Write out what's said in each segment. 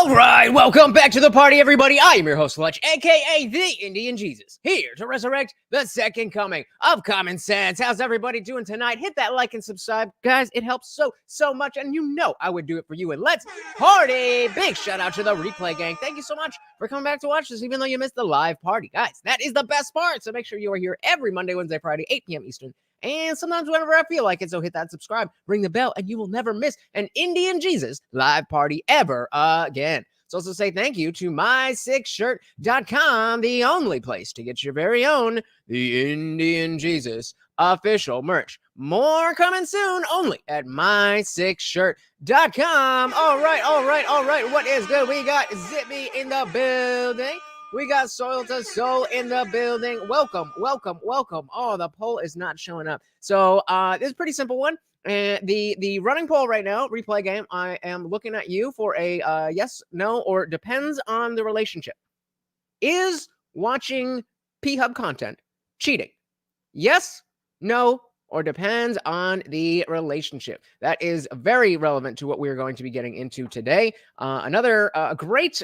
All right, welcome back to the party, everybody. I am your host, Lutch, aka the Indian Jesus, here to resurrect the second coming of common sense. How's everybody doing tonight? Hit that like and subscribe, guys. It helps so much, and you know I would do it for you. And let's party! Big shout out to the replay gang. Thank you so much for coming back to watch this, even though you missed the live party, guys. That is the best part. So make sure you are here every Monday, Wednesday, Friday, 8 p.m. Eastern. And sometimes whenever I feel like it, so hit that subscribe, ring the bell, and you will never miss an Indian Jesus live party ever again. So also say thank you to my6shirt.com, the only place to get your very own The Indian Jesus official merch. More coming soon, only at my6shirt.com. All right. What is good? We got Zippy in the building. We got Soil to Soul in the building. Welcome. Oh, the poll is not showing up. So this is a pretty simple one. And the running poll right now, replay game, I am looking at you for a yes, no, or depends on the relationship. Is watching P-Hub content cheating? Yes, no, or depends on the relationship. That is very relevant to what we're going to be getting into today. Another great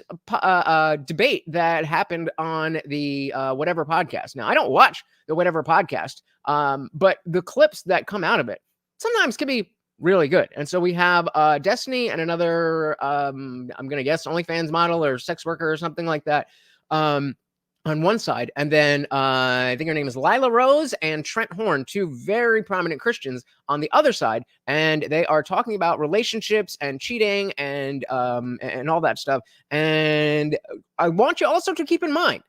debate that happened on the Whatever podcast. Now, I don't watch the Whatever podcast, but the clips that come out of it sometimes can be really good. And so we have Destiny and another, I'm going to guess, OnlyFans model or sex worker or something like that. On one side, and then I think her name is Lila Rose and Trent Horn, two very prominent Christians on the other side, and they are talking about relationships and cheating and all that stuff. And I want you also to keep in mind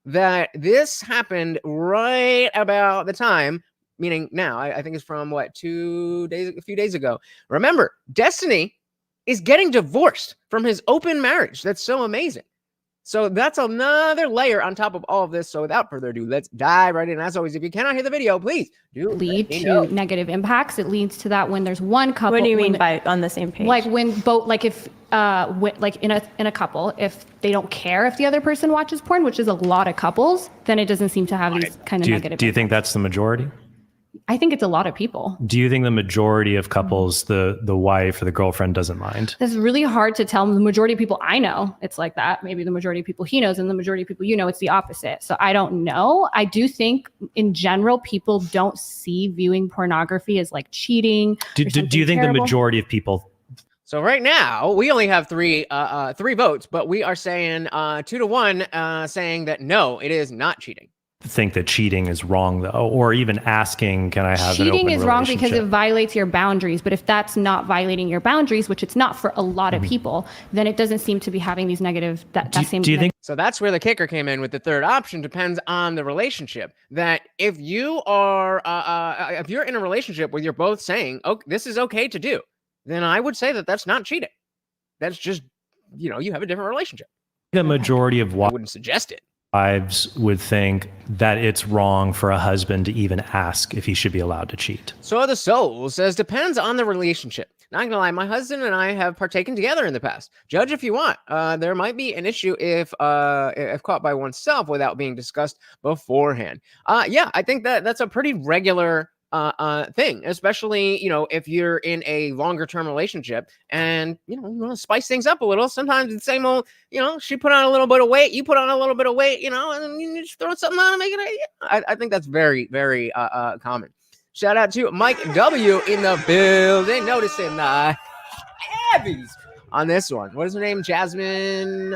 that this happened right about the time, meaning now, I think it's from a few days ago. Remember, Destiny is getting divorced from his open marriage. That's so amazing. So that's another layer on top of all of this. So without further ado, let's dive right in. As always, if you cannot hear the video, please do lead to negative impacts. It leads to that when there's one couple. What do you mean by on the same page? Like when both, like if like in a couple, if they don't care if the other person watches porn, which is a lot of couples, then it doesn't seem to have these kind of negative. Do you think that's the majority? I think it's a lot of people. Do you think the majority of couples, the wife or the girlfriend doesn't mind? That's really hard to tell. The majority of people I know, it's like that. Maybe the majority of people he knows and the majority of people you know, it's the opposite. So I don't know. I do think in general, people don't see viewing pornography as like cheating. Do you think the majority of people? So right now, we only have three votes, but we are saying 2-1 saying that no, it is not cheating. Think that cheating is wrong though, or even asking, can I have an open cheating is wrong relationship? because it violates your boundaries. But if that's not violating your boundaries, which it's not for a lot of people, then it doesn't seem to be having these negative. Do you think? So that's where the kicker came in with the third option. Depends on the relationship. That if you are, if you're in a relationship where you're both saying, "Oh, this is okay to do," then I would say that that's not cheating. That's just, you have a different relationship. The majority of I wouldn't suggest it. Wives would think that it's wrong for a husband to even ask if he should be allowed to cheat. So the Soul says, depends on the relationship. Not gonna lie, my husband and I have partaken together in the past. Judge if you want. There might be an issue if caught by oneself without being discussed beforehand. Yeah, I think that's a pretty regular thing, especially, if you're in a longer term relationship and, you want to spice things up a little. Sometimes it's the same old, she put on a little bit of weight, you put on a little bit of weight, and then you just throw something on and make it. I think that's very, very common. Shout out to Mike W in the building. Noticing the heavies on this one. What is her name? Jazmen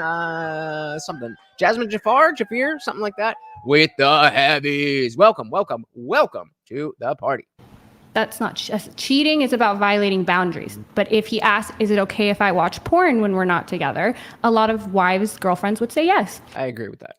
Jafar, something like that. With the heavies. Welcome to the party. That's not cheating. Is about violating boundaries. But if he asks, is it okay if I watch porn when we're not together? A lot of girlfriends would say yes. I agree with that.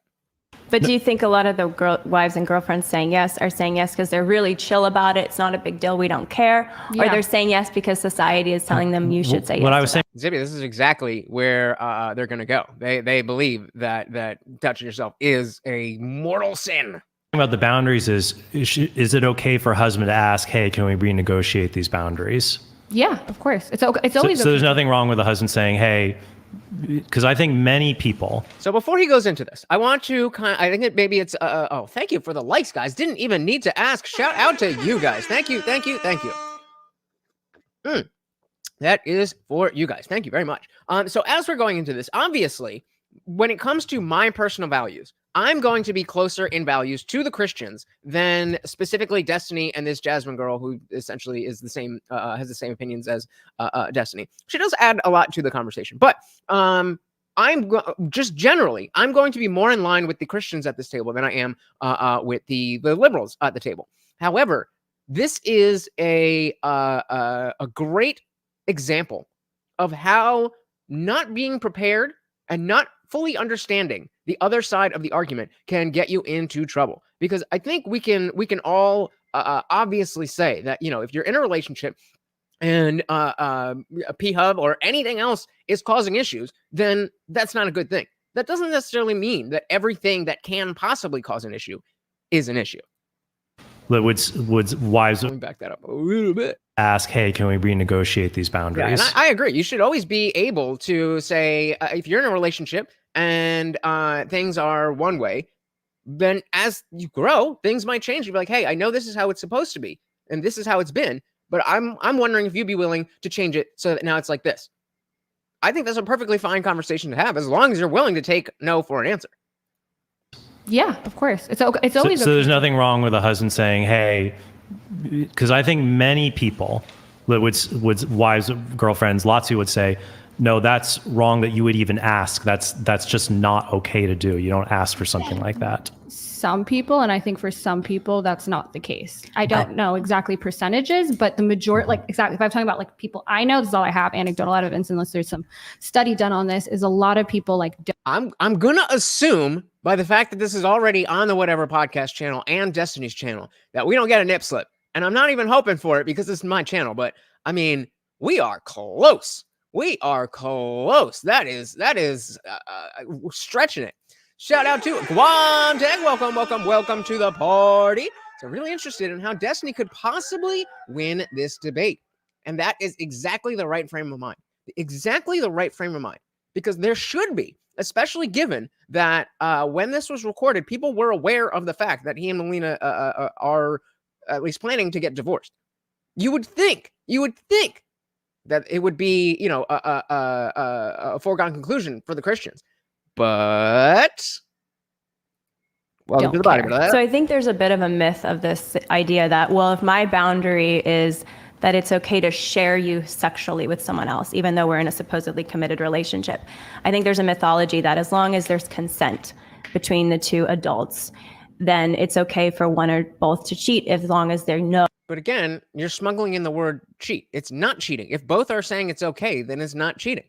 But do you think a lot of the wives and girlfriends are saying yes because they're really chill about it? It's not a big deal. We don't care. Yeah. Or they're saying yes because society is telling them you should say yes. What I was saying, Zippy, this is exactly where they're going to go. They believe that touching yourself is a mortal sin. About the boundaries is it okay for a husband to ask, hey, can we renegotiate these boundaries? Yeah, of course. It's okay. It's always so there's nothing wrong with a husband saying, hey, because I think many people. So before he goes into this, I want to maybe it's thank you for the likes, guys. Didn't even need to ask. Shout out to you guys. Thank you. That is for you guys. Thank you very much. So as we're going into this, obviously, when it comes to my personal values, I'm going to be closer in values to the Christians than specifically Destiny and this Jasmine girl who essentially is the same, has the same opinions as Destiny. She does add a lot to the conversation, but just generally, I'm going to be more in line with the Christians at this table than I am with the liberals at the table. However, this is a great example of how not being prepared and not fully understanding the other side of the argument can get you into trouble. Because I think we can all obviously say that, you know, if you're in a relationship and a P-hub or anything else is causing issues, then that's not a good thing. That doesn't necessarily mean that everything that can possibly cause an issue is an issue. Would wives back that up a little bit? Ask, hey, can we renegotiate these boundaries? Yeah, and I agree. You should always be able to say, if you're in a relationship and things are one way, then as you grow, things might change. You'll be like, hey, I know this is how it's supposed to be, and this is how it's been, but I'm wondering if you'd be willing to change it so that now it's like this. I think that's a perfectly fine conversation to have, as long as you're willing to take no for an answer. Yeah, of course. It's always so there's nothing wrong with a husband saying, hey, because I think many people would wives, girlfriends, lots who would say, no, that's wrong that you would even ask. That's just not okay to do. You don't ask for something like that. Some people, and I think for some people that's not the case. I don't know exactly percentages, but the majority, like exactly, if I'm talking about like people I know, this is all I have, anecdotal evidence, unless there's some study done on this, is a lot of people like I'm gonna assume by the fact that this is already on the Whatever podcast channel and Destiny's channel that we don't get a nip slip. And I'm not even hoping for it because this is my channel, but I mean, we are close. We are close. That is stretching it. Shout out to Guanteg. Welcome to the party. So really interested in how Destiny could possibly win this debate. And that is exactly the right frame of mind. Exactly the right frame of mind. Because there should be, especially given that when this was recorded, people were aware of the fact that he and Melina are at least planning to get divorced. You would think that it would be, you know, a foregone conclusion for the Christians. But welcome to the body. So I think there's a bit of a myth of this idea that, well, if my boundary is that it's okay to share you sexually with someone else, even though we're in a supposedly committed relationship. I think there's a mythology that as long as there's consent between the two adults, then it's okay for one or both to cheat as long as they know. But again, you're smuggling in the word cheat. It's not cheating. If both are saying it's okay, then it's not cheating.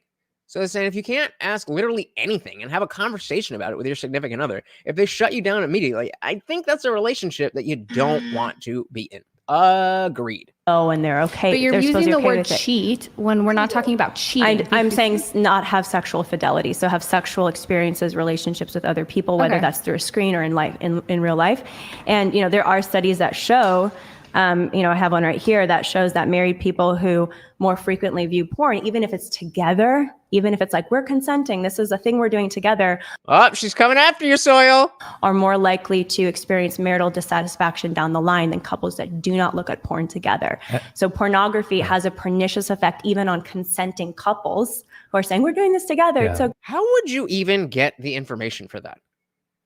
So they're saying if you can't ask literally anything and have a conversation about it with your significant other, if they shut you down immediately, I think that's a relationship that you don't want to be in. Agreed. Oh, and they're okay. But you're they're using the okay word cheat when we're not talking about cheating. I'm saying not have sexual fidelity. So have sexual experiences, relationships with other people, whether that's through a screen or in life, in real life. And, you know, there are studies that show, you know, I have one right here that shows that married people who more frequently view porn, even if it's together, even if it's like, we're consenting, this is a thing we're doing together. Oh, she's coming after you, Soil. Are more likely to experience marital dissatisfaction down the line than couples that do not look at porn together. So pornography has a pernicious effect even on consenting couples who are saying, we're doing this together. Yeah. So how would you even get the information for that?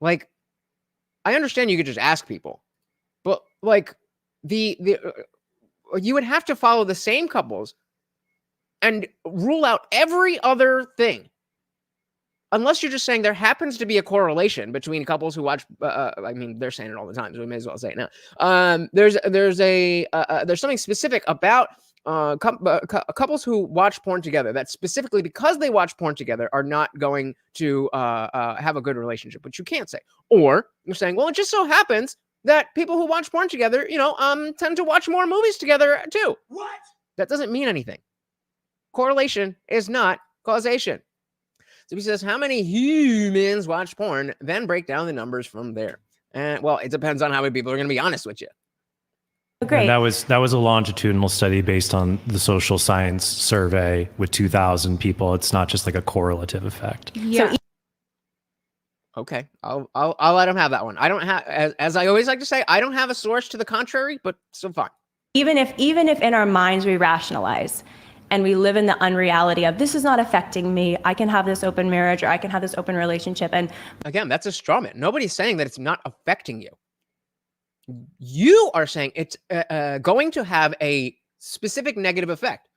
Like, I understand you could just ask people, but like you would have to follow the same couples and rule out every other thing. Unless you're just saying there happens to be a correlation between couples who watch, I mean, they're saying it all the time, so we may as well say it now. There's something specific about couples who watch porn together that specifically because they watch porn together are not going to have a good relationship, which you can't say. Or you're saying, well, it just so happens that people who watch porn together, you know, tend to watch more movies together too. What? That doesn't mean anything. Correlation is not causation. So he says, how many humans watch porn? Then break down the numbers from there. And well, it depends on how many people are going to be honest with you. great. And that was a longitudinal study based on the social science survey with 2,000 people. It's not just like a correlative effect. Yeah. Okay, I'll let him have that one. I don't have, as I always like to say, I don't have a source to the contrary, but so fine. Even if in our minds we rationalize And we live in the unreality of, this is not affecting me. I can have this open marriage, or I can have this open relationship. And again, that's a straw man. Nobody's saying that it's not affecting you. You are saying it's going to have a specific negative effect.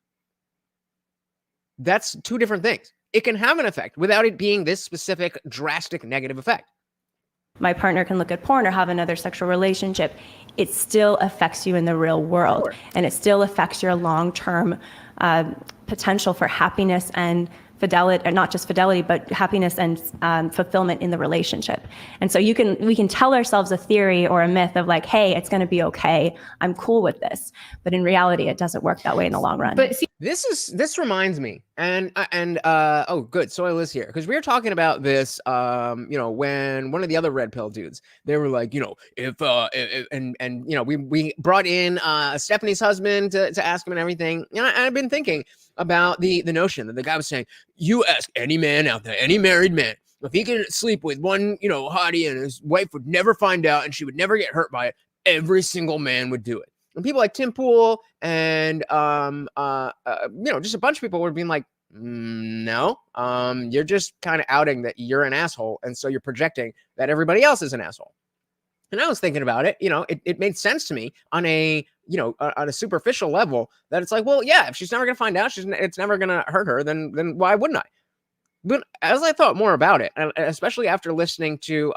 That's two different things. It can have an effect without it being this specific, drastic negative effect. my partner can look at porn or have another sexual relationship. It still affects you in the real world. Sure. And it still affects your long-term potential for happiness and fidelity, or not just fidelity, but happiness and fulfillment in the relationship. And so we can tell ourselves a theory or a myth of like, hey, it's going to be okay. I'm cool with this. But in reality, it doesn't work that way in the long run. But see, This reminds me, and oh, good, Soil is here, because we were talking about this, when one of the other red pill dudes, they were like, if we brought in Stephanie's husband to ask him and everything, and I've been thinking about the notion that the guy was saying, you ask any man out there, any married man, if he could sleep with one, hottie and his wife would never find out and she would never get hurt by it, every single man would do it. And people like Tim Pool and just a bunch of people were being like, no, you're just kind of outing that you're an asshole, and so you're projecting that everybody else is an asshole. And I was thinking about it, it made sense to me on a superficial level that it's like, well, yeah, if she's never gonna find out, it's never gonna hurt her, then why wouldn't I? But as I thought more about it, and especially after listening to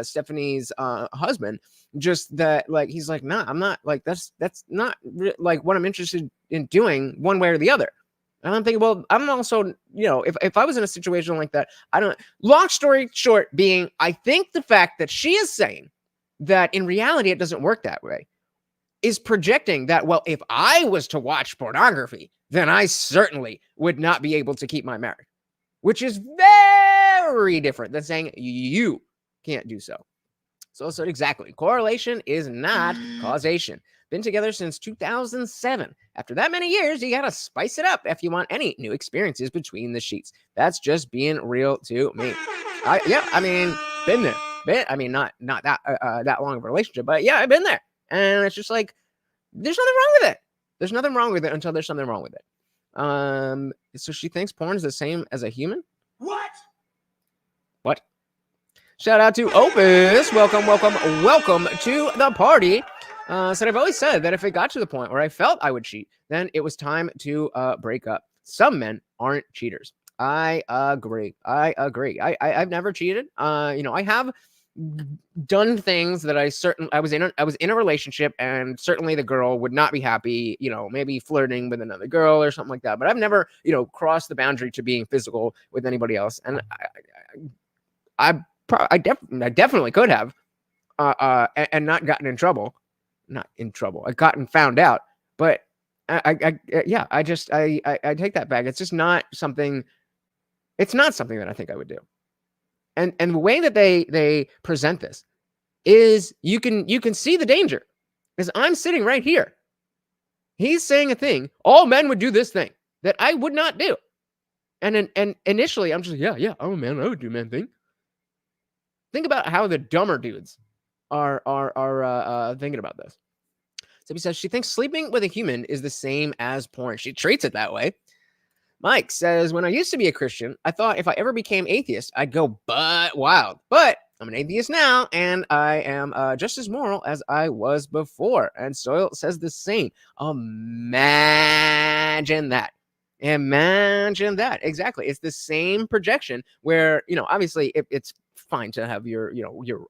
Stephanie's husband, just that, like, he's like, nah, I'm not, like, that's not like what I'm interested in doing one way or the other. And I'm thinking, well, I'm also, if I was in a situation like that, long story short being, I think the fact that she is saying that in reality it doesn't work that way is projecting that, well, if I was to watch pornography, then I certainly would not be able to keep my marriage. Which is very different than saying you can't do so. So exactly. Correlation is not causation. Been together since 2007. After that many years, you gotta spice it up if you want any new experiences between the sheets. That's just being real to me. Been there. Not that long of a relationship, but yeah, I've been there. And it's just like, there's nothing wrong with it. There's nothing wrong with it until there's something wrong with it. So she thinks porn is the same as a human? What? Shout out to Opus. Welcome to the party. I've always said that if it got to the point where I felt I would cheat, then it was time to break up. Some men aren't cheaters. I agree. I've never cheated. I have done things that I was in a relationship, and certainly the girl would not be happy, maybe flirting with another girl or something like that. But I've never, crossed the boundary to being physical with anybody else. And I definitely could have, and not gotten in trouble. Not in trouble. I gotten found out. But I take that back. It's just not something. It's not something that I think I would do. And the way that they present this is you can see the danger. Because I'm sitting right here. He's saying a thing. All men would do this thing that I would not do. And initially I'm just like, yeah, I'm a man. I would do man thing. Think about how the dumber dudes are thinking about this. So he says she thinks sleeping with a human is the same as porn. She treats it that way. Mike says, when I used to be a Christian, I thought if I ever became atheist, I'd go butt wild. But I'm an atheist now, and I am just as moral as I was before. And Soil says the same. Imagine that. Exactly. It's the same projection where, obviously it's fine to have your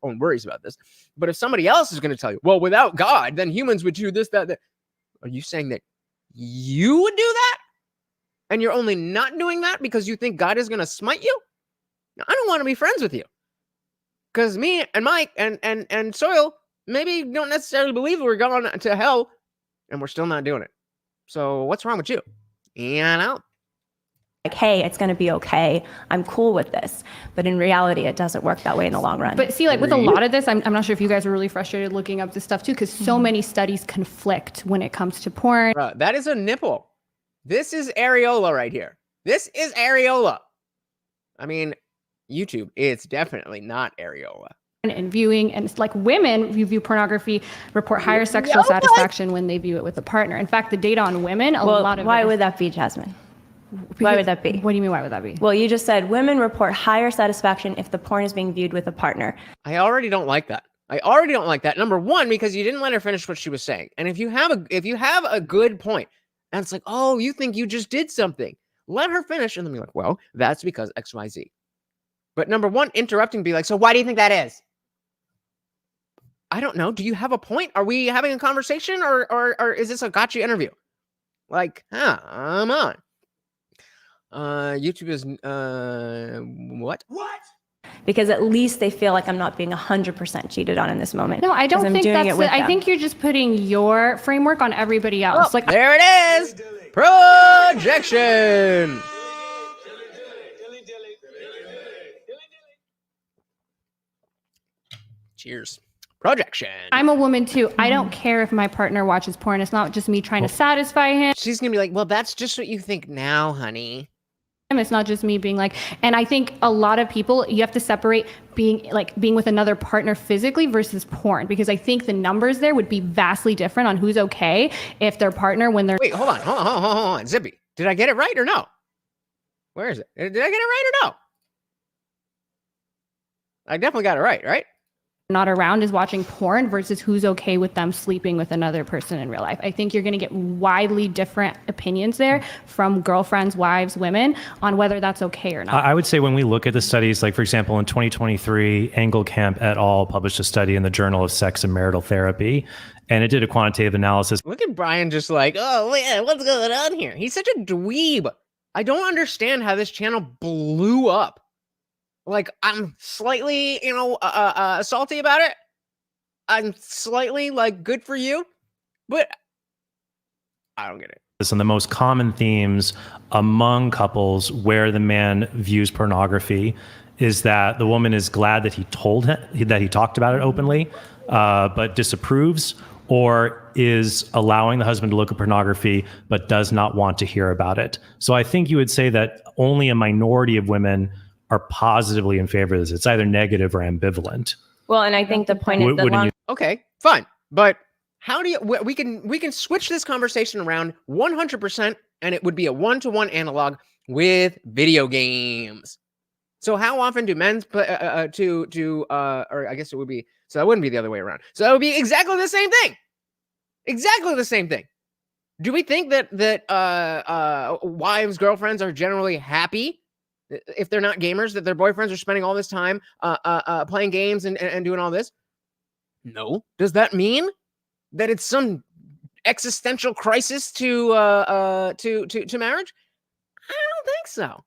own worries about this. But if somebody else is going to tell you, well, without God, then humans would do this, that. Are you saying that you would do that? And you're only not doing that because you think God is going to smite you? Now, I don't want to be friends with you. Because me and Mike and Soil maybe don't necessarily believe we're going to hell, and we're still not doing it. So what's wrong with you? Like, hey, it's going to be okay. I'm cool with this. But in reality, it doesn't work that way in the long run. But see, like with a lot of this, I'm not sure if you guys are really frustrated looking up this stuff too, because so many studies conflict when it comes to porn. That is a nipple. This is areola right here. This is areola. I mean, YouTube, it's definitely not areola. and viewing, and it's like women who view pornography report higher sexual satisfaction when they view it with a partner. In fact, the data on women, why would that be, Jasmine? Why would that be? What do you mean, why would that be? Well, you just said women report higher satisfaction if the porn is being viewed with a partner. I already don't like that. Number one, because you didn't let her finish what she was saying. And if you have a good point, and it's like, oh, you think you just did something, let her finish, and then be like, well, that's because X, Y, Z. But number one, interrupting, be like, so why do you think that is? I don't know. Do you have a point? Are we having a conversation, or is this a gotcha interview? Like, I'm on. YouTube is what? Because at least they feel like I'm not being 100% cheated on in this moment. No, I don't think that's it. I think you're just putting your framework on everybody else. Like, there it is. Projection. Cheers. Projection. I'm a woman too. I don't care if my partner watches porn. It's not just me trying to satisfy him. She's gonna be like, well, that's just what you think now, honey. It's not just me being like, and I think a lot of people, you have to separate being with another partner physically versus porn, because I think the numbers there would be vastly different on who's okay if their partner, when they're... Wait, hold on. Zippy, did I get it right or no? Where is it? Did I get it right or no? I definitely got it right? Not around is watching porn versus who's okay with them sleeping with another person in real life. I think you're going to get widely different opinions there from girlfriends, wives, women on whether that's okay or not. I would say when we look at the studies, like for example, in 2023, Engelkamp et al. Published a study in the Journal of Sex and Marital Therapy, and it did a quantitative analysis. Look at Brian just like, oh man, what's going on here? He's such a dweeb. I don't understand how this channel blew up. Like, I'm slightly, salty about it. I'm slightly like, good for you, but I don't get it. And the most common themes among couples where the man views pornography is that the woman is glad that he told him, that he talked about it openly, but disapproves, or is allowing the husband to look at pornography but does not want to hear about it. So I think you would say that only a minority of women are positively in favor of this. It's either negative or ambivalent. Well, and I think the point is that okay, fine. But how do you, we can switch this conversation around 100%, and it would be a one-to-one analog with video games. So how often do men or I guess it would be, so that wouldn't be the other way around. So that would be exactly the same thing. Exactly the same thing. Do we think that wives, girlfriends are generally happy if they're not gamers, that their boyfriends are spending all this time playing games and doing all this? No. Does that mean that it's some existential crisis to marriage? I don't think so.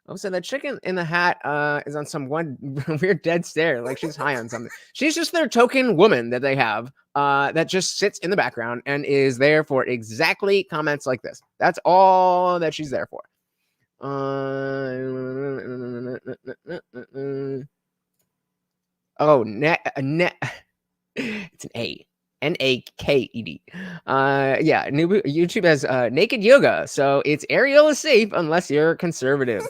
Oh, so that chicken in the hat is on some one weird dead stare, like she's high on something. She's just their token woman that they have that just sits in the background and is there for exactly comments like this. That's all that she's there for. Oh, it's an A. NAKED. Yeah, YouTube has naked yoga, so it's aerial is safe unless you're conservative.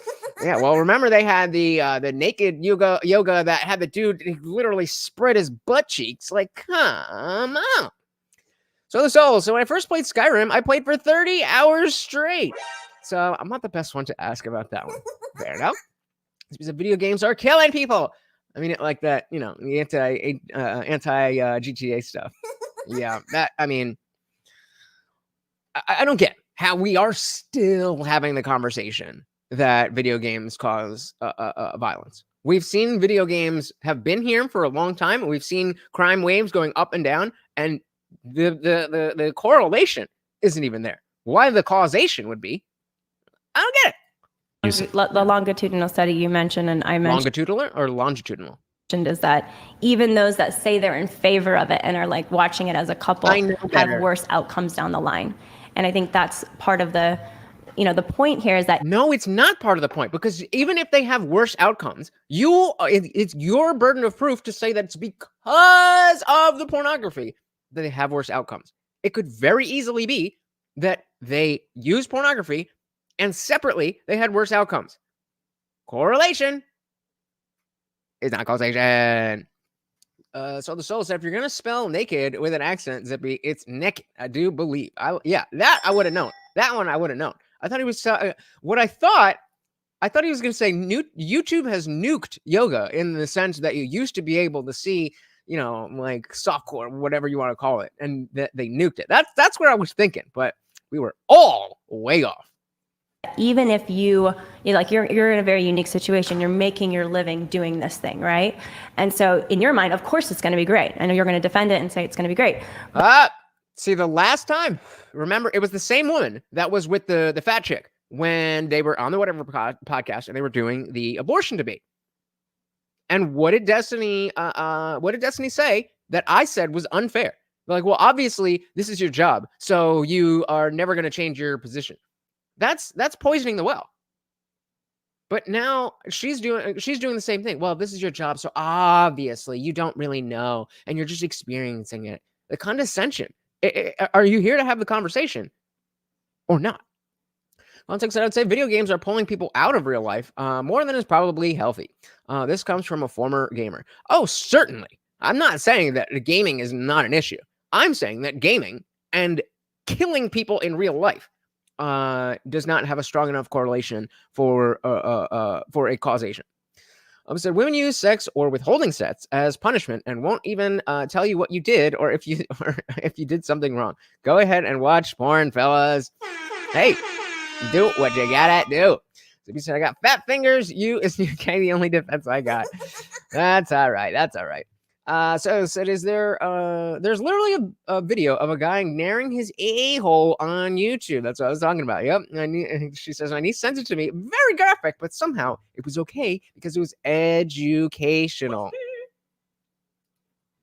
Yeah, well, remember they had the naked yoga that had the dude literally spread his butt cheeks. Like, come on. So when I first played Skyrim, I played for 30 hours straight. So I'm not the best one to ask about that one. Fair enough. Because video games are killing people. I mean, it like that, the anti GTA stuff. Yeah, that, I mean, I don't get how we are still having the conversation that video games cause violence. We've seen video games have been here for a long time. We've seen crime waves going up and down, and the correlation isn't even there. Why the causation would be, I don't get it. The longitudinal study you mentioned, and I mentioned longitudinal or longitudinal, is that even those that say they're in favor of it and are like watching it as a couple have worse outcomes down the line. And I think that's part of the point here is that no, it's not part of the point, because even if they have worse outcomes, it's your burden of proof to say that it's because of the pornography that they have worse outcomes. It could very easily be that they use pornography and separately they had worse outcomes. Correlation is not causation. So the soul said, if you're gonna spell naked with an accent, Zippy, it's naked. I do believe. That I would have known. That one I would have known. I thought he was what I thought he was gonna say. YouTube has nuked yoga in the sense that you used to be able to see, like softcore, whatever you want to call it, and that they nuked it. That's what I was thinking, but we were all way off. Even if you're in a very unique situation, you're making your living doing this thing, right? And so in your mind, of course, it's going to be great. I know you're going to defend it and say it's going to be great. See, the last time, remember, it was the same woman that was with the fat chick when they were on the whatever podcast and they were doing the abortion debate. And what did Destiny say that I said was unfair? Like, well, obviously this is your job, so you are never going to change your position. That's poisoning the well. But now she's doing the same thing. Well, this is your job, so obviously you don't really know, and you're just experiencing it. The condescension. Are you here to have the conversation or not? Context, I would say video games are pulling people out of real life more than is probably healthy. This comes from a former gamer. Oh, certainly. I'm not saying that gaming is not an issue. I'm saying that gaming and killing people in real life does not have a strong enough correlation for a causation. Said women use sex or withholding sex as punishment and won't even tell you what you did or if you did something wrong. Go ahead and watch porn, fellas. Hey, do what you gotta do. So he said, I got fat fingers. You is okay. The only defense I got. That's all right. That's all right. So is there there's literally a video of a guy naring his a-hole on YouTube. That's what I was talking about. Yep. She says, he sent it to me. Very graphic, but somehow it was okay because it was educational.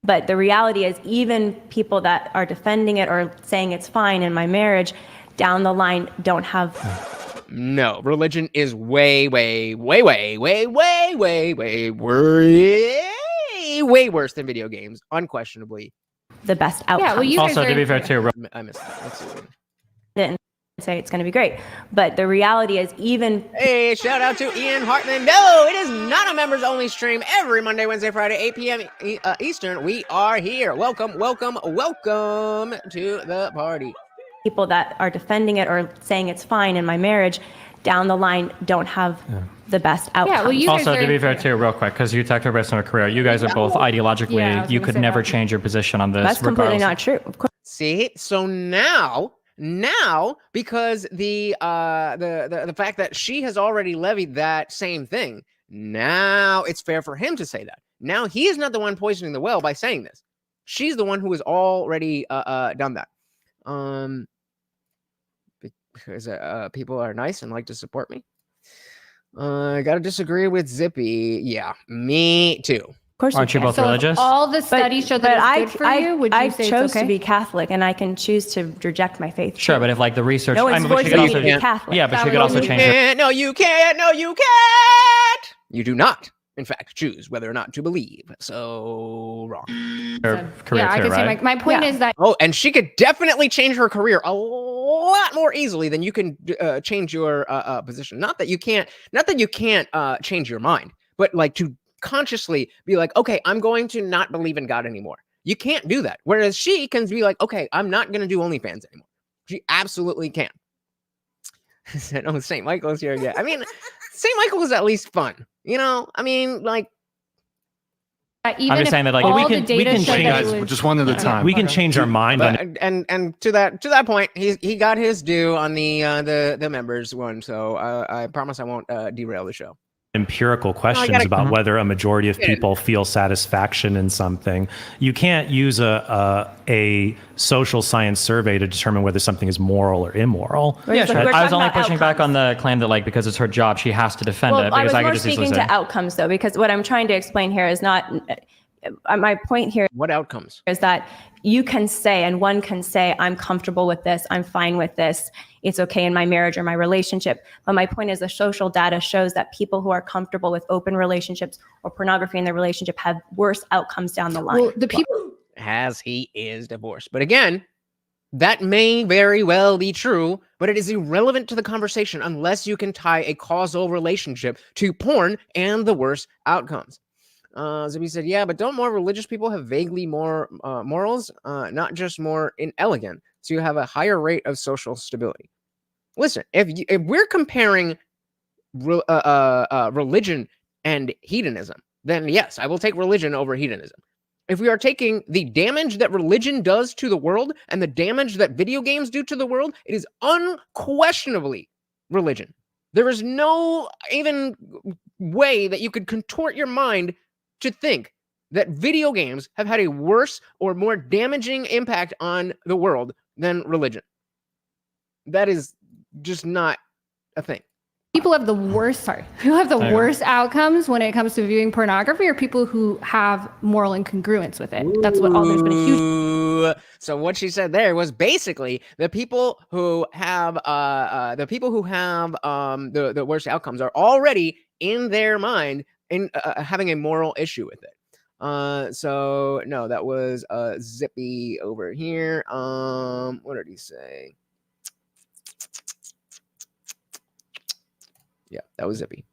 But the reality is, even people that are defending it or saying it's fine in my marriage down the line don't have. No, religion is way worse than video games, unquestionably. The best outcome. Yeah, well, you Also, to be fair, too. I missed that. Let's see. Didn't say it's going to be great, but the reality is, even. Hey, shout out to Ian Hartman. No, it is not a members only stream. Every Monday, Wednesday, Friday, 8 p.m. Eastern. We are here. Welcome to the party. People that are defending it or saying it's fine in my marriage down the line don't have the best outcome. Yeah, well, you also, to be fair, too, real quick, because you talked about personal career, you guys are both ideologically, you could never change your position on this. That's completely not true. Of course. See, so now, because the fact that she has already levied that same thing, now it's fair for him to say that. Now he is not the one poisoning the well by saying this. She's the one who has already done that. Because people are nice and like to support me. I gotta disagree with Zippy. Yeah, me too. Of course. Aren't you both so religious? All the studies show that it's good for you. Would you say I chose it's okay? to be Catholic, and I can choose to reject my faith. Sure, but if like the research, No one's but she forcing could me also to be Catholic. Yeah, but she could also change her. No, you can't. No, you can't. You do not, in fact, choose whether or not to believe. So wrong. Career I too, can see right? my point is that Oh, and she could definitely change her career a lot more easily than you can change your position. Not that you can't change your mind, but like to consciously be like, okay, I'm going to not believe in God anymore. You can't do that. Whereas she can be like, okay, I'm not going to do OnlyFans anymore. She absolutely can. Said, oh, St. Michael's here again. I mean, St. Michael is at least fun. I mean, like. even I'm just if saying that like all we the can data change showed that Guys, it was- just one at a time. we can change our mind on But, and to that point, he got his due on the members one. So I promise I won't derail the show. empirical questions about whether a majority of people feel satisfaction in something. You can't use a social science survey to determine whether something is moral or immoral. Yeah, sure. We're I was talking only about pushing back on outcomes. the claim that like because it's her job, she has to defend Well, it. I Because was could more just easily speaking say, to outcomes, though, because what I'm trying to explain here is not. My point here What outcomes? is that you can say, and one can say, I'm comfortable with this, I'm fine with this, it's okay in my marriage or my relationship. But my point is the social data shows that people who are comfortable with open relationships or pornography in their relationship have worse outcomes down the line. Well, the people As he is divorced. But again, that may very well be true, but it is irrelevant to the conversation unless you can tie a causal relationship to porn and the worst outcomes. Zippy said, yeah, but don't more religious people have vaguely more morals, not just more inelegant, so you have a higher rate of social stability. Listen, if we're comparing religion and hedonism, then yes, I will take religion over hedonism. If we are taking the damage that religion does to the world and the damage that video games do to the world, it is unquestionably religion. There is no even way that you could contort your mind to think that video games have had a worse or more damaging impact on the world than religion. That is just not a thing. People have the worst, who have the worst outcomes when it comes to viewing pornography are people who have moral incongruence with it. That's what there's been a huge. So what she said there was basically the people who have the worst outcomes are already in their mind in having a moral issue with it. So no, that was Zippy over here. What did he say? Yeah, that was Zippy.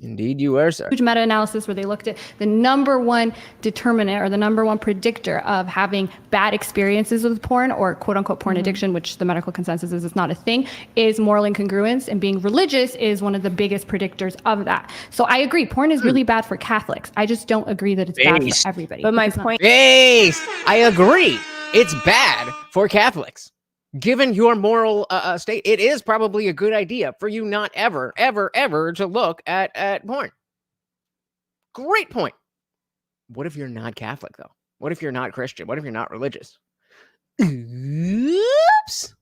Indeed you were, sir. Huge meta-analysis where they looked at the number one determinant or the number one predictor of having bad experiences with porn or quote unquote porn addiction, which the medical consensus is it's not a thing, is moral incongruence, and being religious is one of the biggest predictors of that. So I agree, porn is really bad for Catholics. I just don't agree that it's bad for everybody. But my point I agree. It's bad for Catholics. Given your moral state, it is probably a good idea for you not ever, ever, ever to look at porn. Great point. What if you're not Catholic, though? What if you're not Christian? What if you're not religious? Oops.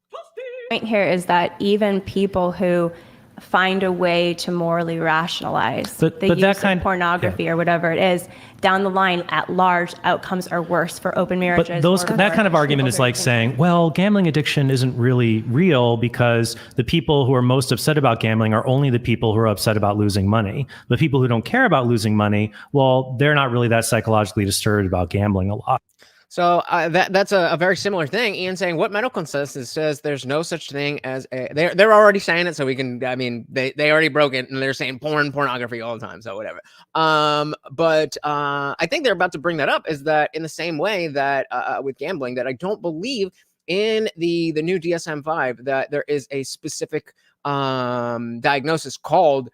point here is that even people who find a way to morally rationalize the use of pornography or whatever it is, down the line, at large, outcomes are worse for open marriages. But that kind of argument is like saying, well, gambling addiction isn't really real because the people who are most upset about gambling are only the people who are upset about losing money. The people who don't care about losing money, well, they're not really that psychologically disturbed about gambling a lot. So that's a very similar thing. Ian saying, what medical consensus says there's no such thing as a... They're already saying it, so we can... I mean, they already broke it, and they're saying pornography all the time, so whatever. But I think they're about to bring that up, is that in the same way that with gambling, that I don't believe in the new DSM-5 that there is a specific diagnosis called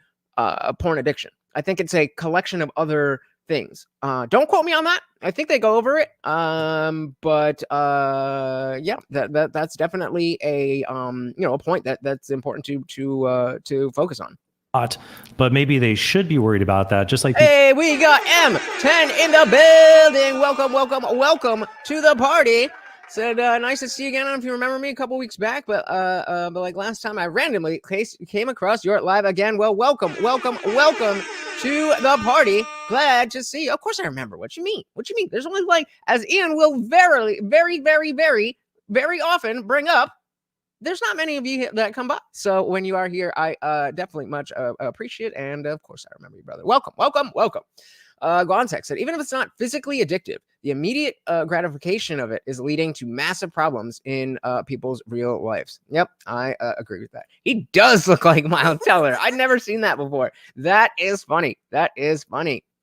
porn addiction. I think it's a collection of other things. Don't quote me on that. I think they go over it. But yeah, that's definitely a a point that's important to focus on. But maybe they should be worried about that. Just like hey, we got M10 in the building. Welcome to the party. Said nice to see you again. I don't know if you remember me a couple weeks back, but like last time I randomly came across your live again. Well, welcome to the party. Glad to see you. Of course I remember. What you mean? There's only, like, as Ian will very often bring up, there's not many of you that come by. So when you are here, I definitely much appreciate, and of course I remember you, brother. Welcome. Gontek said, even if it's not physically addictive, the immediate gratification of it is leading to massive problems in people's real lives. Yep, I agree with that. He does look like Miles Teller. I'd never seen that before. That is funny.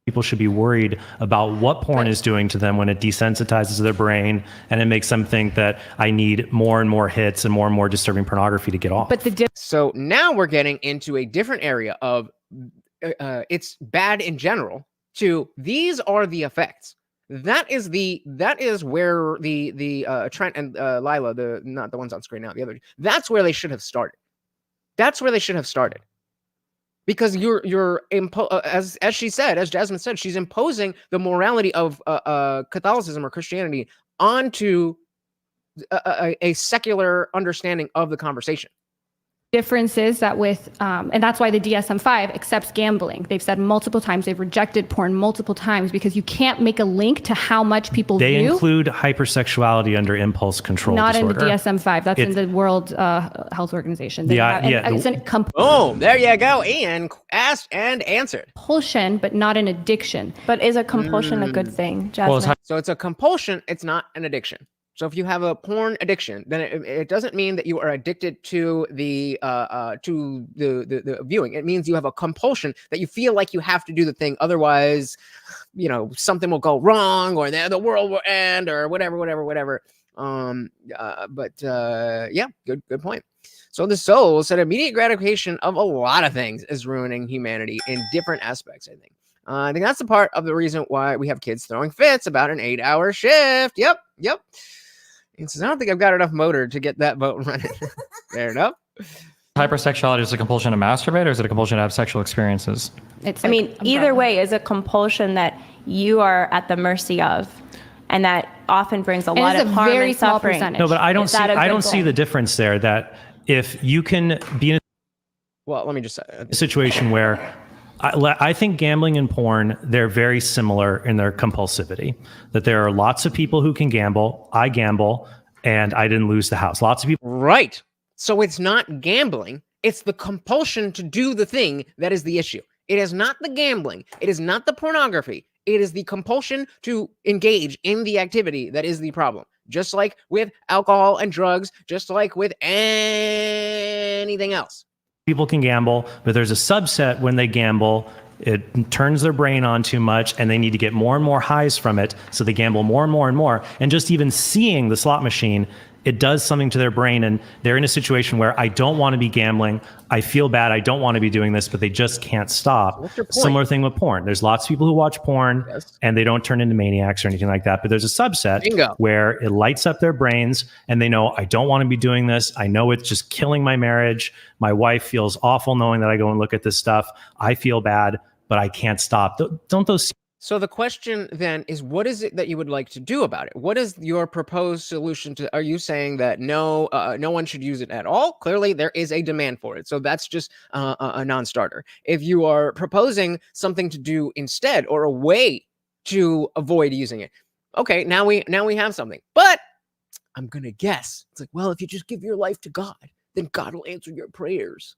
People should be worried about what porn is doing to them when it desensitizes their brain and it makes them think that I need more and more hits and more disturbing pornography to get off. So now we're getting into a different area of it's bad in general to these are the effects. That is where the Trent and Lila, not the ones on screen now, the other, that's where they should have started. Because as she said, as Jasmine said, she's imposing the morality of Catholicism or Christianity onto a secular understanding of the conversation. Difference is that with, and that's why the DSM-5 accepts gambling. They've said multiple times, they've rejected porn multiple times because you can't make a link to how much people They view. include hypersexuality under impulse control disorder. Not in the DSM-5. That's in the World Health Organization. Oh, there you go. Ian asked and answered. Compulsion, but not an addiction. But is a compulsion a good thing, Jasmine? So it's a compulsion. It's not an addiction. So if you have a porn addiction, then it doesn't mean that you are addicted to the viewing. It means you have a compulsion that you feel like you have to do the thing. Otherwise, something will go wrong, or the world will end, or whatever. Yeah, good point. So the soul said immediate gratification of a lot of things is ruining humanity in different aspects, I think. I think that's the part of the reason why we have kids throwing fits about an 8-hour shift. Yep. He says, I don't think I've got enough motor to get that boat running. Fair enough. Hypersexuality is a compulsion to masturbate, or is it a compulsion to have sexual experiences? Either way is a compulsion that you are at the mercy of, and that often brings a lot of harm and suffering. No, but I don't see the difference there. That if you can be in let me just say a situation where I think gambling and porn, they're very similar in their compulsivity. That there are lots of people who can gamble. I gamble, and I didn't lose the house. Lots of people. Right. So it's not gambling. It's the compulsion to do the thing that is the issue. It is not the gambling. It is not the pornography. It is the compulsion to engage in the activity that is the problem. Just like with alcohol and drugs, just like with anything else. People can gamble, but there's a subset when they gamble, it turns their brain on too much and they need to get more and more highs from it. So they gamble more and more and more. And just even seeing the slot machine, it does something to their brain. And they're in a situation where I don't want to be gambling. I feel bad. I don't want to be doing this, but they just can't stop. What's your point? Similar thing with porn. There's lots of people who watch porn Yes. and they don't turn into maniacs or anything like that. But there's a subset Bingo. where it lights up their brains and they know, I don't want to be doing this. I know it's just killing my marriage. My wife feels awful knowing that I go and look at this stuff. I feel bad, but I can't stop. Don't those... So the question then is, what is it that you would like to do about it? What is your proposed solution to? Are you saying that no one should use it at all? Clearly, there is a demand for it, so that's just a non-starter. If you are proposing something to do instead, or a way to avoid using it, okay, now we have something. But I'm gonna guess it's like, well, if you just give your life to God, then God will answer your prayers.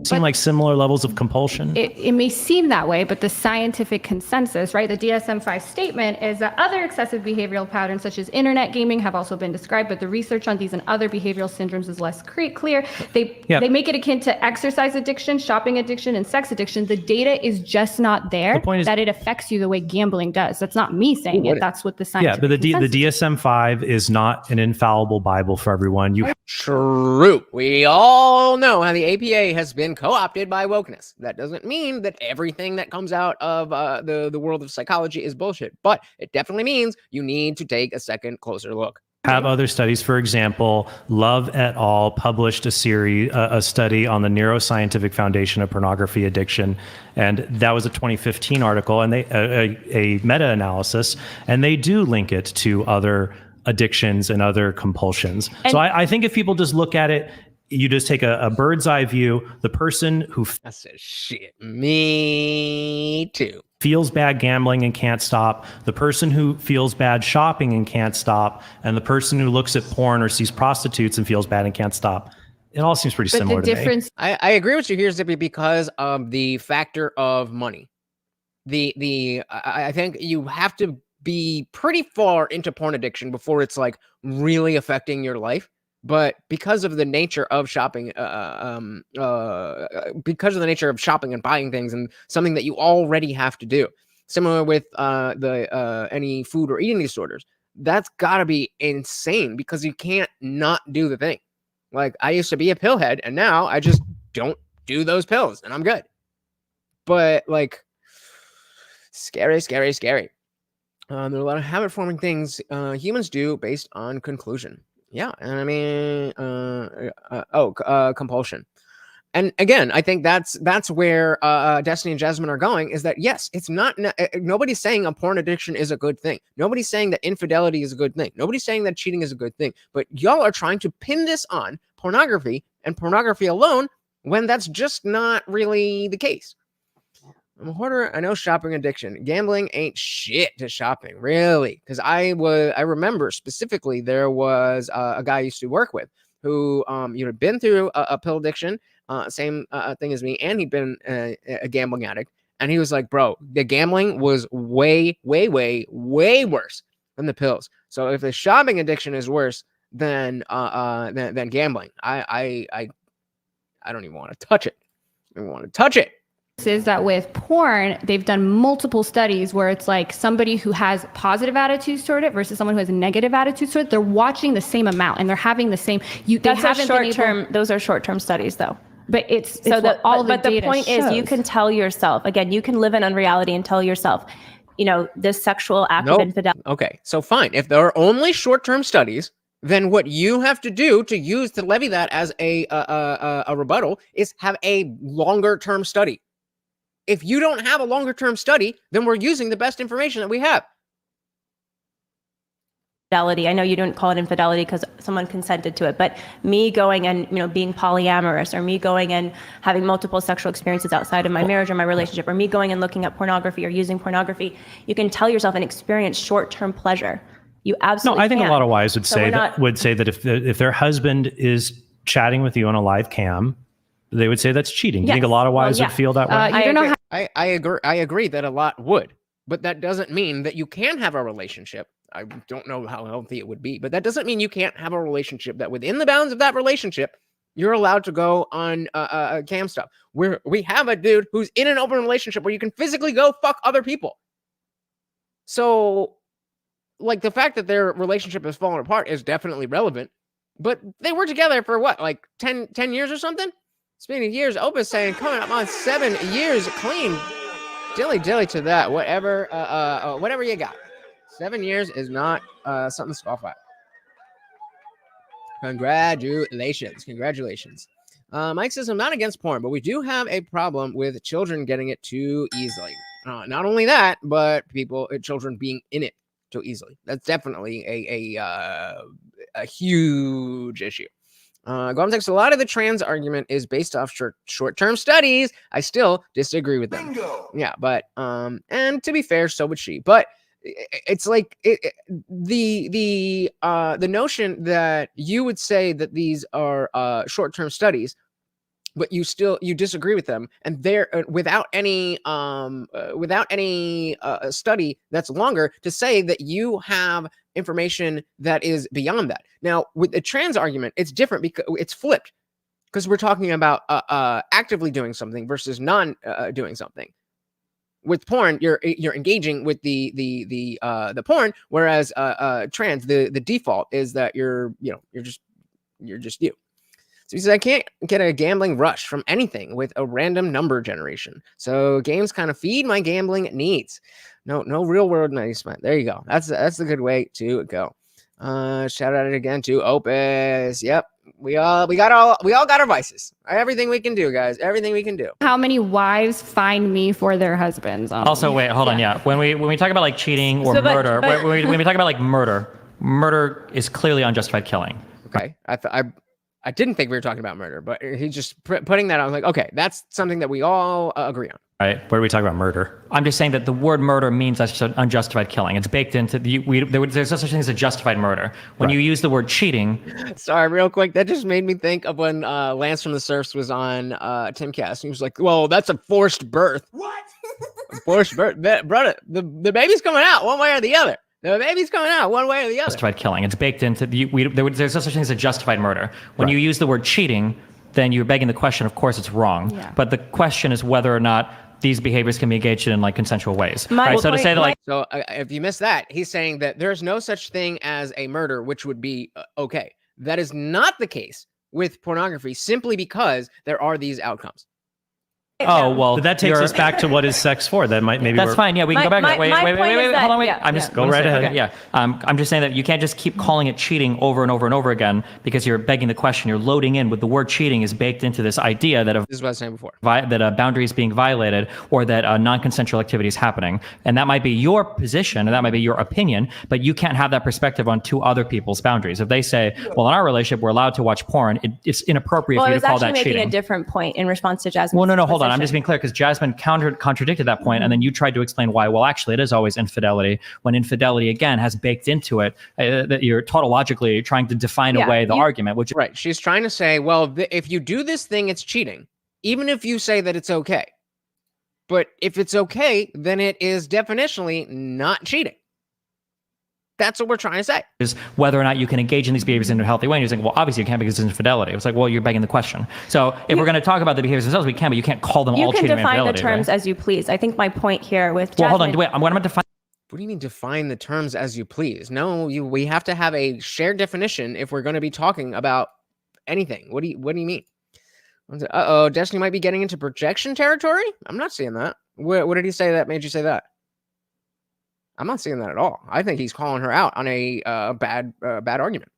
seem like similar levels of compulsion. It may seem that way, but the scientific consensus, right, the DSM-5 statement is that other excessive behavioral patterns such as internet gaming have also been described, but the research on these and other behavioral syndromes is less clear. They make it akin to exercise addiction, shopping addiction, and sex addiction. The data is just not there. The point is that it affects you the way gambling does. That's not me saying it. That's what the scientific but the consensus DSM-5 is not an infallible Bible for everyone. True. We all know how the APA has been co-opted by wokeness. That doesn't mean that everything that comes out of the world of psychology is bullshit, but it definitely means you need to take a second, closer look. Have other studies. For example, Love et al. Published a study on the neuroscientific foundation of pornography addiction, and that was a 2015 article, and a meta-analysis, and they do link it to other addictions and other compulsions. So I think if people just look at it, you just take a bird's eye view. The person who I said, shit, me too. feels bad gambling and can't stop, the person who feels bad shopping and can't stop, and the person who looks at porn or sees prostitutes and feels bad and can't stop. It all seems pretty similar to me. I agree with you here, Zippy, because of the factor of money. I think you have to be pretty far into porn addiction before it's like really affecting your life. But because of the nature of shopping, because of the nature of shopping and buying things, and something that you already have to do, similar with any food or eating disorders, that's gotta be insane because you can't not do the thing. Like, I used to be a pillhead, and now I just don't do those pills, and I'm good. But like, scary. There are a lot of habit-forming things humans do based on conclusion. Yeah, and I mean, compulsion. And again, I think that's where Destiny and Jazmen are going, is that, yes, it's not, nobody's saying a porn addiction is a good thing. Nobody's saying that infidelity is a good thing. Nobody's saying that cheating is a good thing. But y'all are trying to pin this on pornography and pornography alone, when that's just not really the case. I'm a hoarder. I know shopping addiction. Gambling ain't shit to shopping, really. Because I remember specifically there was a guy I used to work with who had been through a pill addiction, same thing as me, and he'd been a gambling addict. And he was like, bro, the gambling was way worse than the pills. So if the shopping addiction is worse than gambling, I don't even want to touch it. I don't want to touch it. Is that with porn, they've done multiple studies where it's like somebody who has positive attitudes toward it versus someone who has negative attitudes toward it. They're watching the same amount and they're having the same. That's a short term. Those are short term studies, though. But it's so that all the data the point is, you can tell yourself again. You can live in unreality and tell yourself, this sexual act of infidelity. Okay, so fine. If there are only short term studies, then what you have to do to levy that as a rebuttal is have a longer term study. If you don't have a longer term study, then we're using the best information that we have. Infidelity. I know you don't call it infidelity because someone consented to it, but me going and being polyamorous, or me going and having multiple sexual experiences outside of my marriage or my relationship, or me going and looking at pornography or using pornography, you can tell yourself and experience short-term pleasure. You absolutely No, I think can. a lot of wives would say that if their husband is chatting with you on a live cam, they would say that's cheating. Do you think a lot of wives would feel that way? I agree that a lot would, but that doesn't mean that you can have a relationship. I don't know how healthy it would be, but that doesn't mean you can't have a relationship that within the bounds of that relationship, you're allowed to go on cam stuff. We have a dude who's in an open relationship where you can physically go fuck other people. So, like, the fact that their relationship has fallen apart is definitely relevant, but they were together for what, like 10 years or something? Speaking of years, Opus saying coming up on 7 years clean. Dilly to that. Whatever you got. 7 years is not something to scoff at. Congratulations. Mike says, I'm not against porn, but we do have a problem with children getting it too easily. Not only that, but children being in it too easily. That's definitely a huge issue. Text, a lot of the trans argument is based off short-term studies. I still disagree with them. Bingo. Yeah, but and to be fair, so would she. But it's like the notion that you would say that these are short-term studies, but you disagree with them, and they're without any study that's longer to say that you have information that is beyond that. Now, with the trans argument, it's different because it's flipped, because we're talking about actively doing something versus non doing something. With porn, you're engaging with the porn, whereas trans, the default is that you're just you. So he says, I can't get a gambling rush from anything with a random number generation. So games kind of feed my gambling needs. No real world amusement. There you go. That's the good way to go. Shout out again to Opus. Yep. We all got our vices. Everything we can do, guys. Everything we can do. How many wives find me for their husbands? Also, wait, hold on. Yeah. When we talk about like cheating or murder, when we talk about like murder is clearly unjustified killing. Okay. I didn't think we were talking about murder, but he's just putting that on. I was like, okay, that's something that we all agree on. Right. Where do we talk about murder? I'm just saying that the word murder means that's just unjustified killing. It's baked into there's no such thing as a justified murder. When you use the word cheating. Sorry, real quick. That just made me think of when Lance from the Surfs was on Timcast. He was like, well, that's a forced birth. What? Forced birth. Brother, the baby's coming out one way or the other. The baby's coming out one way or the other. Justified killing. It's baked into there's no such thing as a justified murder. When you use the word cheating, then you're begging the question, of course it's wrong. Yeah. But the question is whether or not these behaviors can be engaged in like consensual ways. So to say that So if you missed that, he's saying that there's no such thing as a murder, which would be okay. That is not the case with pornography, simply because there are these outcomes. Oh, well, but that takes us back to what is sex for? That might maybe that's fine. Yeah, we can go back. Wait, hold on, wait. I'm just go right ahead. Okay, yeah, I'm just saying that you can't just keep calling it cheating over and over and over again because you're begging the question. You're loading in with the word cheating is baked into this idea that this is what I was saying before, that a boundary is being violated or that non-consensual activity is happening, and that might be your position and that might be your opinion, but you can't have that perspective on two other people's boundaries. If they say, well, in our relationship we're allowed to watch porn, it's inappropriate for you to call that cheating. I was actually making a different point in response to Jazmen. Well, no, hold on. I'm just being clear because Jazmen contradicted that point, and then you tried to explain why. Well, actually, it is always infidelity. When infidelity again has baked into it that you're tautologically trying to define away the argument. Which right? She's trying to say, well, if you do this thing, it's cheating, even if you say that it's okay. But if it's okay, then it is definitionally not cheating. That's what we're trying to say. Is whether or not you can engage in these behaviors in a healthy way. And you're saying, well, obviously you can't because it's infidelity. It's like, well, you're begging the question. So if we're going to talk about the behaviors themselves, we can, but you can't call them all cheating and infidelity. You can define the terms as you please. I think my point here with Well, hold on. Wait, I'm going to define. What do you mean define the terms as you please? No, we have to have a shared definition if we're going to be talking about anything. What do you mean? Uh-oh, Destiny might be getting into projection territory? I'm not seeing that. What did he say that made you say that? I'm not seeing that at all. I think he's calling her out on a bad argument.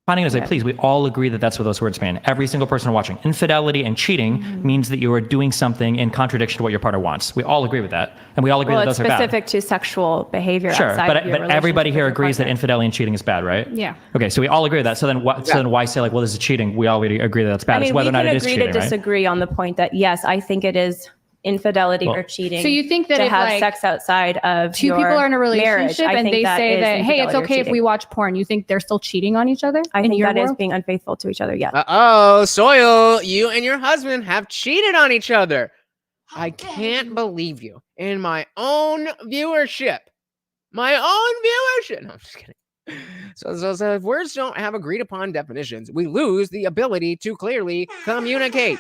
Defining it as I please, we all agree that that's what those words mean. Every single person watching. Infidelity and cheating means that you are doing something in contradiction to what your partner wants. We all agree with that. And we all agree that those are bad. Well, it's specific to sexual behavior. Sure, outside of your but everybody here agrees that partner. infidelity and cheating is bad, right? Yeah. Okay, so we all agree with that. So then why say like, well, this is cheating? We already agree that that's bad. I mean, It's whether or not it is cheating, we can agree to disagree on the point that, yes, I think it is infidelity or cheating. So you think that to if have like sex outside of two your people are in a marriage, relationship I and think they say is that, hey, it's infidelity or okay if cheating. we watch porn, you think they're still cheating on each other? I think that is world? being unfaithful to each other. Yes. Uh-oh, Soil, you and your husband have cheated on each other. I can't believe you. In my own viewership. My own viewership. No, I'm just kidding. So if words don't have agreed upon definitions, we lose the ability to clearly communicate.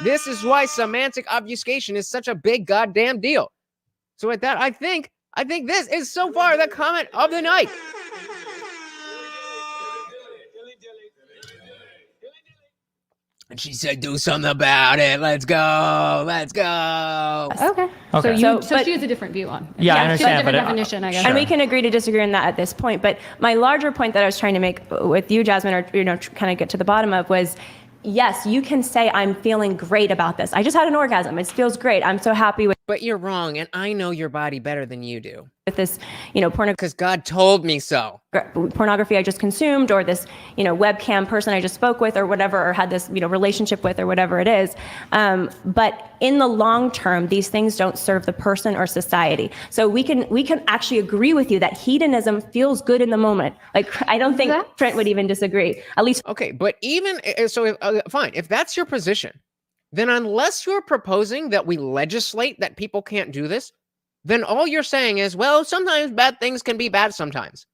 This is why semantic obfuscation is such a big goddamn deal. So with that, I think this is so far the comment of the night. And she said, do something about it. Let's go. Let's go. Okay. Okay. So she has a different view on it. Yeah, I She has a understand, different but definition, I guess. And we can agree to disagree on that at this point. But my larger point that I was trying to make with you, Jasmine, or kind of get to the bottom of was, yes, you can say I'm feeling great about this. I just had an orgasm. It feels great. I'm so happy with But you're wrong, and I know your body better than you do. this, Because God told me so. pornography I just consumed, or this, webcam person I just spoke with, or whatever, or had this, relationship with, or whatever it is. But in the long term, these things don't serve the person or society. So we can actually agree with you that hedonism feels good in the moment. Like, I don't think Trent would even disagree. At least. Okay, but even so, fine. If that's your position, then unless you're proposing that we legislate that people can't do this, then all you're saying is, well, sometimes bad things can be bad sometimes.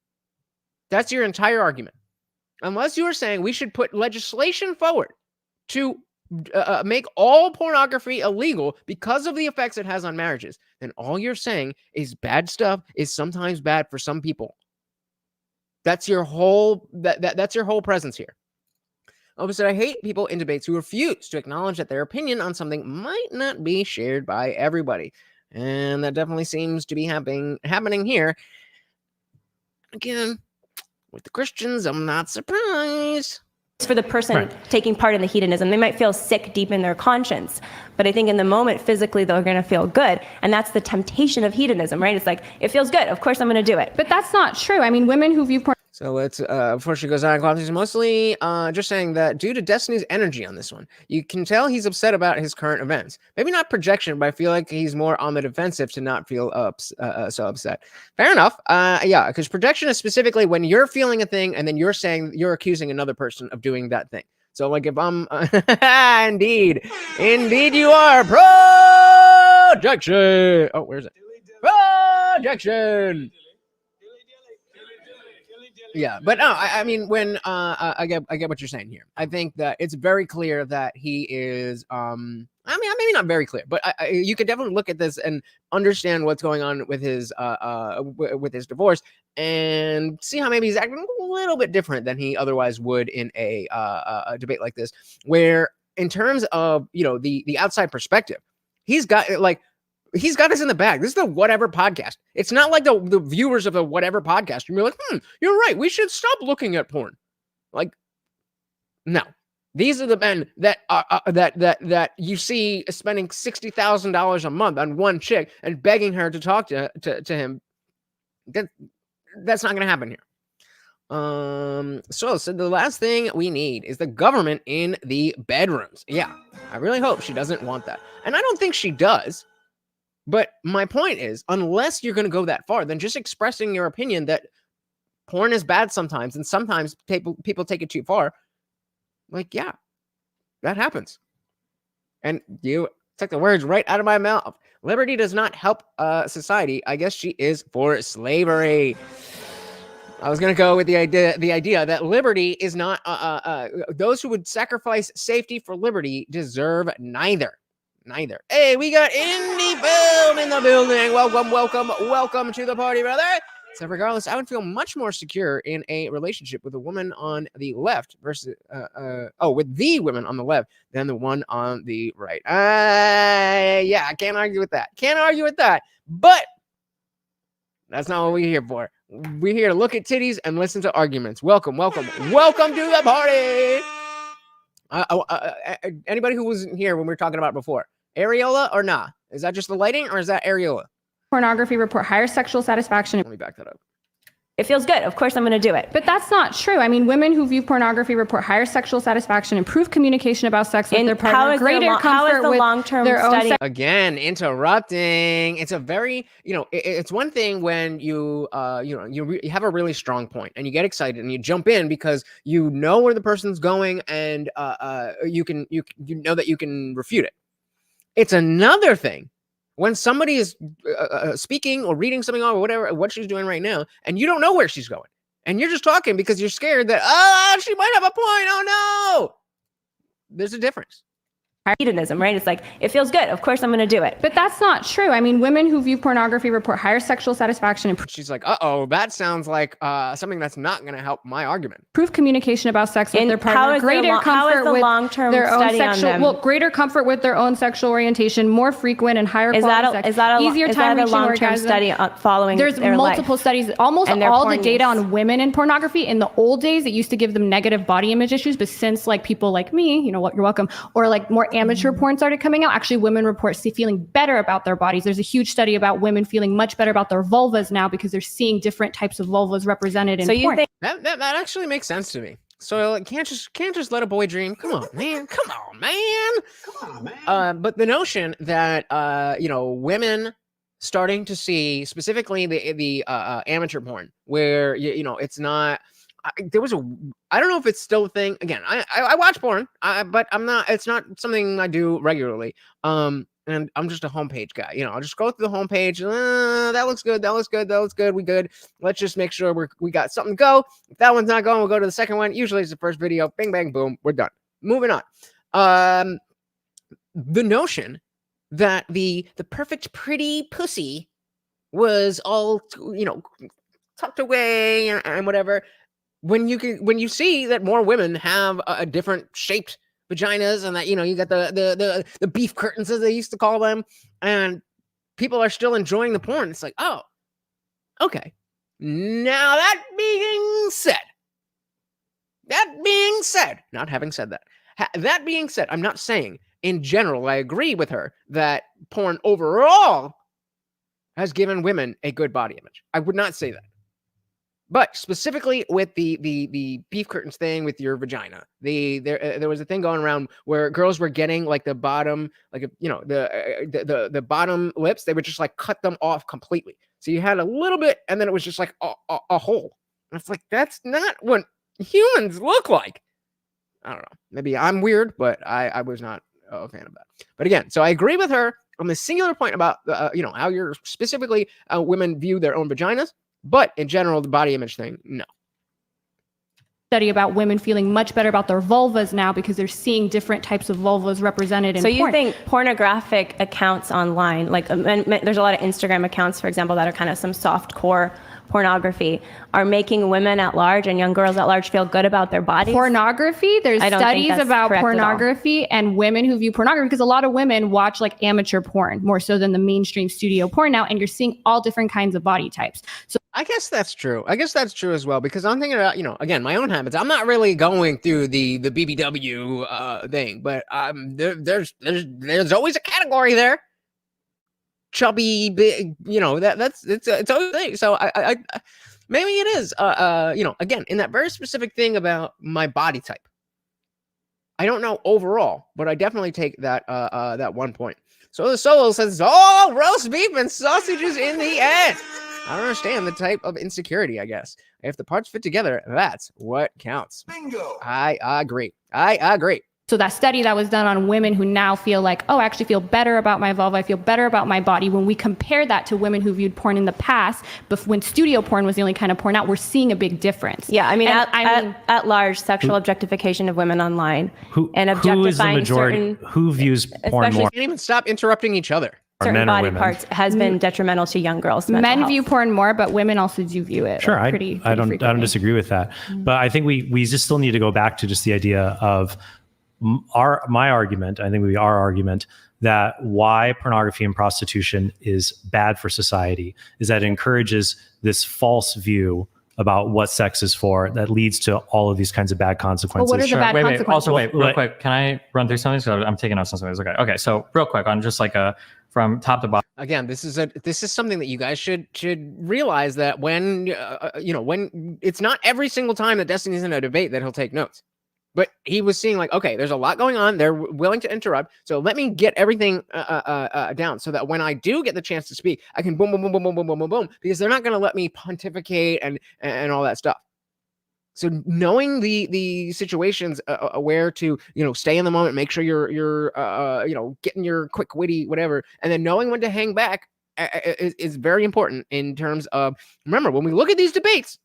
That's your entire argument. Unless you are saying we should put legislation forward to make all pornography illegal because of the effects it has on marriages, then all you're saying is bad stuff is sometimes bad for some people. That's your whole that's your whole presence here. Opposite, I hate people in debates who refuse to acknowledge that their opinion on something might not be shared by everybody. And that definitely seems to be happening here. Again, with the Christians, I'm not surprised. For the person taking part in the hedonism, they might feel sick deep in their conscience, but I think in the moment, physically, they're going to feel good. And that's the temptation of hedonism, right? It's like, it feels good. Of course, I'm going to do it. But that's not true. I mean, women who view porn. So let's, before she goes on, Claudius is mostly just saying that due to Destiny's energy on this one, you can tell he's upset about his current events. Maybe not projection, but I feel like he's more on the defensive to not feel so upset. Fair enough. Yeah, because projection is specifically when you're feeling a thing and then you're accusing another person of doing that thing. So like if I'm, indeed you are projection. Oh, where's it? Projection. Yeah, but no, I mean, when I get what you're saying here. I think that it's very clear that he is, I mean, maybe not very clear, but you could definitely look at this and understand what's going on with his divorce and see how maybe he's acting a little bit different than he otherwise would in a debate like this, where in terms of, the outside perspective, he's got us in the bag. This is the Whatever podcast. It's not like the viewers of the Whatever podcast. You're like, you're right. We should stop looking at porn. Like, no. These are the men that that you see spending $60,000 a month on one chick and begging her to talk to him. That's not going to happen here. So the last thing we need is the government in the bedrooms. Yeah, I really hope she doesn't want that, and I don't think she does. But my point is, unless you're going to go that far, then just expressing your opinion that porn is bad sometimes, and sometimes people take it too far. Like, yeah, that happens. And you took the words right out of my mouth. Liberty does not help society. I guess she is for slavery. I was going to go with the idea that liberty is not, those who would sacrifice safety for liberty deserve neither. Hey, we got Indie Film in the building. Welcome to the party, brother. So regardless, I would feel much more secure in a relationship with a woman on the left versus, with the women on the left than the one on the right. Yeah, I can't argue with that. But that's not what we're here for. We're here to look at titties and listen to arguments. Welcome to the party. Anybody who wasn't here when we were talking about it before, areola or nah? Is that just the lighting or is that areola? Pornography report higher sexual satisfaction. Let me back that up. It feels good. Of course, I'm going to do it. But that's not true. I mean, women who view pornography report higher sexual satisfaction, improved communication about sex with their partner, greater comfort with long-term their own study? Again, interrupting. It's a very, it's one thing when you have a really strong point and you get excited and you jump in because you know where the person's going and you know that you can refute it. It's another thing when somebody is speaking or reading something or whatever, what she's doing right now, and you don't know where she's going, and you're just talking because you're scared that, she might have a point. Oh no, there's a difference. Hedonism, right? It's like, it feels good. Of course, I'm going to do it. But that's not true. I mean, women who view pornography report higher sexual satisfaction. She's like, that sounds like something that's not going to help my argument. Improved communication about sex with their partner, greater comfort with long-term their own study sexual, on them? greater comfort with their own sexual orientation, more frequent and higher quality sex, easier time reaching long-term orgasm. study following There's their multiple life? studies. Almost And their all the porn data use. on women in pornography in the old days, it used to give them negative body image issues. But since like people like me, you're welcome, or like more amateur porn started coming out, actually women report feeling better about their bodies. There's a huge study about women feeling much better about their vulvas now because they're seeing different types of vulvas represented in porn. You think that actually makes sense to me. So like, can't just let a boy dream. Come on, man. But the notion that women starting to see specifically the amateur porn where it's not. I don't know if it's still a thing. Again, I watch porn, but it's not something I do regularly. And I'm just a homepage guy. I'll just go through the homepage. That looks good. We good. Let's just make sure we got something to go. If that one's not going, we'll go to the second one. Usually it's the first video. Bing, bang, boom. We're done. Moving on. The notion that the perfect pretty pussy was all tucked away and whatever. When you see that more women have a different shaped vaginas and that you got the beef curtains as they used to call them, and people are still enjoying the porn, it's like, oh, okay. Now that being said, not having said that, that being said, I'm not saying in general I agree with her that porn overall has given women a good body image. I would not say that. But specifically with the beef curtains thing with your vagina, there was a thing going around where girls were getting like the bottom, like the bottom lips, they would just like cut them off completely. So you had a little bit, and then it was just like a hole. And it's like, that's not what humans look like. I don't know. Maybe I'm weird, but I was not a fan of that. But again, so I agree with her on the singular point about how you're specifically women view their own vaginas. But in general, the body image thing, no. Study about women feeling much better about their vulvas now because they're seeing different types of vulvas represented in porn. So you think pornographic accounts online, like there's a lot of Instagram accounts, for example, that are kind of some soft core pornography, are making women at large and young girls at large feel good about their bodies? Pornography, there's studies about pornography and women who view pornography, because a lot of women watch like amateur porn more so than the mainstream studio porn now, and you're seeing all different kinds of body types. So I guess that's true. as well, because I'm thinking about, again, my own habits. I'm not really going through the BBW thing, but there's always a category there. Chubby, big, it's always a thing. So I maybe it is, again, in that very specific thing about my body type. I don't know overall, but I definitely take that 1 point. So the solo says, roast beef and sausages in the end. I don't understand the type of insecurity, I guess. If the parts fit together, that's what counts. Bingo. I agree. So that study that was done on women who now feel like, oh, I actually feel better about my vulva, I feel better about my body. When we compare that to women who viewed porn in the past, but when studio porn was the only kind of porn out, we're seeing a big difference. Yeah, I mean, at large, sexual objectification of women online and who is the objectifying majority? Who views porn more? Can't even stop interrupting each other. certain men or body women? parts has been detrimental to young girls' mental Men health. view porn more, but women also do view it. Sure, like, I don't disagree with that. But I think we just still need to go back to just the idea of my argument. I think our argument that why pornography and prostitution is bad for society is that it encourages this false view about what sex is for that leads to all of these kinds of bad consequences. What are the bad consequences? Also, real quick, can I run through something? So I'm taking notes on something. Okay, so real quick on just like from top to bottom. Again, this is something that you guys should realize, that when when it's not every single time that Destiny's in a debate that he'll take notes. But he was seeing like, okay, there's a lot going on. They're willing to interrupt. So let me get everything down so that when I do get the chance to speak, I can boom, boom, boom, boom, boom, boom, boom, boom, boom, because they're not going to let me pontificate and all that stuff. So knowing the situations where to, stay in the moment, make sure you're getting your quick witty, whatever, and then knowing when to hang back is very important in terms of, remember, when we look at these debates,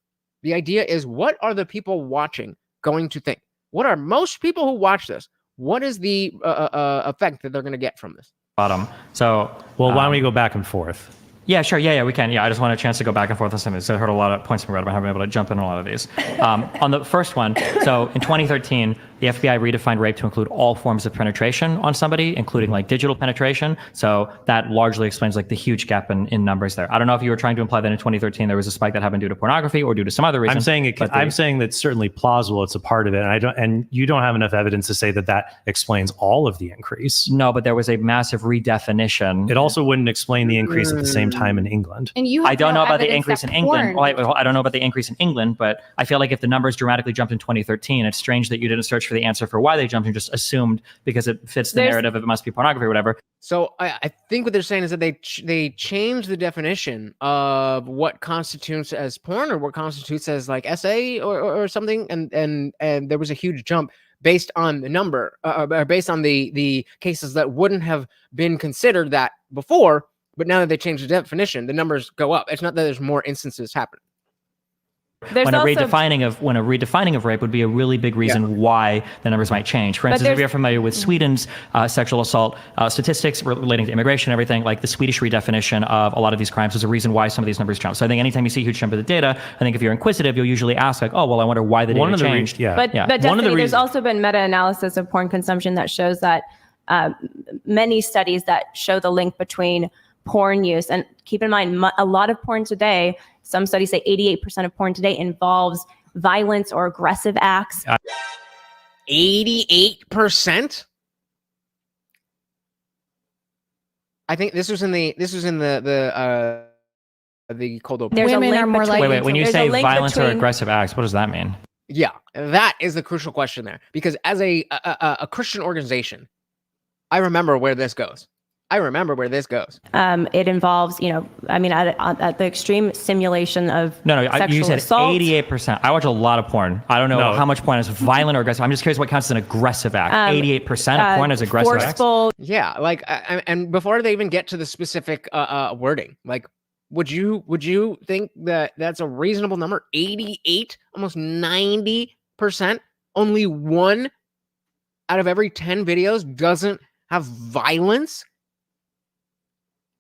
the idea is, what are the people watching going to think? What are most people who watch this? What is the effect that they're going to get from this? Bottom. So, well, why don't we go back and forth? Yeah, sure. Yeah, we can. Yeah, I just want a chance to go back and forth on some of these. I heard a lot of points from Red, but I haven't been able to jump in on a lot of these. On the first one, so in 2013, the FBI redefined rape to include all forms of penetration on somebody, including like digital penetration. So that largely explains like the huge gap in numbers there. I don't know if you were trying to imply that in 2013 there was a spike that happened due to pornography or due to some other reason. I'm saying that's certainly plausible. It's a part of it, and you don't have enough evidence to say that explains all of the increase. No, but there was a massive redefinition. It also wouldn't explain the increase at the same time in England. And I don't know about the increase in England. I don't know about the increase in England, but I feel like if the numbers dramatically jumped in 2013, it's strange that you didn't search for the answer for why they jumped and just assumed because it fits the narrative of it must be pornography or whatever. So I think what they're saying is that they changed the definition of what constitutes as porn or what constitutes as like SA or something, and there was a huge jump based on the number, based on the cases that wouldn't have been considered that before. But now that they changed the definition, the numbers go up. It's not that there's more instances happening. When a redefining of rape would be a really big reason why the numbers might change. For instance, if you're familiar with Sweden's sexual assault statistics relating to immigration and everything, like the Swedish redefinition of a lot of these crimes is a reason why some of these numbers jump. So I think anytime you see a huge jump in the data, I think if you're inquisitive, you'll usually ask like, oh, well, I wonder why the data changed. But Destiny, there's also been meta-analysis of porn consumption that shows that many studies that show the link between porn use, and keep in mind, a lot of porn today, some studies say 88% of porn today involves violence or aggressive acts. 88%? I think this was in the cold open. Women are more likely. Wait. When you say violence or aggressive acts, what does that mean? Yeah, that is the crucial question there. Because as a Christian organization, I remember where this goes. It involves, at the extreme simulation of sexual you said assault. 88%. I watch a lot of porn. I don't know how much porn is violent or aggressive. I'm just curious what counts as an aggressive act. 88% of porn is aggressive forceful acts? Yeah, like, and before they even get to the specific wording, like, would you think that that's a reasonable number? 88, almost 90%. Only 1 out of every 10 videos doesn't have violence.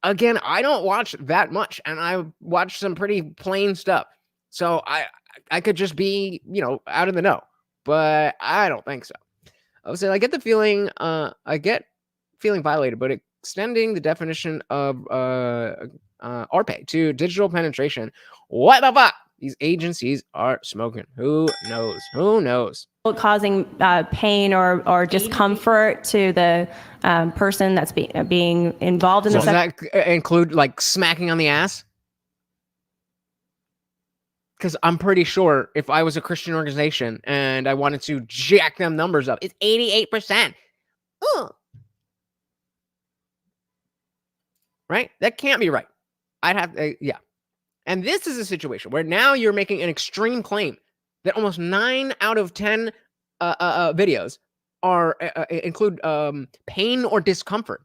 Again, I don't watch that much, and I watch some pretty plain stuff. So I could just be, out of the know, but I don't think so. I would say I get the feeling, violated, but extending the definition of RPA to digital penetration. What the fuck? These agencies are smoking. Who knows? Causing pain or discomfort to the person that's being involved in the Does that include like smacking on the ass? Because I'm pretty sure if I was a Christian organization and I wanted to jack them numbers up, it's 88%. Right? That can't be right. I'd have to, yeah. And this is a situation where now you're making an extreme claim that almost 9 out of 10 videos are include pain or discomfort.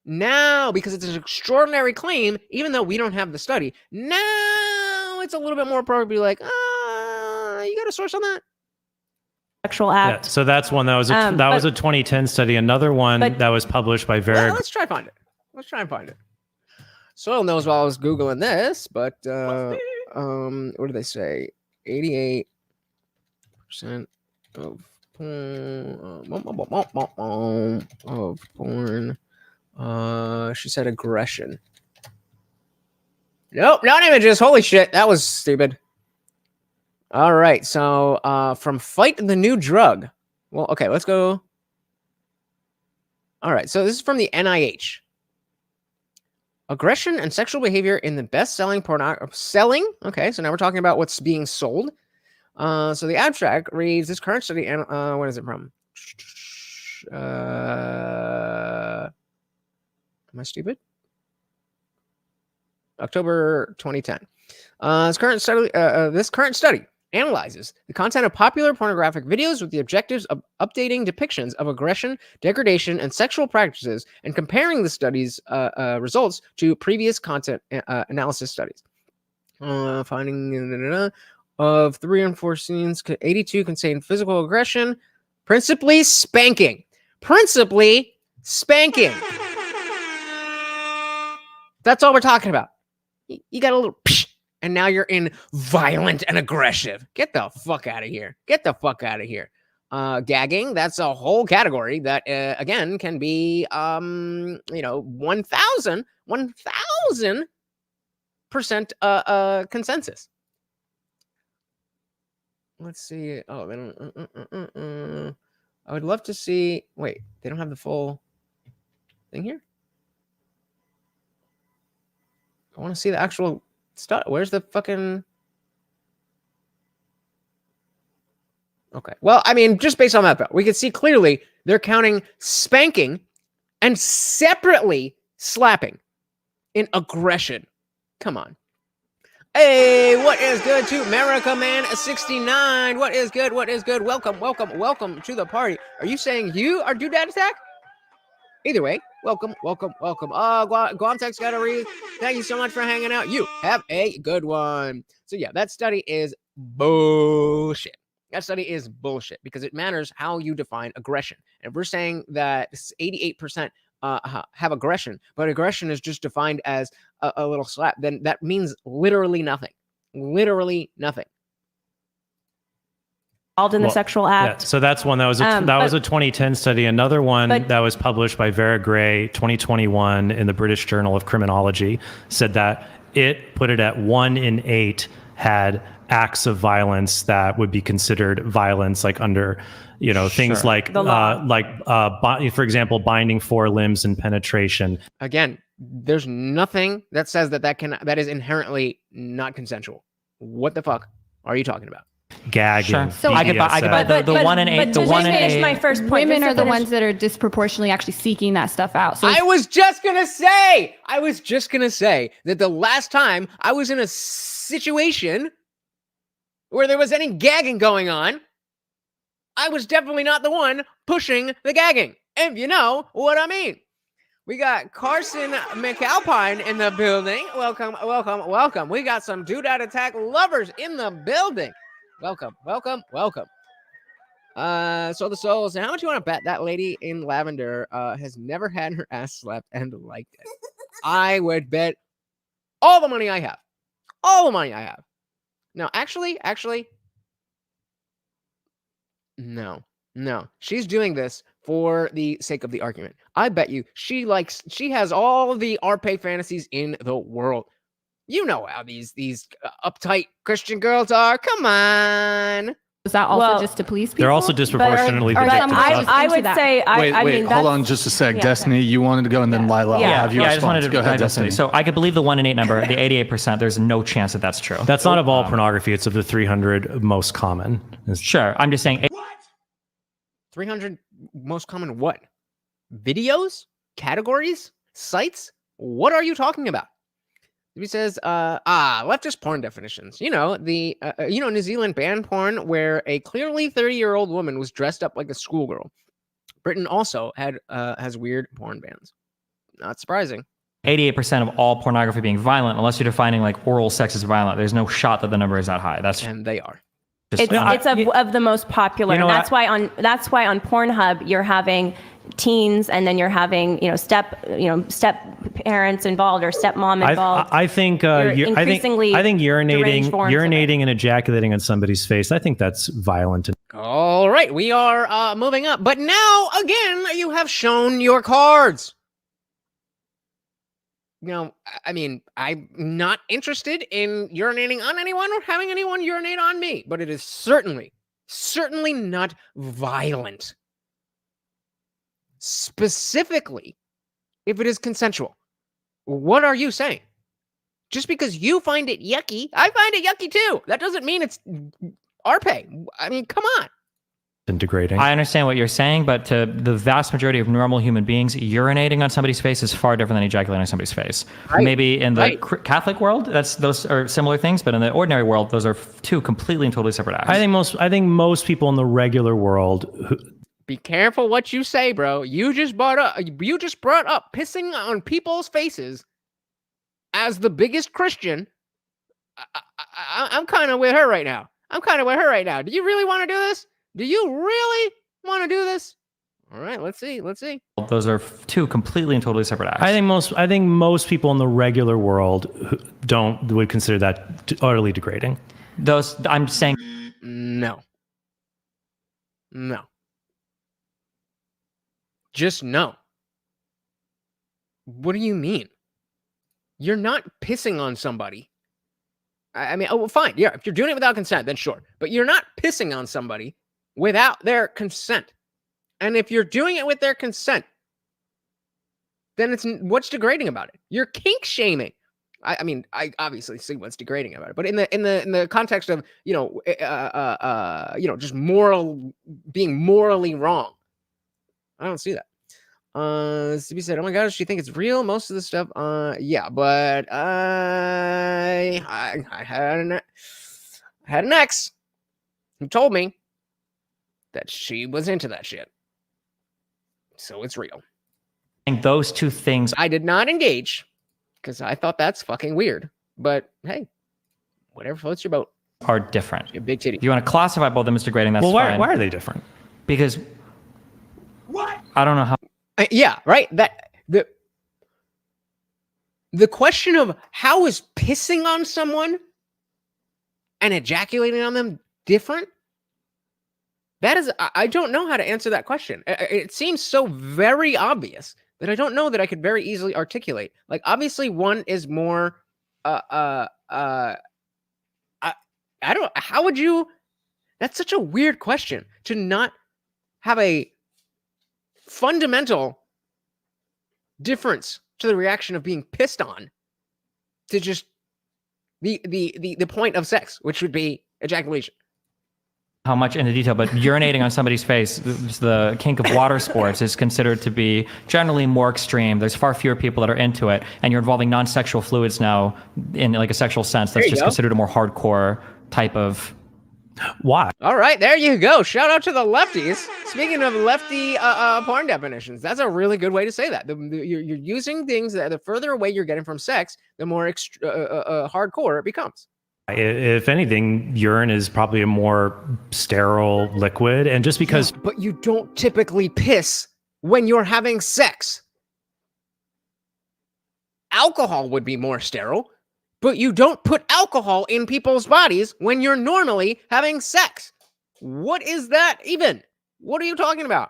Now, because it's an extraordinary claim, even though we don't have the study, now it's a little bit more appropriate to be like, you got a source on that? Sexual act. Yeah, so that's one that was a 2010 study. Another one that was published by Let's try find it. Let's try and find it. Soil knows while I was Googling this, but what did they say? 88% of porn. She said aggression. Nope, not images. Holy shit, that was stupid. All right, so from Fight the New Drug. Well, okay, let's go. All right, so this is from the NIH. Aggression and sexual behavior in the best-selling selling. Okay, so now we're talking about what's being sold. So the abstract reads, this current study, and what is it from? Am I stupid? October 2010. This current study analyzes the content of popular pornographic videos with the objectives of updating depictions of aggression, degradation, and sexual practices, and comparing the study's results to previous content analysis studies. Finding of 3 and 4 scenes, 82 contain physical aggression, principally spanking. Principally spanking. That's all we're talking about. You got a little psh, and now you're in violent and aggressive. Get the fuck out of here. Get the fuck out of here. Gagging, that's a whole category that, again, can be, 1,000% consensus. Let's see. Oh, they don't. I would love to see. Wait, they don't have the full thing here? I want to see the actual stuff. Where's the fucking... Okay. Well, I mean, just based on that, we can see clearly they're counting spanking and separately slapping in aggression. Come on. Hey, what is good to America Man 69? What is good? What is good? Welcome, welcome, welcome to the party. Are you saying you are Doodad Attack? Either way, welcome, welcome, welcome. Guantex got a read. Thank you so much for hanging out. You have a good one. So yeah, that study is bullshit. That study is bullshit because it matters how you define aggression. And if we're saying that 88% have aggression, but aggression is just defined as a little slap, then that means literally nothing. Literally nothing. Involved in the sexual act. Yeah, so that's one that was a 2010 study. Another one that was published by Vera Gray 2021 in the British Journal of Criminology said that it put it at 1 in 8 had acts of violence that would be considered violence, like under things like for example, binding forelimbs and penetration. Again, there's nothing that says that is inherently not consensual. What the fuck are you talking about? Gagging. Sure. So I could buy the 1 in 8. But to just finish my first point, women are the ones that are disproportionately actually seeking that stuff out. So I was just gonna say that the last time I was in a situation where there was any gagging going on, I was definitely not the one pushing the gagging. And you know what I mean. We got Carson McAlpine in the building. Welcome, welcome, welcome. We got some Doodad Attack lovers in the building. Welcome, welcome, welcome. So the souls, how much you want to bet that lady in lavender has never had her ass slapped and liked it? I would bet all the money I have. All the money I have. No, actually, no. She's doing this for the sake of the argument. I bet you she has all the RP fantasies in the world. You know how these uptight Christian girls are. Come on. Is that also just to please people? They're also disproportionately vindictive. I would say. I mean, hold on just a sec. Destiny, you wanted to go, and then Lila, I'll have you I just wanted to go ahead, Destiny. So I could believe the 1 in 8 number, the 88%. There's no chance that that's true. That's not of all pornography. It's of the 300 most common. Sure. I'm just saying. 300 most common what? Videos? Categories? Sites? What are you talking about? He says, leftist porn definitions. You know, New Zealand banned porn where a clearly 30-year-old woman was dressed up like a schoolgirl. Britain also has weird porn bans. Not surprising. 88% of all pornography being violent, unless you're defining like oral sex as violent. There's no shot that the number is that high. And they are. It's of the most popular. That's why on Pornhub you're having teens, and then you're having step parents involved or stepmom involved. I think urinating and ejaculating on somebody's face, I think that's violent. All right, we are moving up, but now again you have shown your cards. I mean, I'm not interested in urinating on anyone or having anyone urinate on me, but it is certainly not violent. Specifically, if it is consensual. What are you saying? Just because you find it yucky, I find it yucky too. That doesn't mean it's RPE. I mean, come on. Degrading. I understand what you're saying, but to the vast majority of normal human beings, urinating on somebody's face is far different than ejaculating on somebody's face. Right. Maybe in the Catholic world, those are similar things, but in the ordinary world, those are two completely and totally separate acts. I think most people in the regular world. Be careful what you say, bro. You just brought up pissing on people's faces as the biggest Christian. I'm kind of with her right now. Do you really want to do this? Do you really want to do this? All right, let's see. Those are two completely and totally separate acts. I think most people in the regular world would consider that utterly degrading. I'm saying no. Just no. What do you mean? You're not pissing on somebody. I mean, fine. Yeah, if you're doing it without consent, then sure. But you're not pissing on somebody without their consent. And if you're doing it with their consent, then what's degrading about it? You're kink shaming. I mean, I obviously see what's degrading about it, but in the context of just being morally wrong, I don't see that. CB said, "Oh my gosh, you think it's real? Most of the stuff, yeah, but I had an ex who told me that she was into that shit, so it's real." And those two things, I did not engage because I thought that's fucking weird. But hey, whatever floats your boat. Are different. Your big titty. If you want to classify both of them as degrading, that's fine. Why are they different? Because I don't know how. Yeah, right. That the question of how is pissing on someone and ejaculating on them different? That is, I don't know how to answer that question. It seems so very obvious that I don't know that I could very easily articulate. Like, obviously, one is more. I don't. How would you? That's such a weird question to not have a fundamental difference to the reaction of being pissed on to just the point of sex, which would be ejaculation. How much into detail, but urinating on somebody's face, the kink of water sports is considered to be generally more extreme. There's far fewer people that are into it, and you're involving non-sexual fluids now in like a sexual sense. That's just considered a more hardcore type of. Why? All right, there you go. Shout out to the lefties. Speaking of lefty porn definitions, that's a really good way to say that. You're using things that the further away you're getting from sex, the more hardcore it becomes. If anything, urine is probably a more sterile liquid, and just because. But you don't typically piss when you're having sex. Alcohol would be more sterile. But you don't put alcohol in people's bodies when you're normally having sex. What is that even? What are you talking about?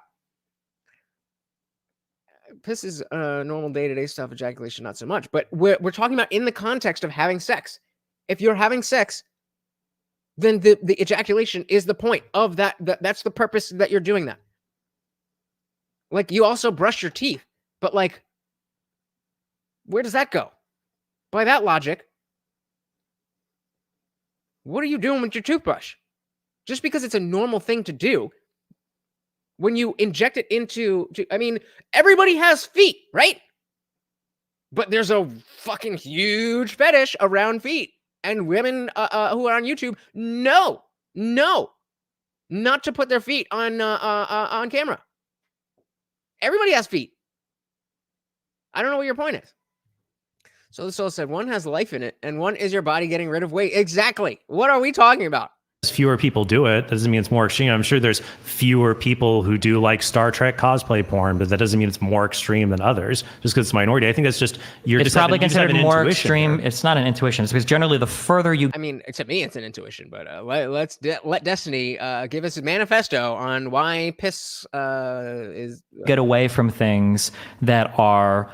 Piss is normal day-to-day stuff, ejaculation not so much. But we're talking about in the context of having sex. If you're having sex, then the ejaculation is the point of that. That's the purpose that you're doing that. Like, you also brush your teeth. But, like, where does that go? By that logic, what are you doing with your toothbrush? Just because it's a normal thing to do, when you inject it into, I mean, everybody has feet, right? But there's a fucking huge fetish around feet, and women who are on YouTube know not to put their feet on camera. Everybody has feet. I don't know what your point is. So the soul said, one has life in it, and one is your body getting rid of weight. Exactly. What are we talking about? Fewer people do it. That doesn't mean it's more extreme. I'm sure there's fewer people who do like Star Trek cosplay porn, but that doesn't mean it's more extreme than others just because it's a minority. I think that's just it's probably considered more extreme. It's not an intuition. It's because generally the further you... I mean, to me, it's an intuition, but let Destiny give us a manifesto on why piss is... get away from things that are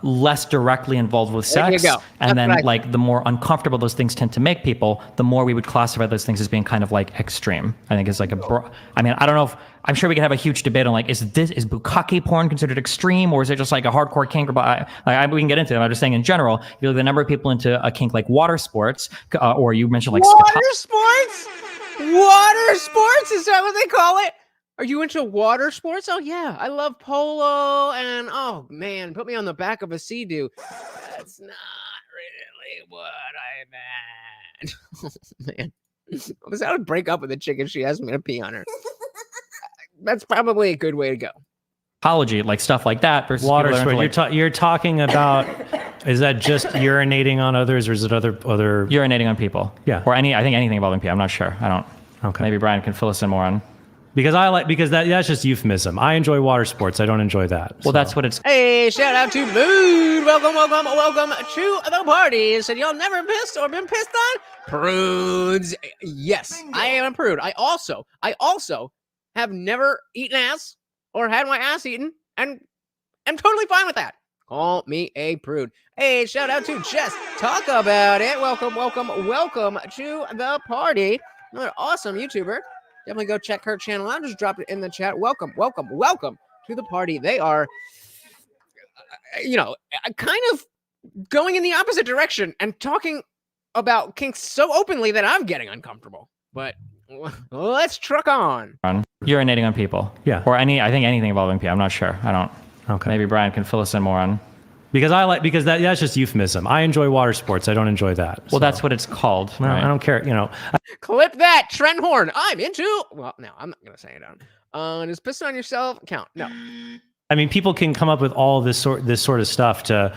less directly involved with sex. And then like the more uncomfortable those things tend to make people, the more we would classify those things as being kind of like extreme. I think it's like I mean, I don't know if, I'm sure we can have a huge debate on like, is bukkake porn considered extreme, or is it just like a hardcore kink? But we can get into it. I'm just saying in general, if you look at the number of people into a kink like water sports, or you mentioned like water sports? Water sports? Is that what they call it? Are you into water sports? Oh yeah, I love polo, and oh man, put me on the back of a Sea-Doo. That's not really what I meant. Oh, man. I would break up with a chick if she asked me to pee on her. That's probably a good way to go. Apology, like stuff like that versus water sport. You're talking about, is that just urinating on others, or is it other urinating on people? Yeah. Or I think anything involving pee. I'm not sure. I don't. Okay. Maybe Brian can fill us in more on. Because that's just euphemism. I enjoy water sports. I don't enjoy that. Well, that's what it's. Hey, shout out to Mood. Welcome to the party. Said y'all never pissed or been pissed on? Prudes. Yes, I am a prude. I also have never eaten ass or had my ass eaten, and I'm totally fine with that. Call me a prude. Hey, shout out to Jess. Talk about it. Welcome to the party. Another awesome YouTuber. Definitely go check her channel out. Just drop it in the chat. Welcome to the party. They are, kind of going in the opposite direction and talking about kinks so openly that I'm getting uncomfortable. But let's truck on. Urinating on people. Yeah. Or I think anything involving pee. I'm not sure. I don't. Okay. Maybe Brian can fill us in more on. Because that's just euphemism. I enjoy water sports. I don't enjoy that. Well, that's what it's called. Right? I don't care. Clip that, Trent Horn. I'm into. Well, no, I'm not gonna say it on. Does pissing on yourself count? No. I mean, people can come up with all this sort of stuff to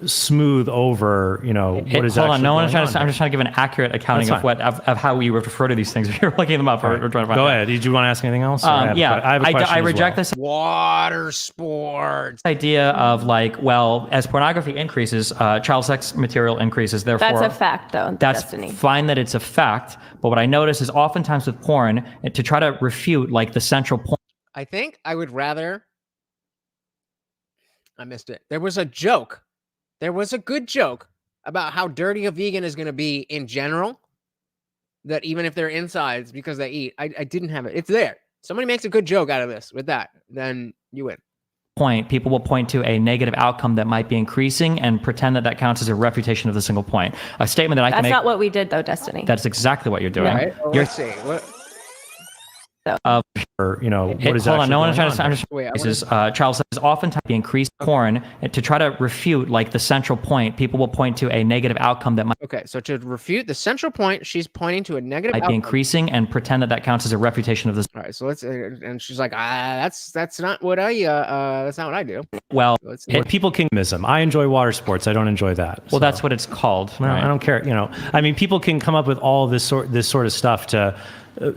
smooth over, what is hold actually on. No one's going trying to. on. I'm just trying to give an accurate accounting of how we refer to these things. If you're looking them up, or trying to find Go out. ahead. Did you want to ask anything else? I reject this water sports idea of like, well, as pornography increases, child sex material increases. Therefore, that's a fact, though. That's Destiny. fine that it's a fact. But what I notice is oftentimes with porn, to try to refute like the central point. I think I would rather. I missed it. There was a joke. There was a good joke about how dirty a vegan is going to be in general. That even if they're insides because they eat, I didn't have it. It's there. Somebody makes a good joke out of this with that, then you win. People will point to a negative outcome that might be increasing and pretend that counts as a refutation of the single point. A statement that I can make. That's not what we did, though, Destiny. That's exactly what you're doing. Right? Well, let's see. What? What is hold on, no one's trying on? to. I'm just. Child sex is oftentimes increased porn to try to refute like the central point. People will point to a negative outcome that might. Okay, so to refute the central point, she's pointing to a negative might outcome. Be increasing and pretend that counts as a refutation of this. All right, so let's. And she's like, that's not what I do. Well, people kingmism. I enjoy water sports. I don't enjoy that. Well, that's what it's called. Well, right? I don't care. I mean, people can come up with all this sort of stuff to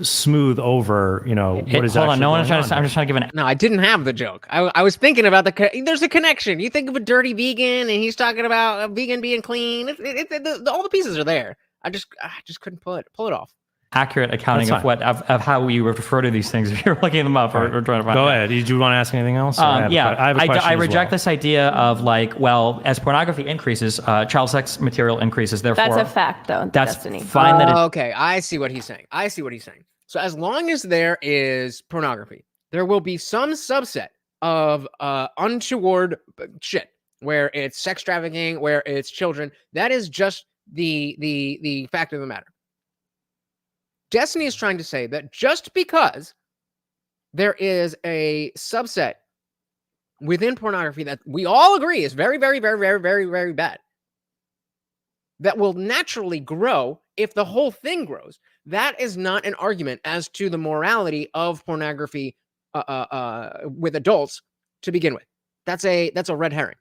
smooth over, what is hold on, no one's trying to. I'm just trying to give an. No, I didn't have the joke. I was thinking about there's a connection. You think of a dirty vegan, and he's talking about a vegan being clean. All the pieces are there. I just couldn't pull it off. Accurate accounting of how we refer to these things. If you're looking them up or trying to find. Go ahead. Did you want to ask anything else? I reject this idea of like, well, as pornography increases, child sex material increases. Therefore, that's a fact, though. That's Destiny. Fine. Okay, I see what he's saying. So as long as there is pornography, there will be some subset of untoward shit where it's sex trafficking, where it's children. That is just the fact of the matter. Destiny is trying to say that just because there is a subset within pornography that we all agree is very, very, very, very, very, very bad, that will naturally grow if the whole thing grows, that is not an argument as to the morality of pornography with adults to begin with. That's a red herring.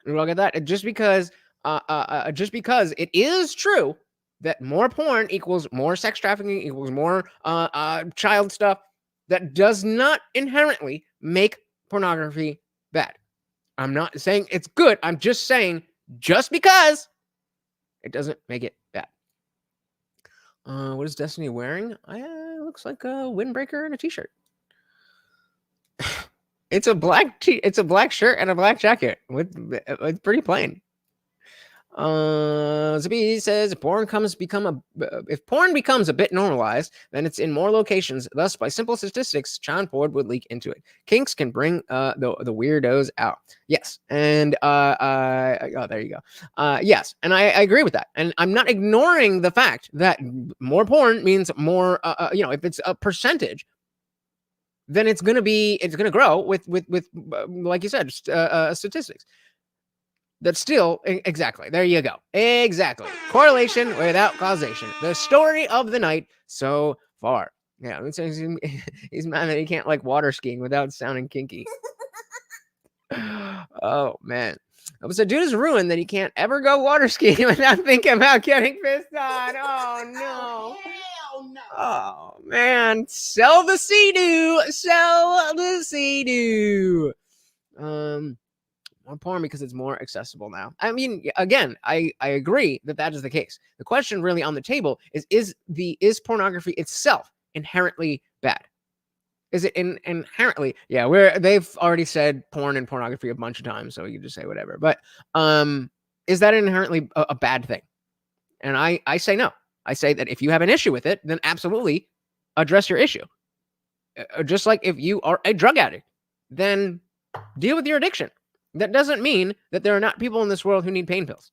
You look at that. Just because it is true that more porn equals more sex trafficking equals more child stuff, that does not inherently make pornography bad. I'm not saying it's good. I'm just saying just because it doesn't make it bad. What is Destiny wearing? Looks like a windbreaker and a t-shirt. It's a black shirt and a black jacket. It's pretty plain. Zippy says if porn becomes a bit normalized, then it's in more locations. Thus, by simple statistics, child porn would leak into it. Kinks can bring the weirdos out. Yes, and oh, there you go. Yes, and I agree with that. And I'm not ignoring the fact that more porn means more. If it's a percentage, then it's gonna grow with like you said, statistics. That's still exactly. There you go. Exactly. Correlation without causation. The story of the night so far. Yeah, he's mad that he can't like water skiing without sounding kinky. Oh man. So dude is ruined that he can't ever go water skiing without thinking about getting pissed on. Oh no. Hell no. Oh man. Sell the Sea-Doo. Sell the Sea-Doo. More porn because it's more accessible now. I mean, again, I agree that is the case. The question really on the table is pornography itself inherently bad? Is it inherently? Yeah, they've already said porn and pornography a bunch of times, so you can just say whatever. But is that inherently a bad thing? And I say no. I say that if you have an issue with it, then absolutely address your issue. Just like if you are a drug addict, then deal with your addiction. That doesn't mean that there are not people in this world who need pain pills.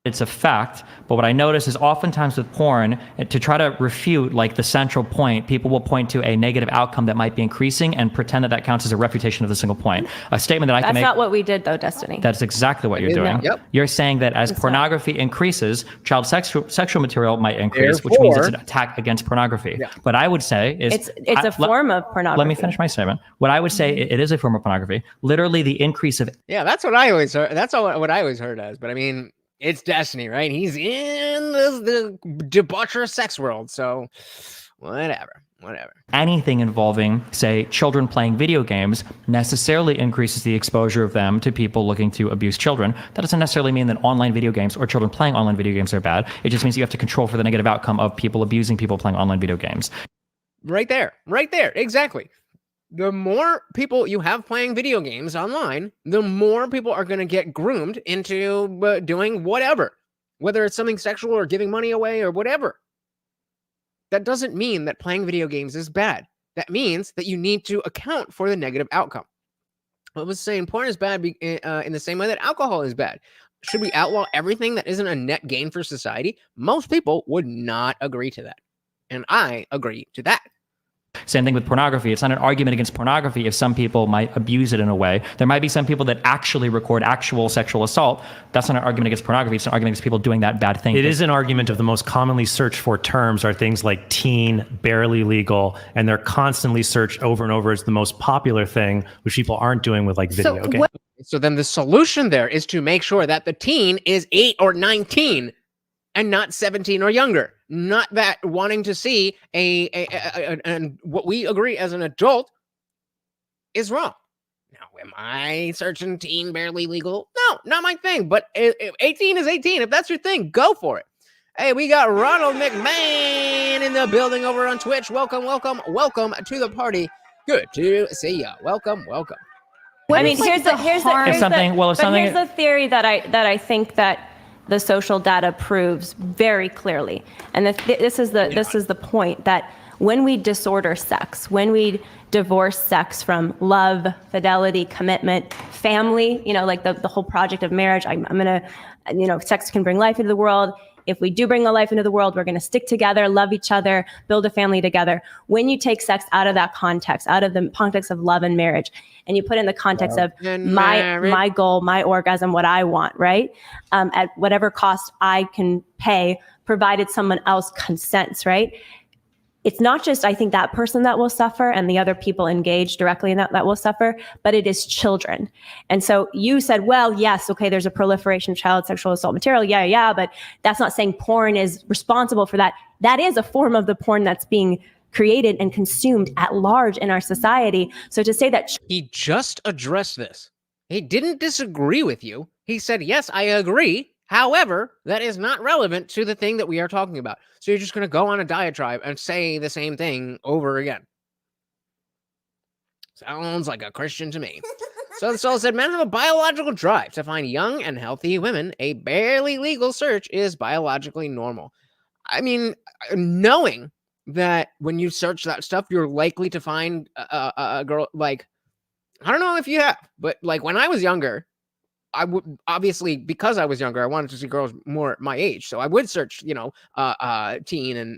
It's a fact, but what I notice is oftentimes with porn, to try to refute like the central point, people will point to a negative outcome that might be increasing and pretend that counts as a refutation of the single point. A statement that I can make. That's not what we did though, Destiny. That's exactly what you're doing. Yep. You're saying that as pornography increases, child sexual material might increase, which means it's an attack against pornography. Yeah. What I would say is it's a form of pornography. Let me finish my statement. What I would say, it is a form of pornography. Literally the increase of. Yeah, that's what I always heard. That's what I always heard as. But I mean, it's Destiny, right? He's in the debaucherous sex world, so whatever. Anything involving, say, children playing video games necessarily increases the exposure of them to people looking to abuse children. That doesn't necessarily mean that online video games or children playing online video games are bad. It just means you have to control for the negative outcome of people abusing people playing online video games. Right there, exactly. The more people you have playing video games online, the more people are going to get groomed into doing whatever, whether it's something sexual or giving money away or whatever. That doesn't mean that playing video games is bad. That means that you need to account for the negative outcome. I was saying porn is bad in the same way that alcohol is bad. Should we outlaw everything that isn't a net gain for society? Most people would not agree to that. And I agree to that. Same thing with pornography. It's not an argument against pornography if some people might abuse it in a way. There might be some people that actually record actual sexual assault. That's not an argument against pornography. It's an argument against people doing that bad thing. It is an argument of the most commonly searched for terms are things like teen, barely legal, and they're constantly searched over and over as the most popular thing, which people aren't doing with like video games. So then the solution there is to make sure that the teen is 8 or 19 and not 17 or younger. Not that wanting to see and what we agree as an adult is wrong. Now, am I searching teen barely legal? No, not my thing. But if 18 is 18. If that's your thing, go for it. Hey, we got Ronald McMahon in the building over on Twitch. Welcome to the party. Good to see ya. Welcome. I mean, here's the theory that I think that the social data proves very clearly, and this is the point, that when we disorder sex, when we divorce sex from love, fidelity, commitment, family, like the whole project of marriage, I'm gonna, sex can bring life into the world. if we do bring a life into the world, we're going to stick together, love each other, build a family together. When you take sex out of that context, out of the context of love and marriage, and you put in the context of my goal, my orgasm, what I want, right? At whatever cost I can pay, provided someone else consents, right? It's not just, I think, that person that will suffer and the other people engaged directly in that will suffer, but it is children. And so you said, well, yes, okay, there's a proliferation of child sexual assault material. Yeah, but that's not saying porn is responsible for that. That is a form of the porn that's being created and consumed at large in our society. So to say that... He just addressed this. He didn't disagree with you. He said, yes, I agree. However, that is not relevant to the thing that we are talking about. So you're just going to go on a diatribe and say the same thing over again. Sounds like a Christian to me. So the soul said, men have a biological drive to find young and healthy women. A barely legal search is biologically normal. I mean, knowing that when you search that stuff, you're likely to find a girl, like, I don't know if you have, but like when I was younger, I would, obviously, because I was younger, I wanted to see girls more my age. So I would search, teen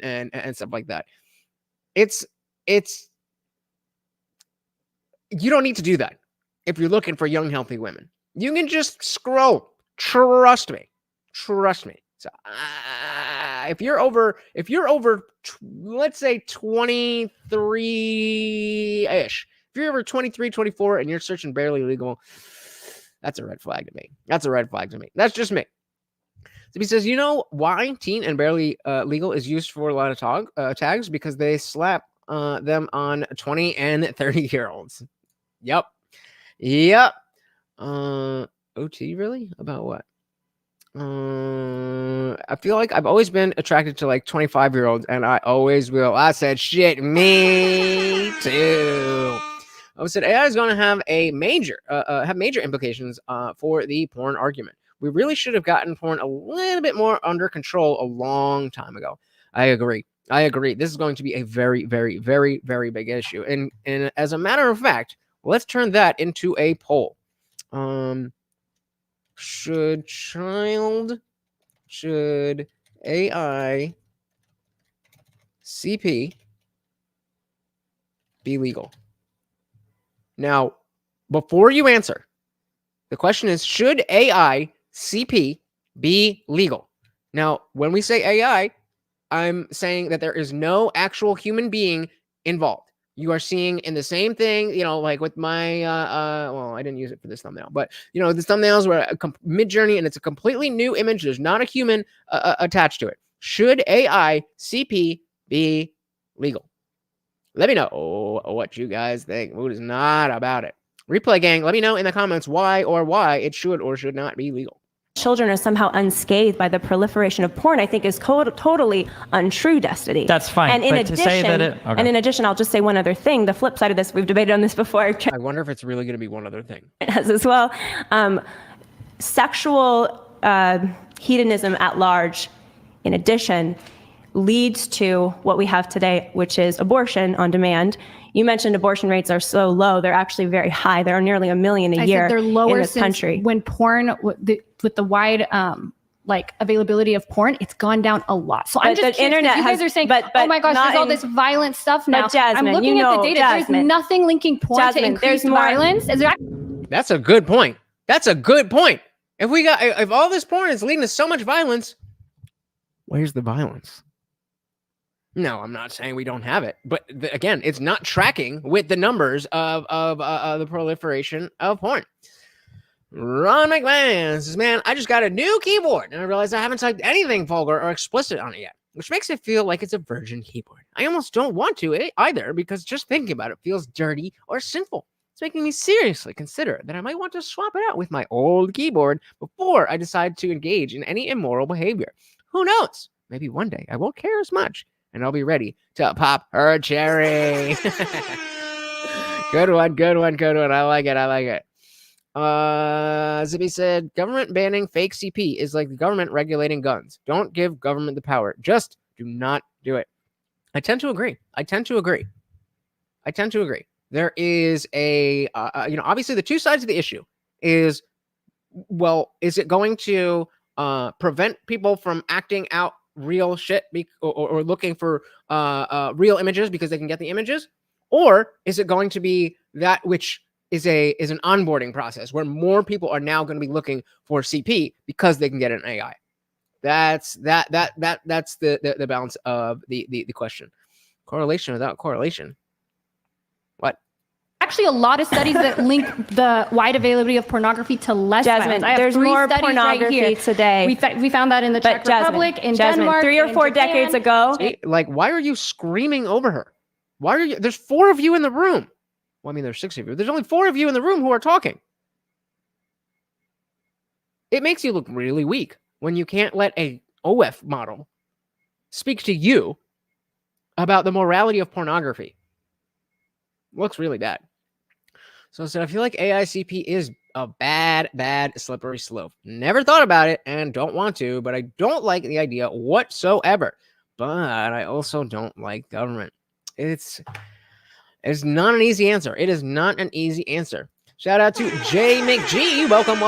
and stuff like that. It's, you don't need to do that if you're looking for young, healthy women. You can just scroll. Trust me. So if you're over, let's say 23-ish, if you're over 23, 24, and you're searching barely legal, that's a red flag to me. That's just me. So he says, you know why teen and barely legal is used for a lot of tags? Because they slap them on 20 and 30-year-olds. Yep. OT, really? About what? I feel like I've always been attracted to like 25-year-olds, and I always will. I said, shit, me too. I said AI is going to have major implications for the porn argument. We really should have gotten porn a little bit more under control a long time ago. I agree. This is going to be a very, very, very, very big issue. And as a matter of fact, let's turn that into a poll. Should AI CP be legal? Now, before you answer, the question is, should AI CP be legal? Now, when we say AI, I'm saying that there is no actual human being involved. You are seeing in the same thing, like with my, well, I didn't use it for this thumbnail, but, the thumbnails were mid-journey and it's a completely new image. There's not a human attached to it. Should AI CP be legal? Let me know what you guys think. Mood is not about it. Replay gang, let me know in the comments why it should or should not be legal. Children are somehow unscathed by the proliferation of porn, I think is totally untrue, Destiny. That's fine. And in addition, I'll just say one other thing. The flip side of this, we've debated on this before. I wonder if it's really going to be one other thing. As well. Sexual hedonism at large, in addition, leads to what we have today, which is abortion on demand. You mentioned abortion rates are so low. They're actually very high. There are nearly 1 million a year they're lower in this country. When porn, with the wide availability of porn, it's gone down a lot. So I'm just curious, internet you guys are saying, oh my gosh, there's all this violent stuff now. Jazmen, I'm looking at the data. Jazmen, there's nothing linking porn to increased violence. That's a good point. If all this porn is leading to so much violence, where's the violence? No, I'm not saying we don't have it, but again, it's not tracking with the numbers of the proliferation of porn. Ron McMahon says, man, I just got a new keyboard and I realized I haven't typed anything vulgar or explicit on it yet, which makes it feel like it's a virgin keyboard. I almost don't want to either, because just thinking about it feels dirty or sinful. It's making me seriously consider that I might want to swap it out with my old keyboard before I decide to engage in any immoral behavior. Who knows? Maybe one day I won't care as much and I'll be ready to pop her cherry. Good one. I like it. Zippy said, government banning fake CP is like the government regulating guns. Don't give government the power. Just do not do it. I tend to agree. There is obviously the two sides of the issue is, well, is it going to prevent people from acting out real shit or looking for real images because they can get the images? Or is it going to be that which is an onboarding process where more people are now going to be looking for CP because they can get an AI? That's the balance of the question. Correlation without correlation. What? Actually, a lot of studies that link the wide availability of pornography to less Jasmine, violence. I have there's 3 more studies pornography right here. today. We found that in the Czech Republic, in Denmark, 3 or 4 decades ago. See, like, why are you screaming over her? Why are you? There's 4 of you in the room. Well, I mean, there's 6 of you. There's only 4 of you in the room who are talking. It makes you look really weak when you can't let a OF model speak to you about the morality of pornography. Looks really bad. So I feel like AICP is a bad, slippery slope. Never thought about it and don't want to, but I don't like the idea whatsoever. But I also don't like government. It's not an easy answer. It is not an easy answer. Shout out to J McG. Welcome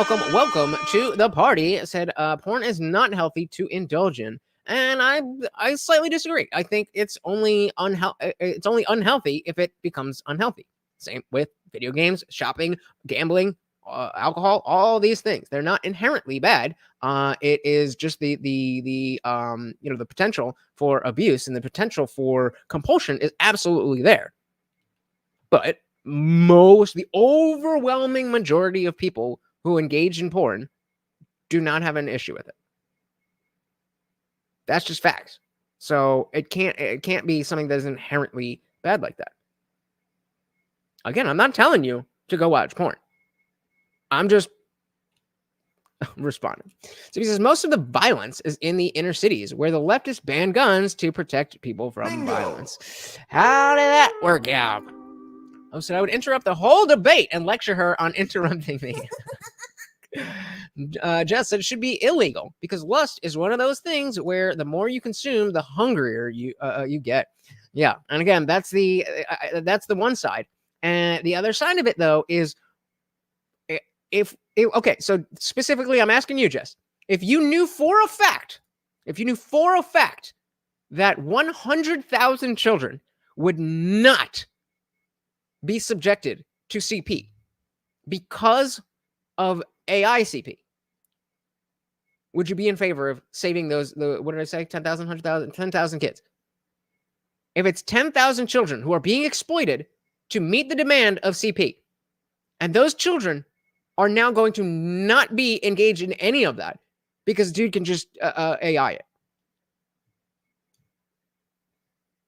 to the party. It said, porn is not healthy to indulge in. And I slightly disagree. I think it's only unhealthy if it becomes unhealthy. Same with video games, shopping, gambling, alcohol, all these things. They're not inherently bad. It is just the potential for abuse and the potential for compulsion is absolutely there. But the overwhelming majority of people who engage in porn do not have an issue with it. That's just facts. So it can't be something that is inherently bad like that. Again, I'm not telling you to go watch porn. I'm just responding. So he says most of the violence is in the inner cities where the leftists ban guns to protect people from violence. How did that work out? Oh, so I would interrupt the whole debate and lecture her on interrupting me. Jess said it should be illegal because lust is one of those things where the more you consume, the hungrier you get. Yeah, and again, that's the one side, and the other side of it though is okay. So specifically, I'm asking you, Jess, if you knew for a fact that 100,000 children would not be subjected to CP because of AI CP, would you be in favor of saving what did I say? 10,000, 100,000, 10,000 kids? If it's 10,000 children who are being exploited to meet the demand of CP, and those children are now going to not be engaged in any of that because dude can just AI it.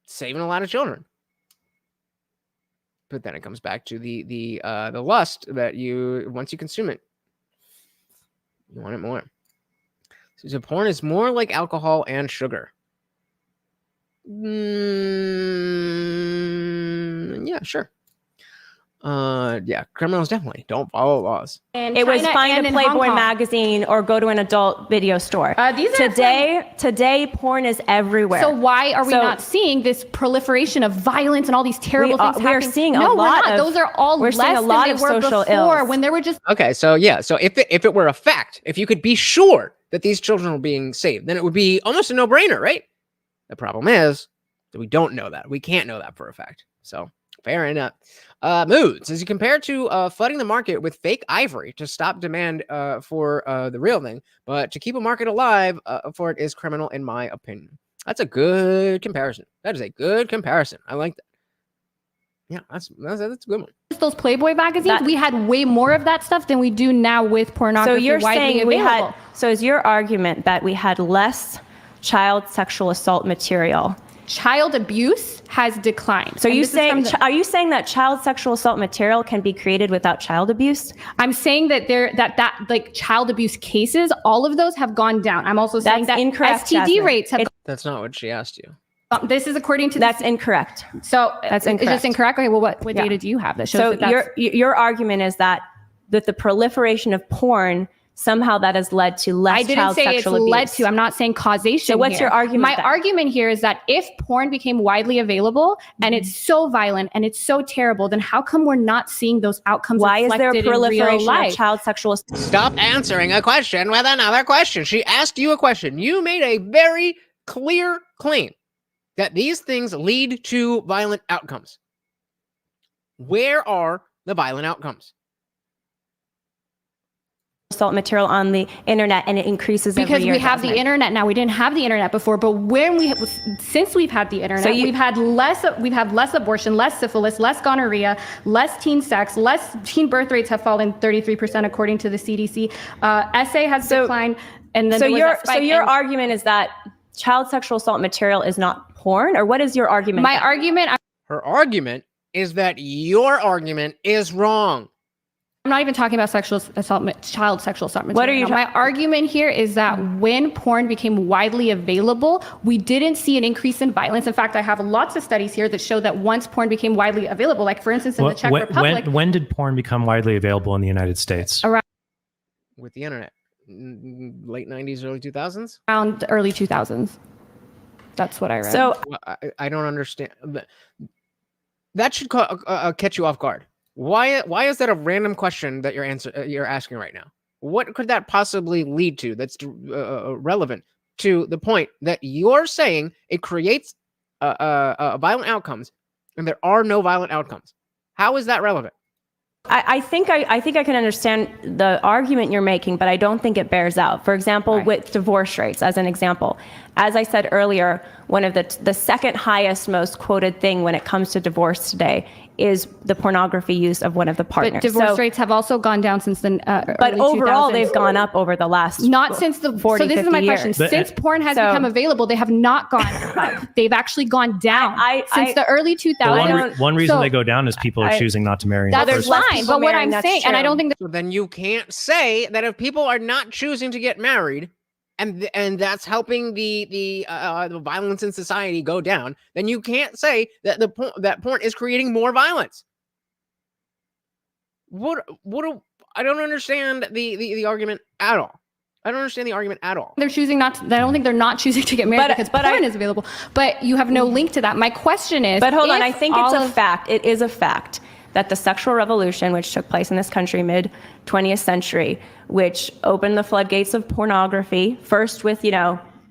Saving a lot of children. But then it comes back to the lust that once you consume it, you want it more. So porn is more like alcohol and sugar. Yeah, sure. Yeah, criminals definitely don't follow laws. And it was fine to Playboy magazine or go to an adult video store. Today, porn is everywhere. So why are we not seeing this proliferation of violence and all these terrible things happening? We're seeing a lot of. Those are all less than they were before when there were just. Okay, so yeah, so if it were a fact, if you could be sure that these children were being saved, then it would be almost a no-brainer, right? The problem is that we don't know that. We can't know that for a fact. So fair enough. Moods, as you compare to flooding the market with fake ivory to stop demand for the real thing, but to keep a market alive for it is criminal in my opinion. That's a good comparison. That is a good comparison. I like that. Yeah, that's a good one. Those Playboy magazines, we had way more of that stuff than we do now with pornography. So you're widely saying available. So is your argument that we had less child sexual assault material? Child abuse has declined. So are you saying that child sexual assault material can be created without child abuse? I'm saying that like child abuse cases, all of those have gone down. I'm also saying that incorrect, STD Jasmine. rates have. That's not what she asked you. This is according to. That's incorrect. So that's incorrect. Is this incorrect? Okay. Well, what data do you have that shows that? So your argument is that the proliferation of porn somehow that has led to less I didn't child say it's sexual abuse. led to. I'm not saying causation. So what's here. your argument My then? argument here is that if porn became widely available and it's so violent and it's so terrible, then how come we're not seeing those outcomes Why is there a reflected in real proliferation life? of child sexual? Stop answering a question with another question. She asked you a question. You made a very clear claim that these things lead to violent outcomes. Where are the violent outcomes? Assault material on the internet, and it increases Because every year. we have the internet now. We didn't have the internet before, but since we've had the internet, we've had less abortion, less syphilis, less gonorrhea, less teen sex, less teen birth rates have fallen 33% according to the CDC. SA has declined, and then so there was that spike. your argument is that child sexual assault material is not porn, or what is your argument? My argument. Her argument is that your argument is wrong. I'm not even talking about sexual assault, child sexual assault material. What are you? My argument here is that when porn became widely available, we didn't see an increase in violence. In fact, I have lots of studies here that show that once porn became widely available, like for instance in the Czech Republic. When did porn become widely available in the United States? With the internet, late 90s, early 2000s? Around the early 2000s. That's what I read. So Well, I don't understand. That should catch you off guard. Why is that a random question that you're asking right now? What could that possibly lead to that's relevant to the point that you're saying it creates violent outcomes and there are no violent outcomes? How is that relevant? I think I can understand the argument you're making, but I don't think it bears out. For example, with divorce rates, as an example, as I said earlier, one of the second highest most quoted thing when it comes to divorce today is the pornography use of one of the partners. But divorce rates have also gone down since the but early overall 2000s. they've gone up over the last not since the 40, so this is my question. years. Since porn has become available, they have not gone up. They've actually gone down since the early 2000s. One reason they go down is people are choosing not to marry. That's fine, but what I'm saying, and I don't think So then you can't say that if people are not choosing to get married, and that's helping the violence in society go down, then you can't say that that porn is creating more violence. I don't understand the argument at all. I don't understand the argument at all. they're choosing not to, I don't think they're not choosing to get married because porn is available. But you have no link to that. My question is, but hold on, I think it's a fact. It is a fact that the sexual revolution, which took place in this country mid 20th century, which opened the floodgates of pornography, first with,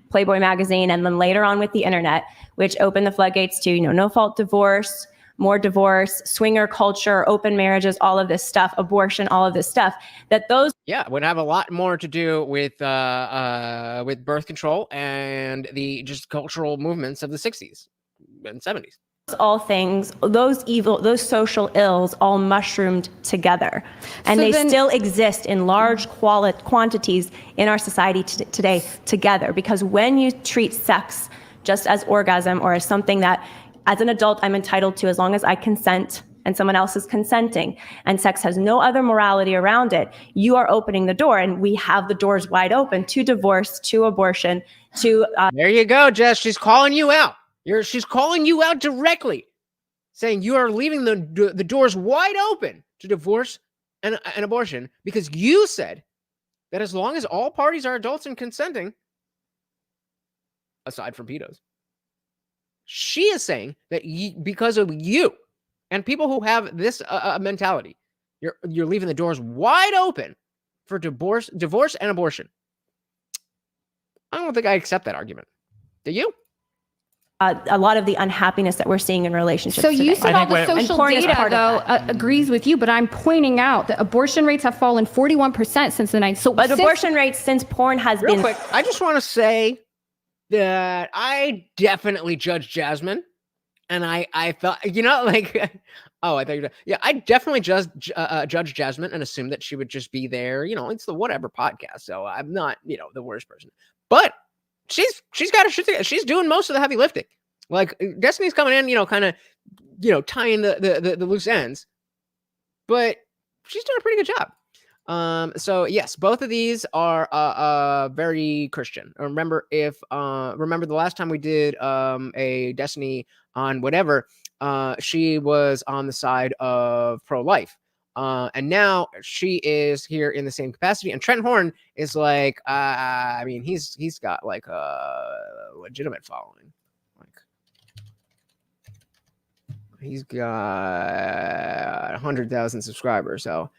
Playboy magazine, and then later on with the internet, which opened the floodgates to, no-fault divorce, more divorce, swinger culture, open marriages, all of this stuff, abortion, all of this stuff, that those would have a lot more to do with birth control and the just cultural movements of the 60s and 70s. all things, those social ills all mushroomed together. And they still exist in large quantities in our society today together. Because when you treat sex just as orgasm or as something that as an adult I'm entitled to as long as I consent and someone else is consenting, and sex has no other morality around it, you are opening the door, and we have the doors wide open to divorce, to abortion, to... There you go, Jess. She's calling you out. She's calling you out directly, saying you are leaving the doors wide open to divorce and abortion because you said that as long as all parties are adults and consenting, aside from pedos, she is saying that because of you and people who have this mentality, you're leaving the doors wide open for divorce and abortion. I don't think I accept that argument. Do you? A lot of the unhappiness that we're seeing in relationships. So you said all the social data, though, that. Agrees with you, but I'm pointing out that abortion rates have fallen 41% since the 90s. So but abortion rates since porn has Real been... quick, I just want to say that I definitely judged Jasmine. And I thought, oh, I thought you were... Yeah, I definitely judged Jasmine and assumed that she would just be there. It's the whatever podcast. So I'm not, the worst person. But she's got she's doing most of the heavy lifting. Like Destiny's coming in, kind of, tying the loose ends, but she's doing a pretty good job. So yes, both of these are very Christian. Remember the last time we did a Destiny on whatever, she was on the side of pro-life. And now she is here in the same capacity. And Trent Horn is like, I mean, he's got like a legitimate following. Like, he's got 100,000 subscribers, so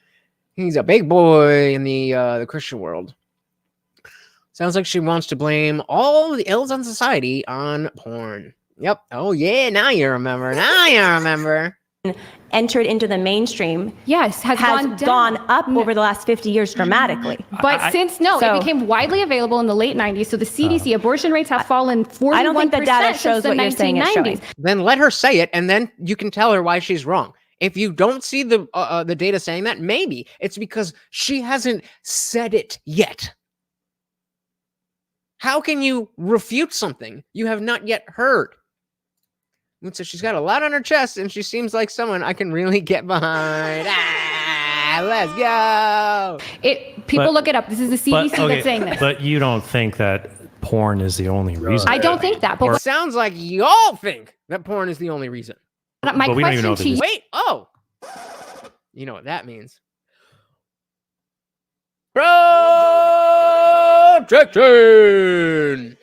he's a big boy in the Christian world. Sounds like she wants to blame all the ills on society on porn. Yep. Oh yeah, now you remember. Now you remember. Entered into the mainstream, Yes, has gone up over the last 50 years dramatically. But So- it became widely available in the late 90s. So the CDC abortion rates have fallen 41%. I don't think the data shows since the what you're saying it's 1990s. showing. Then let her say it, and then you can tell her why she's wrong. If you don't see the data saying that, maybe it's because she hasn't said it yet. How can you refute something you have not yet heard? And so she's got a lot on her chest, and she seems like someone I can really get behind. Let's go. People look it up. This is the CDC that's saying this. But you don't think that porn is the only reason? I don't think that. But It sounds like y'all think that porn is the only reason. my but we don't even know question if to it you, Wait, oh. You know what that means. Projection!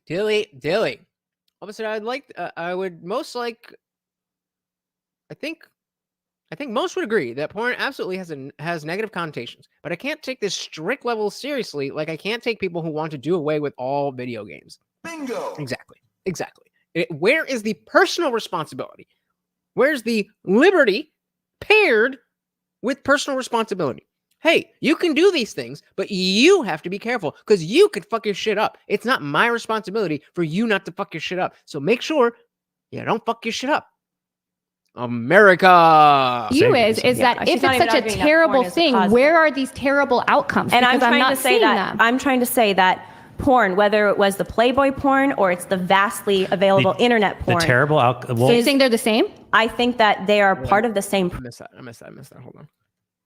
Dilly. Obviously, I would most like. I think most would agree that porn absolutely has negative connotations, but I can't take this strict level seriously. Like I can't take people who want to do away with all video games. Bingo. Exactly. Where is the personal responsibility? Where's the liberty paired with personal responsibility? Hey, you can do these things, but you have to be careful because you could fuck your shit up. It's not my responsibility for you not to fuck your shit up. So make sure you don't fuck your shit up. America. is Yeah, that she's if not it's even such a arguing that terrible porn is a thing, positive. where are these terrible outcomes? And Because I'm not seeing them. I'm trying to say that porn, whether it was the Playboy porn or it's the vastly available internet porn, The terrible So you're saying they're the same? I think that they are part of the same. I missed that. Hold on.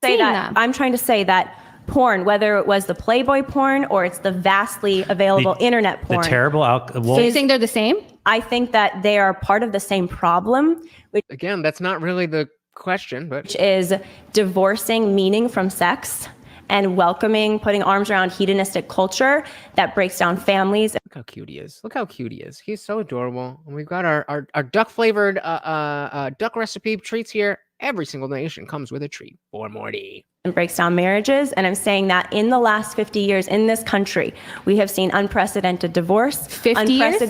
Say that them. I'm trying to say that porn, whether it was the Playboy porn or it's the vastly available internet the porn, terrible So you're saying they're the same? I think that they are part of the same problem, which Again, that's not really the question, but is divorcing meaning from sex and welcoming, putting arms around hedonistic culture that breaks down families. look how cute he is. He's so adorable. And we've got our duck flavored duck recipe treats here. Every single nation comes with a treat for Morty. And breaks down marriages. And I'm saying that in the last 50 years in this country, we have seen unprecedented divorce, 50 years?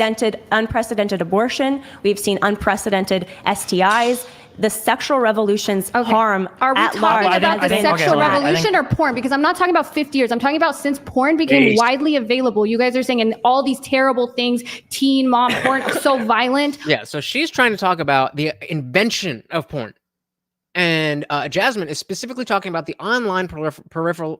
unprecedented abortion. We've seen unprecedented STIs. The sexual revolution's harm Are we at talking large. about the sexual revolution or porn? Because I'm not talking about 50 years. I'm talking about since porn became widely available. You guys are saying and all these terrible things, teen mom porn, so violent. Yeah, so she's trying to talk about the invention of porn. And Jasmine is specifically talking about the online proliferation.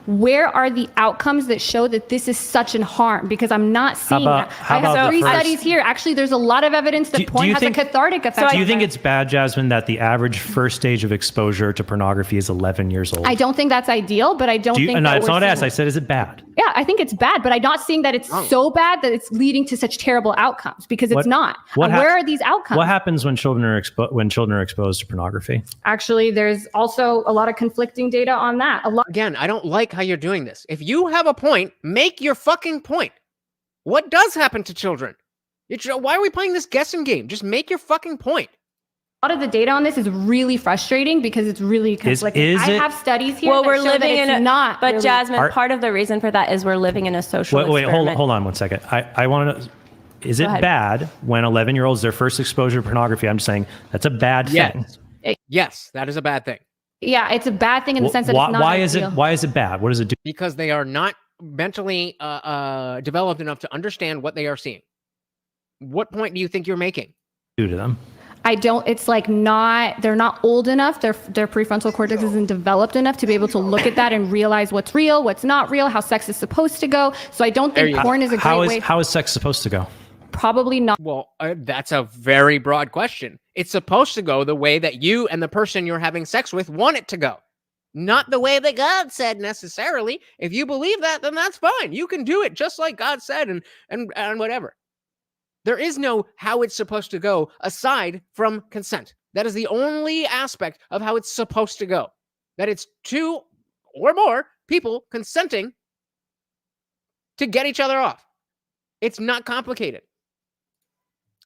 Where are the outcomes that show that this is such an harm? Because I'm not seeing that. I have 3 studies here. Actually, there's a lot of evidence that porn has a cathartic effect. Do you think it's bad, Jasmine, that the average first stage of exposure to pornography is 11 years old? I don't think that's ideal, but I don't think No, that it's not asked. I said, is it bad? Yeah, I think it's bad, but I'm not seeing that it's so bad that it's leading to such terrible outcomes because it's not. Where are these outcomes? What happens when children are exposed to pornography? Actually, there's also a lot of conflicting data on that. Again, I don't like how you're doing this. If you have a point, make your fucking point. What does happen to children? Why are we playing this guessing game? Just make your fucking point. A lot of the data on this is really frustrating because it's really conflicting. I have studies here. Well, that we're show living that in it's not. But really. Jasmine, part of the reason for that is we're living in a social Wait, experiment. hold on 1 second. I want to. Is it bad when 11-year-olds their first exposure to pornography? I'm just saying that's a bad thing. Yes, that is a bad thing. Yeah, it's a bad thing in the sense that it's not ideal. Why is it bad? What does it do? Because they are not mentally developed enough to understand what they are seeing. What point do you think you're making? Do to them? It's like they're not old enough. Their prefrontal cortex isn't developed enough to be able to look at that and realize what's real, what's not real, how sex is supposed to go. So I don't think porn is a great way. How is sex supposed to go? Probably not. Well, that's a very broad question. It's supposed to go the way that you and the person you're having sex with want it to go. Not the way that God said necessarily. If you believe that, then that's fine. You can do it just like God said and whatever. There is no how it's supposed to go aside from consent. That is the only aspect of how it's supposed to go. That it's two or more people consenting to get each other off. It's not complicated.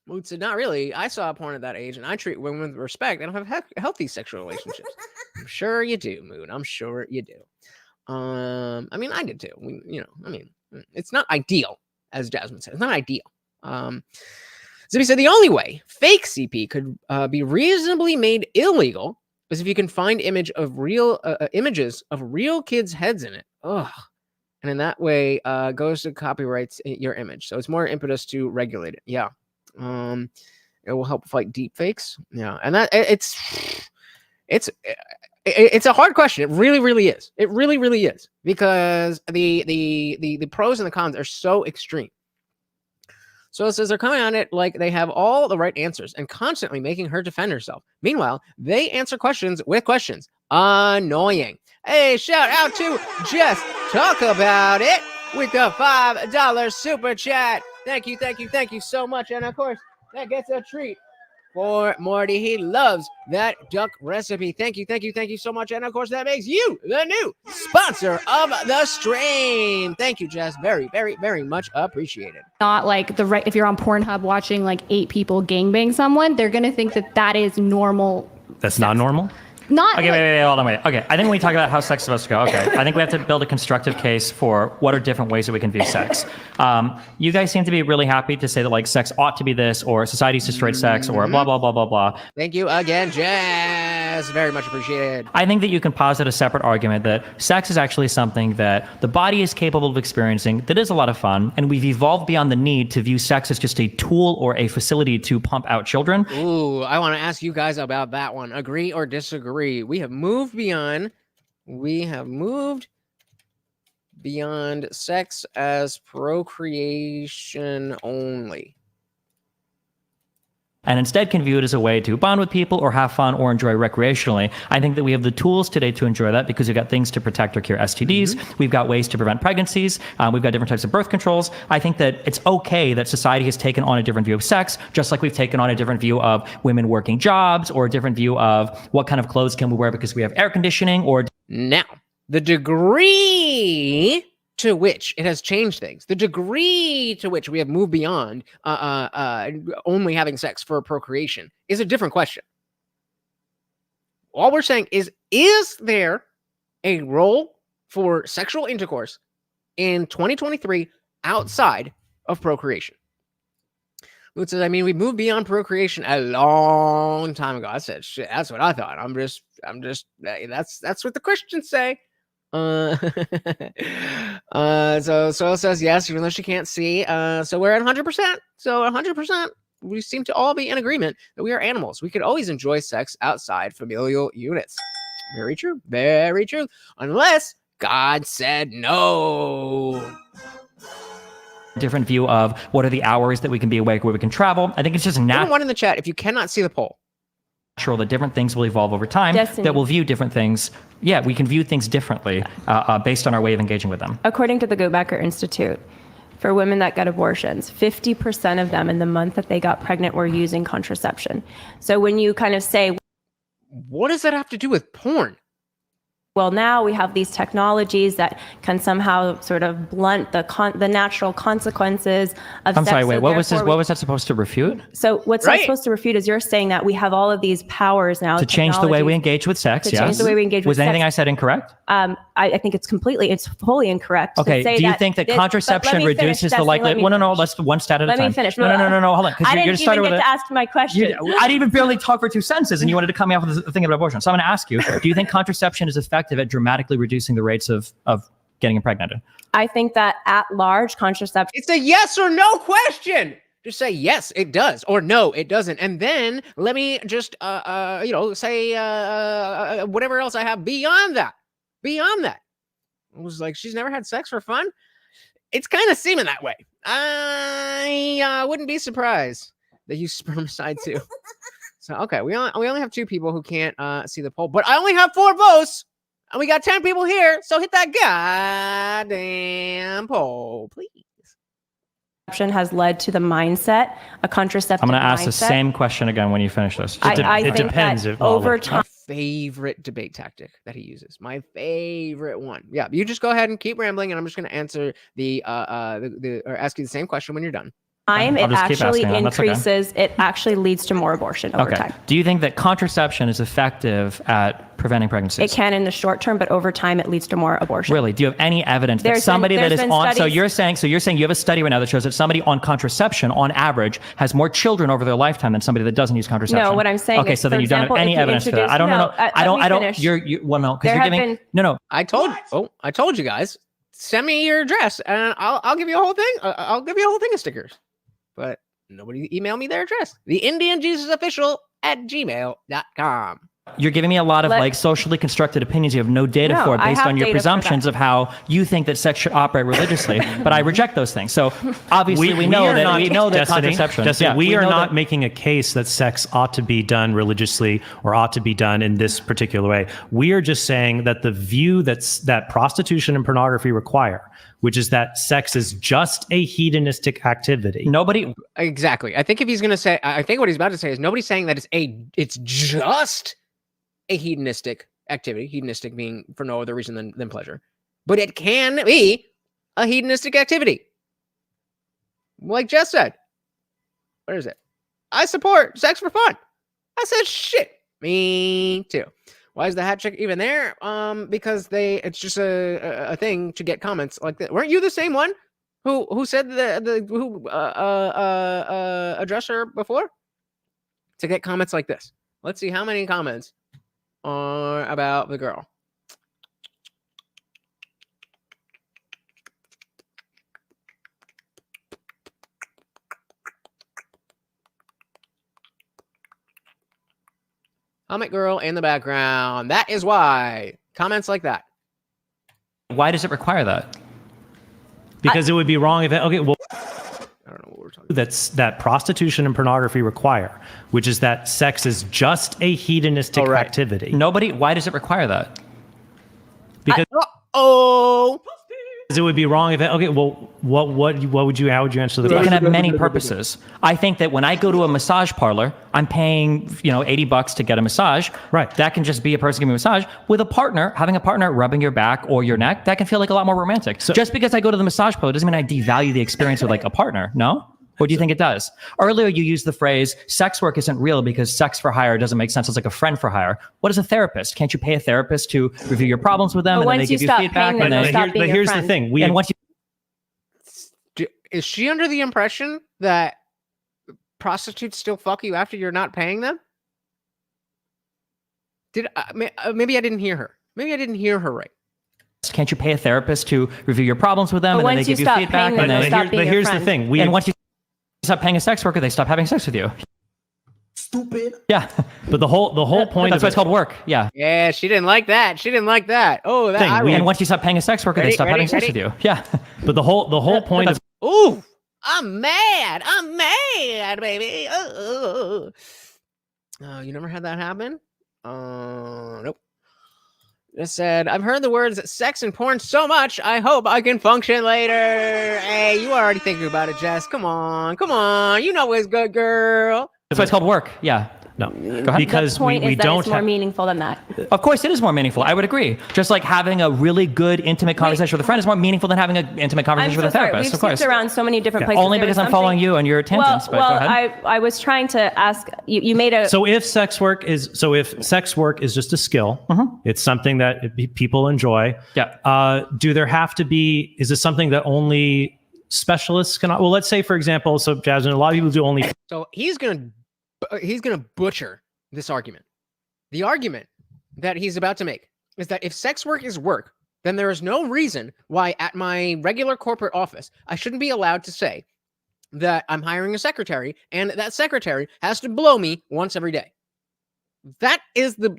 Mood said, not really. I saw porn at that age, and I treat women with respect. I don't have healthy sexual relationships. I'm sure you do, Mood. I'm sure you do. I mean, I did too. It's not ideal, as Jasmine said. It's not ideal. Zippy said the only way fake CP could be reasonably made illegal is if you can find images of real kids' heads in it. Ugh. And in that way, goes to copyrights your image. So it's more impetus to regulate it. Yeah. It will help fight deep fakes. Yeah. And that it's a hard question. It really, really is. It really, really is. Because the pros and the cons are so extreme. So it says they're coming on it like they have all the right answers and constantly making her defend herself. Meanwhile, they answer questions with questions. Annoying. Hey, shout out to Just Talk About It with the $5 super chat. Thank you so much. And of course, that gets a treat for Morty. He loves that duck recipe. Thank you so much. And of course, that makes you the new sponsor of the stream. Thank you, Jess. Very, very, very much appreciated. Not like if you're on Pornhub watching like 8 people gangbang someone, they're going to think that is normal. That's not normal? Not okay, wait, hold on, wait. Okay, I think when we talk about how sex is supposed to go, okay, I think we have to build a constructive case for what are different ways that we can view sex. You guys seem to be really happy to say that like sex ought to be this, or society's destroyed sex, or blah, blah, blah, blah, blah. Thank you again, Jess. Very much appreciated. I think that you can posit a separate argument that sex is actually something that the body is capable of experiencing, that is a lot of fun, and we've evolved beyond the need to view sex as just a tool or a facility to pump out children. Ooh, I want to ask you guys about that one. Agree or disagree? We have moved beyond sex as procreation only. And instead can view it as a way to bond with people or have fun or enjoy recreationally. I think that we have the tools today to enjoy that because we've got things to protect or cure STDs. Mm-hmm. We've got ways to prevent pregnancies. We've got different types of birth controls. I think that it's okay that society has taken on a different view of sex, just like we've taken on a different view of women working jobs or a different view of what kind of clothes can we wear because we have air conditioning or... Now, the degree to which it has changed things, the degree to which we have moved beyond only having sex for procreation is a different question. All we're saying is there a role for sexual intercourse in 2023 outside of procreation? Which says, I mean, we moved beyond procreation a long time ago. I said, shit, that's what I thought. That's what the Christians say. So Soil says yes, even though she can't see. So we're at 100%. So 100%, we seem to all be in agreement that we are animals. We could always enjoy sex outside familial units. Very true. Very true. Unless God said no. Different view of what are the hours that we can be awake, where we can travel. I think it's just natural. One in the chat if you cannot see the poll. That different things will evolve over time. Destiny. That will view different things. Yeah, we can view things differently based on our way of engaging with them. According to the Go Backer Institute, for women that got abortions, 50% of them in the month that they got pregnant were using contraception. So when you kind of say, what does that have to do with porn? Well, now we have these technologies that can somehow sort of blunt the natural consequences of sex. I'm sorry, wait, what was that supposed to refute? So what's that supposed to refute is you're saying that we have all of these powers now. To change the way we engage with sex, yes. Change the way we engage with sex. Was anything I said incorrect? I think it's fully incorrect. Okay, do you think that contraception reduces the likelihood? No, let's one stat at a time. Let me finish. No, hold on. I didn't even get to ask my question. I didn't even barely talk for 2 sentences and you wanted to come me off with the thing about abortion. So I'm going to ask you, do you think contraception is effective at dramatically reducing the rates of getting impregnated? I think that at large contraception. It's a yes or no question. Just say yes, it does, or no, it doesn't, and then let me just say whatever else I have beyond that. Beyond that, it was like she's never had sex for fun. It's kind of seeming that way. I wouldn't be surprised that you spermicide too. So okay, we only have 2 people who can't see the poll, but I only have 4 votes. And we got 10 people here, so hit that goddamn poll, please. Has led to the mindset, a contraceptive I'm going to ask the mindset. same question again when you finish this. I it think depends that if over My time. favorite debate tactic that he uses. My favorite one. Yeah, you just go ahead and keep rambling, and I'm just going to answer or ask you the same question when you're done. Time, I'll it just keep actually asking them. That's okay. increases, it actually leads to more abortion over time. Do you think that contraception is effective at preventing pregnancies? It can in the short term, but over time it leads to more abortion. Really? Do you have any evidence that There's somebody been- that there's is been on? studies- So you're saying you have a study right now that shows that somebody on contraception, on average, has more children over their lifetime than somebody that doesn't use contraception. No, what I'm saying Okay, is, so then for you don't have example, any if you evidence for that. introduce- I don't know. no, I don't. let me I don't. finish. You're well, no, because There you're have giving. been- No. I told you guys. Send me your address, and I'll give you a whole thing. I'll give you a whole thing of stickers. But nobody email me their address. TheIndianJesusOfficial@gmail.com. You're giving me a lot of like socially constructed opinions you have no data No, for I based have on your data for presumptions that. of how you think that sex should operate religiously, but I reject those things. So obviously we know are that not- we know that Destiny, contraception. Destiny, we are know not that- making a case that sex ought to be done religiously or ought to be done in this particular way. We are just saying that the view that prostitution and pornography require, which is that sex is just a hedonistic activity. Nobody. Exactly. I think if he's gonna say, I think what he's about to say is nobody's saying that it's just a hedonistic activity. Hedonistic being for no other reason than pleasure, but it can be a hedonistic activity. Like Jess said, what is it? I support sex for fun. I said shit. Me too. Why is the hat trick even there? Because it's just a thing to get comments like that. Weren't you the same one who said who addressed her before to get comments like this? Let's see how many comments are about the girl. Comment girl in the background. That is why. Comments like that. Why does it require that? Because it would be wrong if okay, well, I don't know what we're talking about. that prostitution and pornography require, which is that sex is just a hedonistic Oh, right. activity. Nobody. Why does it require that? Because Oh, it would be wrong if okay, well, how would you answer the It can question? have many purposes. I think that when I go to a massage parlor, I'm paying, $80 to get a massage. Right. That can just be a person giving me a massage. With a partner, having a partner rubbing your back or your neck, that can feel like a lot more romantic. So, just because I go to the massage parlor doesn't mean I devalue the experience with like a partner. No? Or do you think it does? Earlier, you used the phrase, sex work isn't real because sex for hire doesn't make sense. It's like a friend for hire. What is a therapist? Can't you pay a therapist to review your problems with them But and then they once you give you stop feedback? paying And them, then, stop being But your here's the friend. thing. and once you is she under the impression that prostitutes still fuck you after you're not paying them? Maybe I didn't hear her. Maybe I didn't hear her right. can't you pay a therapist to review your problems with them But and then they once you give you stop feedback? paying them, And they then, stop being but your here's the friend. thing. and once you stop paying a sex worker, they stop having sex with you. Stupid. Yeah. But the whole point That's of why it's called work. Yeah. Yeah, she didn't like that. She didn't like that. Oh, that. Thing, I we- And once you stop paying a sex worker, Ready, they stop ready, having sex ready? with you. Yeah. but the whole point of Ooh, I'm mad. I'm mad, baby. Oh, you never had that happen? Nope. Just said, I've heard the words sex and porn so much, I hope I can function later. Hey, you already thinking about it, Jess. Come on. You know it's good, girl. That's why it's called work. Yeah. no, Go ahead. because The point we is that don't it's more have. meaningful than that. Of course, it is more meaningful. I would agree. Just like having a really good, intimate conversation with a friend is more meaningful than having an intimate I'm conversation so with a sorry. therapist. We've Of course. skipped around so many different places. Only There because was I'm following something- you and your tangents. But go ahead. I was trying to ask you made a So if sex work is just a skill, it's something that people enjoy. Yeah. Do there have to be? Is this something that only specialists can? Well, let's say for example, so Jasmine, a lot of people do only. So he's gonna butcher this argument. The argument that he's about to make is that if sex work is work, then there is no reason why at my regular corporate office I shouldn't be allowed to say that I'm hiring a secretary and that secretary has to blow me once every day. That is the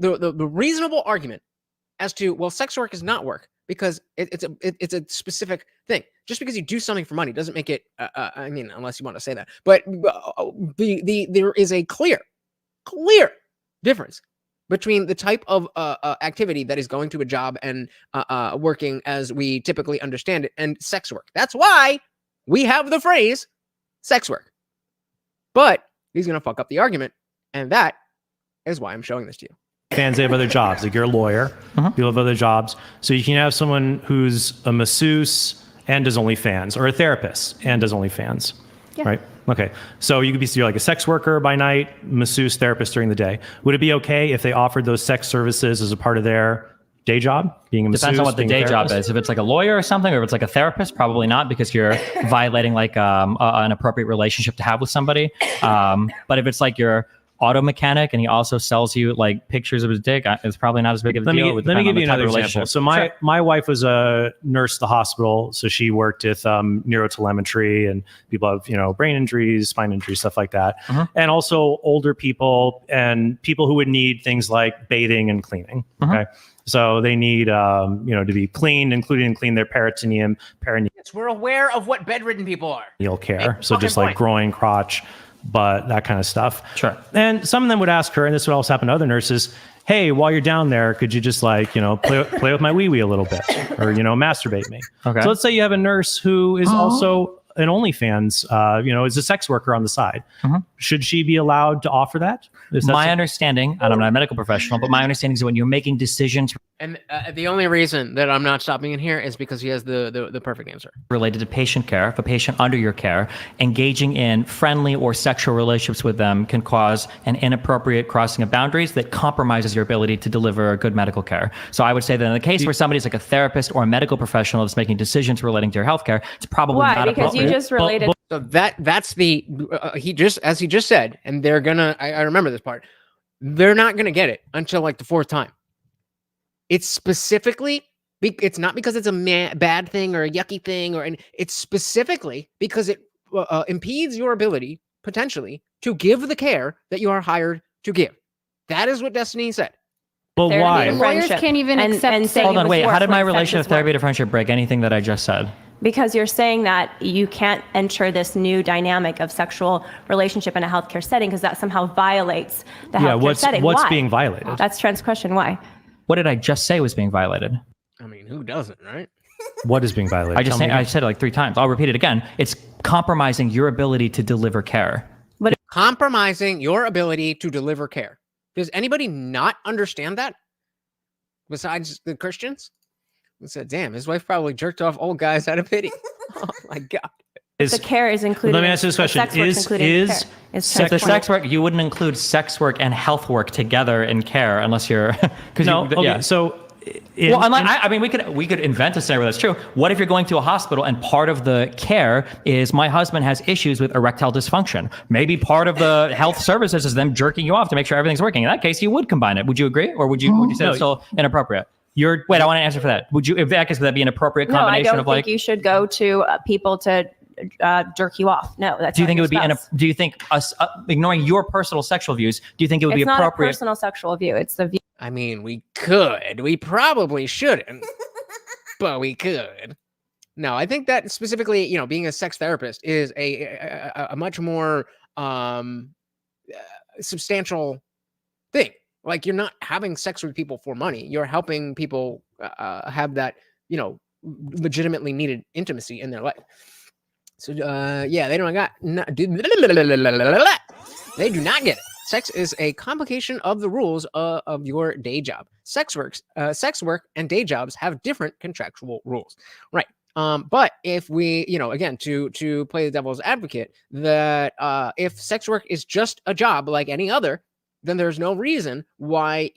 reasonable argument as to, well, sex work is not work because it's a specific thing. Just because you do something for money doesn't make it. I mean, unless you want to say that, but there is a clear difference between the type of activity that is going to a job and working as we typically understand it and sex work. That's why we have the phrase sex work. But he's going to fuck up the argument, and that is why I'm showing this to you. Fans, they have other jobs. Like you're a lawyer, people have other jobs. So you can have someone who's a masseuse and does OnlyFans, or a therapist and does OnlyFans, right? Okay, so you could be you're like a sex worker by night, masseuse, therapist during the day. Would it be okay if they offered those sex services as a part of their day job? Being a masseuse, depends on what the day job is. If it's like a lawyer or something, or if it's like a therapist, probably not, because you're violating like an appropriate relationship to have with somebody. But if it's like your auto mechanic and he also sells you like pictures of his dick, it's probably not as big of a deal. Let me give you another example. So my wife was a nurse at the hospital, so she worked with neurotelemetry, and people have brain injuries, spine injuries, stuff like that, and also older people and people who would need things like bathing and cleaning. Okay, so they need to be cleaned, including clean their perineum. We're aware of what bedridden people are. Care, so just like groin, crotch, butt, that kind of stuff. Sure. And some of them would ask her, and this would also happen to other nurses, hey, while you're down there, could you just play with my wee-wee a little bit, or, masturbate me. Okay. So let's say you have a nurse who is also an OnlyFans, is a sex worker on the side. Should she be allowed to offer that? My understanding, and I'm not a medical professional, but my understanding is that when you're making decisions And the only reason that I'm not stopping in here is because he has the perfect answer. related to patient care, if a patient under your care, engaging in friendly or sexual relationships with them can cause an inappropriate crossing of boundaries that compromises your ability to deliver good medical care. So I would say that in the case where somebody's like a therapist or a medical professional that's making decisions relating to your healthcare, it's probably not Why? Because appropriate. you just related. So that's the he just said, and they're gonna. I remember this part. They're not gonna get it until like the fourth time. It's specifically. It's not because it's a bad thing or a yucky thing, it's specifically because it impedes your ability potentially to give the care that you are hired to give. That is what Destiny said. Well, why? Lawyers can't even accept saying Hold on, it was wait. How work did my when sex relation is of therapy work. to friendship break anything that I just said? Because you're saying that you can't enter this new dynamic of sexual relationship in a healthcare setting because that somehow violates the healthcare setting. What's Why? being violated? That's Trent's question. Why? What did I just say was being violated? I mean, who doesn't, right? What is being violated? I said it like 3 times. I'll repeat it again. It's compromising your ability to deliver care. Compromising your ability to deliver care. Does anybody not understand that? Besides the Christians? Who said, damn, his wife probably jerked off old guys out of pity. Oh my God. The care is included. Let me ask you this question. Is Sex work, you wouldn't include sex work and health work together in care unless you're... So... we could invent a scenario that's true. What if you're going to a hospital and part of the care is my husband has issues with erectile dysfunction? Maybe part of the health services is them jerking you off to make sure everything's working. In that case, you would combine it. Would you agree? Or would you say it's still inappropriate? Wait, I want to answer for that. Would you, if that case, would that be an appropriate combination of think you should go to people to jerk you off. No, that's do you think it would do you think us ignoring your personal sexual views, do you think it would be appropriate? It's not a personal sexual view. It's the view. I mean, we could. We probably shouldn't, but we could. No, I think that specifically, being a sex therapist is a much more substantial thing. Like, you're not having sex with people for money. You're helping people have that, legitimately needed intimacy in their life. So, they don't they do not get it. Sex is a complication of the rules of your day job. Sex work and day jobs have different contractual rules, right? But if we, again, to play the devil's advocate, that if sex work is just a job like any other, then there's no reason why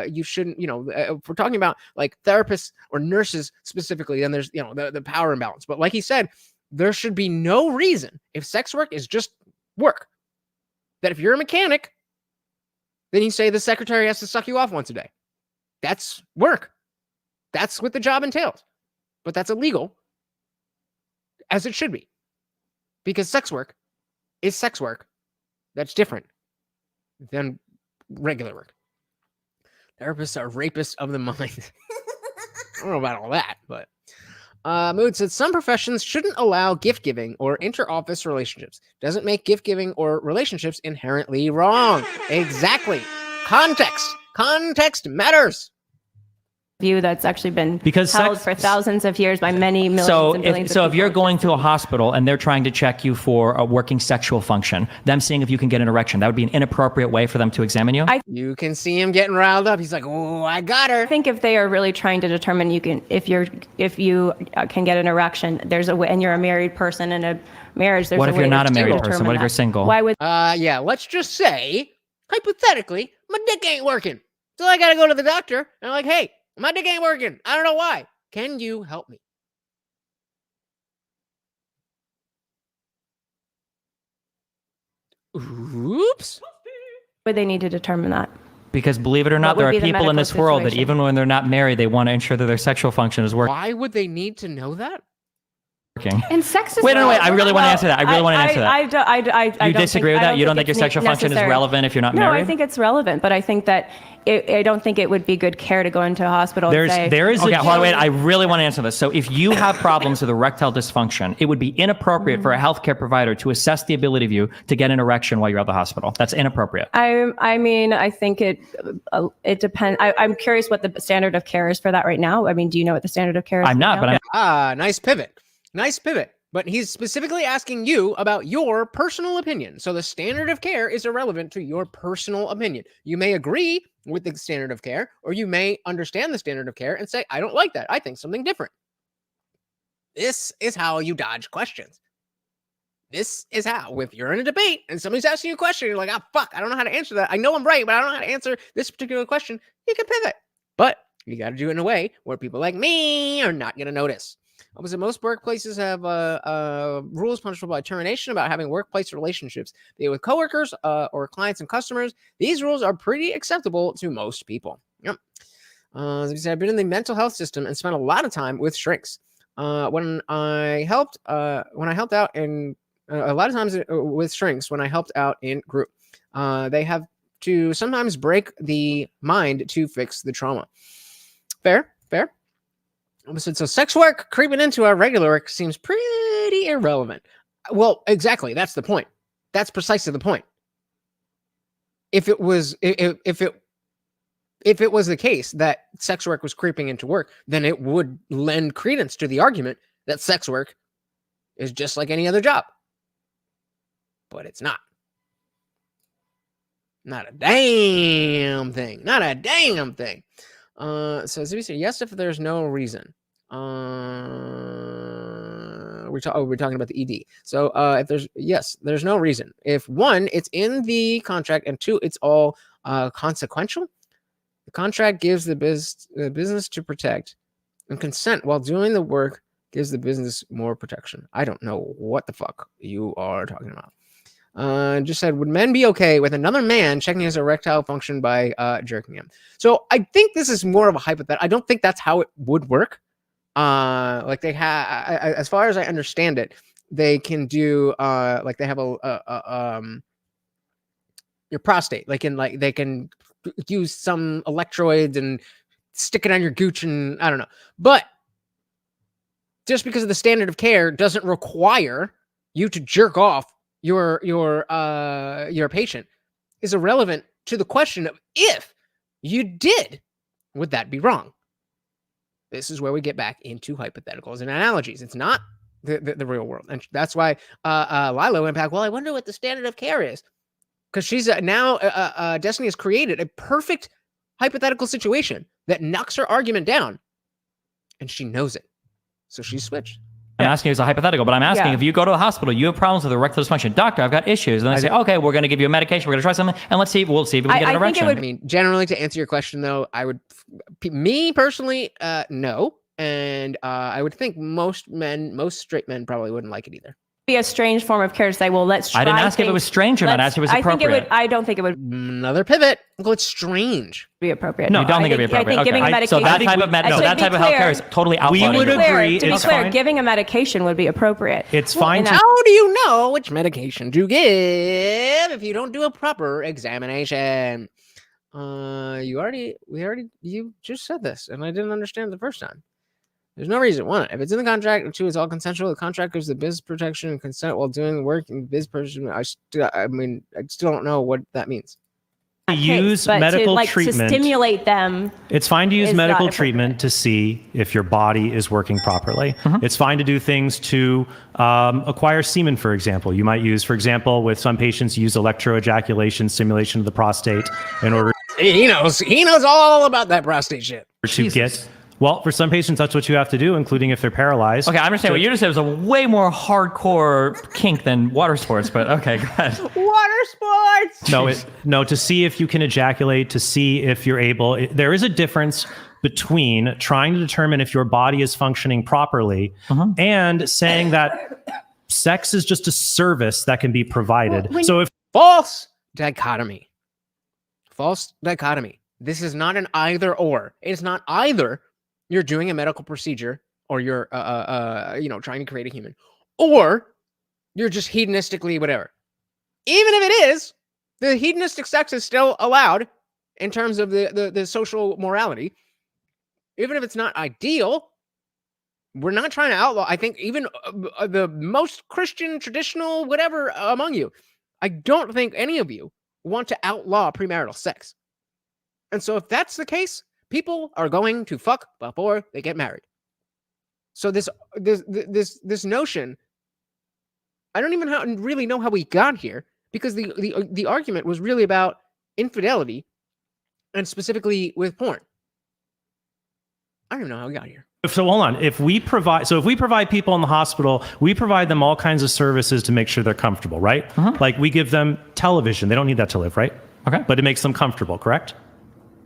you shouldn't, if we're talking about like therapists or nurses specifically, then there's, the power imbalance. But like he said, there should be no reason if sex work is just work, that if you're a mechanic, then you say the secretary has to suck you off once a day. That's work. That's what the job entails. But that's illegal, as it should be. Because sex work is sex work. That's different than regular work. Therapists are rapists of the mind. I don't know about all that, but... Mood said some professions shouldn't allow gift giving or inter-office relationships. Doesn't make gift giving or relationships inherently wrong. Exactly. Context Context matters. View that's actually been Because held for thousands of years by many millions So and billions if of people. you're going to a hospital and they're trying to check you for a working sexual function, them seeing if you can get an erection, that would be an inappropriate way for them to examine you? You can see him getting riled up. He's like, oh, I got her. I think if they are really trying to determine if you can get an erection, there's a way, and you're a married person in a marriage, there's What a if way you're not to a married determine person? What if that. you're single? Why would Yeah, let's just say, hypothetically, my dick ain't working. So I gotta go to the doctor, and I'm like, hey, my dick ain't working. I don't know why. Can you help me? Oops. would they need to determine that? Because believe it or not, What there would are be the people in medical this world that situation? even when they're not married, they want to ensure that their sexual function is working. Why would they need to know that? And sex is Wait, no, wait. I really want to answer that. I really want to answer that. I You don't disagree think, with I that? don't You don't think your it's sexual function is necessary. relevant if you're not No, married? I think it's relevant, but I think that I don't think it would be good care to go into a hospital and say, There is okay, hold on, wait. I really want to answer this. So if you have problems with erectile dysfunction, it would be inappropriate for a healthcare provider to assess the ability of you to get an erection while you're at the hospital. That's inappropriate. I mean, I think it depends. I'm curious what the standard of care is for that right now. I mean, do you know what the standard of care is? I'm not, but I'm Nice pivot. Nice pivot. But he's specifically asking you about your personal opinion. So the standard of care is irrelevant to your personal opinion. You may agree with the standard of care, or you may understand the standard of care and say, I don't like that. I think something different. This is how you dodge questions. This is how, if you're in a debate and somebody's asking you a question, you're like, oh, fuck, I don't know how to answer that. I know I'm right, but I don't know how to answer this particular question. You can pivot. But you got to do it in a way where people like me are not going to notice. Opposite, most workplaces have rules punishable by termination about having workplace relationships, be it with coworkers or clients and customers. These rules are pretty acceptable to most people. Yep. As I said, I've been in the mental health system and spent a lot of time with shrinks. When I helped out in a lot of times with shrinks, when I helped out in group, they have to sometimes break the mind to fix the trauma. Fair. So sex work creeping into our regular work seems pretty irrelevant. Well, exactly. That's the point. That's precisely the point. If it was the case that sex work was creeping into work, then it would lend credence to the argument that sex work is just like any other job. But it's not. Not a damn thing. Not a damn thing. So as we say, yes, if there's no reason. We're talking about the ED. So if there's no reason. If one, it's in the contract, and two, it's all consequential. The contract gives the business to protect, and consent while doing the work gives the business more protection. I don't know what the fuck you are talking about. Just said, would men be okay with another man checking his erectile function by jerking him? So I think this is more of a hypothetical. I don't think that's how it would work. Like they have, as far as I understand it, they can do like they have your prostate. They can use some electrodes and stick it on your gooch, and I don't know. But just because of the standard of care doesn't require you to jerk off your patient is irrelevant to the question of if you did, would that be wrong? This is where we get back into hypotheticals and analogies. It's not the real world. And that's why Lila went back, well, I wonder what the standard of care is. Because she's now, Destiny has created a perfect hypothetical situation that knocks her argument down. And she knows it. So she switched. I'm asking you as a hypothetical, but I'm asking if you go to the hospital, you have problems with erectile dysfunction. Doctor, I've got issues. And I say, okay, we're going to give you a medication. We're going to try something. And we'll see if we can get an erection. I mean, generally, to answer your question, though, me personally, no. And I would think most straight men probably wouldn't like it either. Be a strange form of care to say, well, let's try. I didn't ask if it was strange or not. I asked if it was appropriate. I don't think it would Another pivot. Well, it's strange. be appropriate. No, you don't think it'd be appropriate. I think giving a medication. So that type of healthcare is totally outlawed. We would agree. To be clear, giving a medication would be appropriate. It's fine. How do you know which medication to give if you don't do a proper examination? You just said this, and I didn't understand it the first time. There's no reason. One, if it's in the contract, and two, it's all consensual. The contract gives the business protection and consent while doing the work. And business person, I still don't know what that means. use but medical to treatment. stimulate them. It's fine to use is medical not treatment to see if your body is working properly. It's fine to do things to acquire semen, for example. You might use, for example, with some patients, use electroejaculation stimulation of the prostate in order He knows all about that prostate shit. to get. Well, for some patients, that's what you have to do, including if they're paralyzed. Okay, I understand what you just said was a way more hardcore kink than water sports, but okay, go ahead. Water sports. No, to see if you can ejaculate, to see if you're able. There is a difference between trying to determine if your body is functioning properly and saying that sex is just a service that can be provided. So if False dichotomy. This is not an either or. It's not either you're doing a medical procedure or you're trying to create a human, or you're just hedonistically whatever. Even if it is, the hedonistic sex is still allowed in terms of the social morality. Even if it's not ideal, we're not trying to outlaw. I think even the most Christian, traditional, whatever among you, I don't think any of you want to outlaw premarital sex. And so if that's the case, people are going to fuck before they get married. So this notion, I don't even really know how we got here, because the argument was really about infidelity, and specifically with porn. I don't even know how we got here. So hold on. If we provide people in the hospital, we provide them all kinds of services to make sure they're comfortable, right? Like we give them television. They don't need that to live, right? Okay. But it makes them comfortable, correct?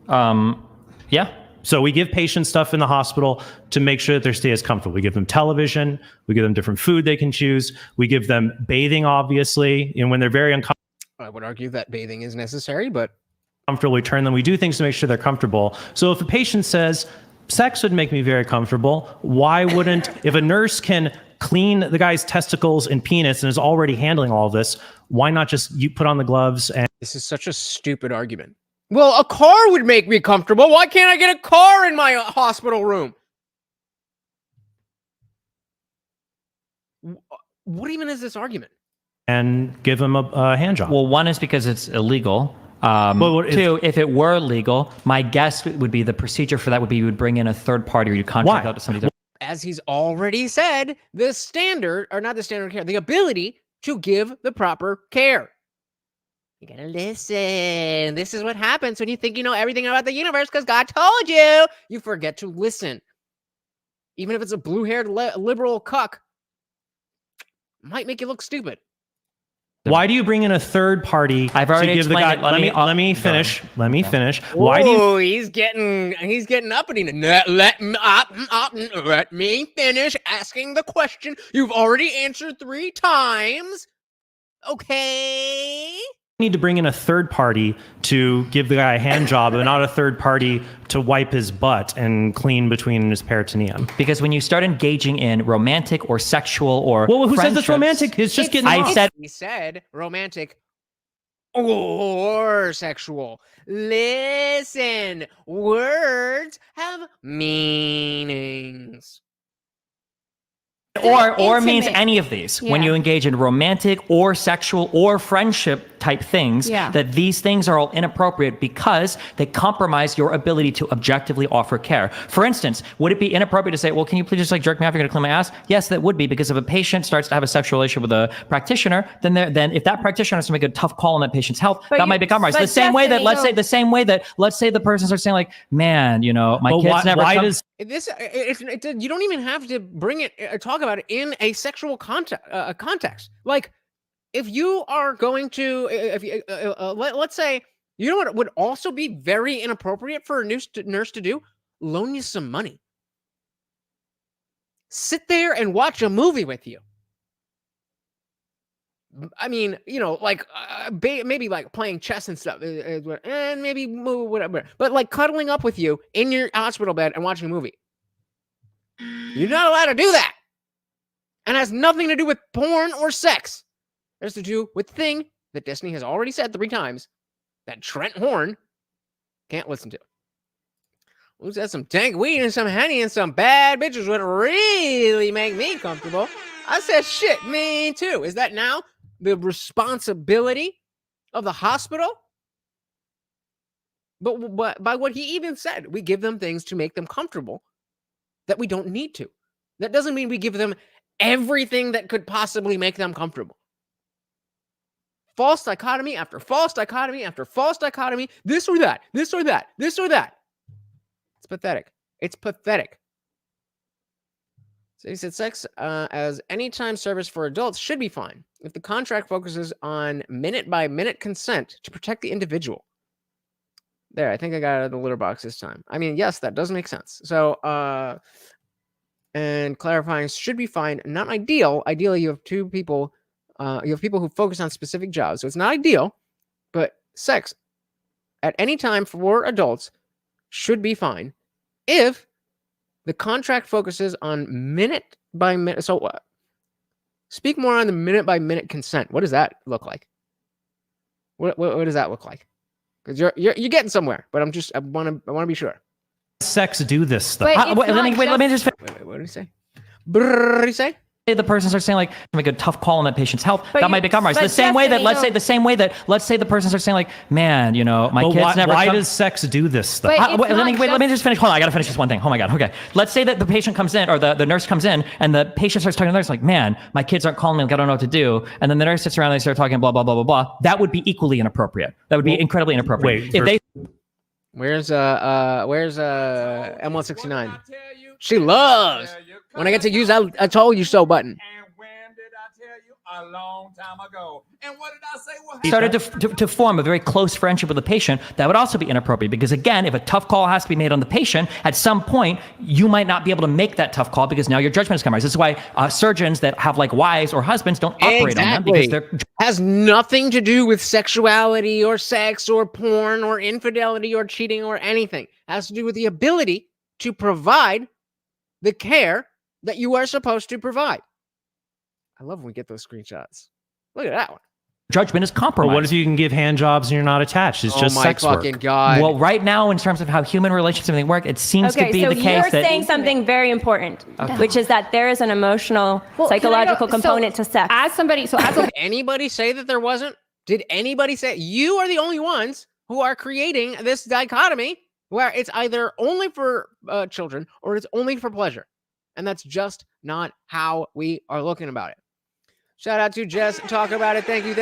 Yeah. So we give patients stuff in the hospital to make sure that they stay as comfortable. We give them television. We give them different food they can choose. We give them bathing, obviously. And when they're very uncomfortable, I would argue that bathing is necessary, but we turn them. We do things to make sure they're comfortable. So if a patient says, sex would make me very comfortable, why wouldn't, if a nurse can clean the guy's testicles and penis and is already handling all of this, why not just you put on the gloves and... This is such a stupid argument. Well, a car would make me comfortable. Why can't I get a car in my hospital room? What even is this argument? And give them a hand job. Well, one is because it's illegal. Well, two, if it were legal, my guess would be the procedure for that would be you would bring in a third party or you contract out to somebody. As he's already said, the standard, or not the standard of care, the ability to give the proper care. You gotta listen. This is what happens when you think you know everything about the universe because God told you. You forget to listen. Even if it's a blue-haired liberal cuck, might make you look stupid. Why do you bring in a third party? I've already to give the guy? explained it. Let me finish. Let me finish. Why do you? He's getting uppity. Let me finish asking the question. You've already answered 3 times. Okay. Need to bring in a third party to give the guy a hand job, but not a third party to wipe his butt and clean between his peritoneum. Because when you start engaging in romantic or sexual or who says it's romantic? It's just getting. He said romantic or sexual. Listen, words have meanings. Or means any of these. When you engage in romantic or sexual or friendship type things, that these things are all inappropriate because they compromise your ability to objectively offer care. For instance, would it be inappropriate to say, well, can you please just like jerk me off, you're gonna clean my ass? Yes, that would be, because if a patient starts to have a sexual relationship with a practitioner, then if that practitioner has to make a tough call on that patient's health, that might be compromised. The same way that let's say the person starts saying like, man, you know, my kids never come. You don't even have to bring it, talk about it in a sexual context. Like, if you are going to, let's say, you know what would also be very inappropriate for a nurse to do? Loan you some money. Sit there and watch a movie with you. I mean, you know, like maybe like playing chess and stuff, and maybe whatever. But like cuddling up with you in your hospital bed and watching a movie. You're not allowed to do that. And it has nothing to do with porn or sex. It has to do with the thing that Destiny has already said 3 times that Trent Horn can't listen to. Who said some dank weed and some honey and some bad bitches would really make me comfortable? I said, shit, me too. Is that now the responsibility of the hospital But by what he even said, we give them things to make them comfortable that we don't need to. That doesn't mean we give them everything that could possibly make them comfortable. False dichotomy after false dichotomy after false dichotomy, this or that, this or that, this or that. It's pathetic. It's pathetic. So he said sex as anytime service for adults should be fine if the contract focuses on minute-by-minute consent to protect the individual. There, I think I got out of the litter box this time. I mean, yes, that does make sense. So, and clarifying should be fine, not ideal. Ideally, you have people who focus on specific jobs. So it's not ideal, but sex at any time for adults should be fine if the contract focuses on minute by minute. So what? Speak more on the minute by minute consent. What does that look like? What does that look like? Because you're getting somewhere, but I want to be sure. Sex do this stuff. Let me just Wait, what did he say? What did he say? The person starts saying like make a tough call on that patient's health, that might be compromised. The same way that let's say the person starts saying like, man, you know, my kids never. Why does sex do this stuff? Let me just finish. Hold on, I gotta finish this one thing. Oh my god. Okay. Let's say that the patient comes in or the nurse comes in and the patient starts talking to the nurse like, man, my kids aren't calling me, like I don't know what to do. And then the nurse sits around and they start talking blah blah blah blah blah. That would be equally inappropriate. That would be incredibly inappropriate. Where's M169? She loves when I get to use I told you so button. And when did I tell you? A long time ago. And what did I say? What started to form a very close friendship with the patient, that would also be inappropriate. Because again, if a tough call has to be made on the patient, at some point, you might not be able to make that tough call because now your judgment is compromised. This is why surgeons that have like wives or husbands don't operate on them because they're... Has nothing to do with sexuality or sex or porn or infidelity or cheating or anything. It has to do with the ability to provide the care that you are supposed to provide. I love when we get those screenshots. Look at that one. Judgment is compromised. But what if you can give hand jobs and you're not attached? It's just sex work. Oh my fucking God. Well, right now, in terms of how human relationships and everything work, it seems to be the case that... Okay, so you're saying something very important, which is that there is an emotional, psychological component to sex. Did anybody say that there wasn't? Did anybody say... You are the only ones who are creating this dichotomy where it's either only for children or it's only for pleasure. And that's just not how we are looking about it. Shout out to Jess. Talk about it. Thank you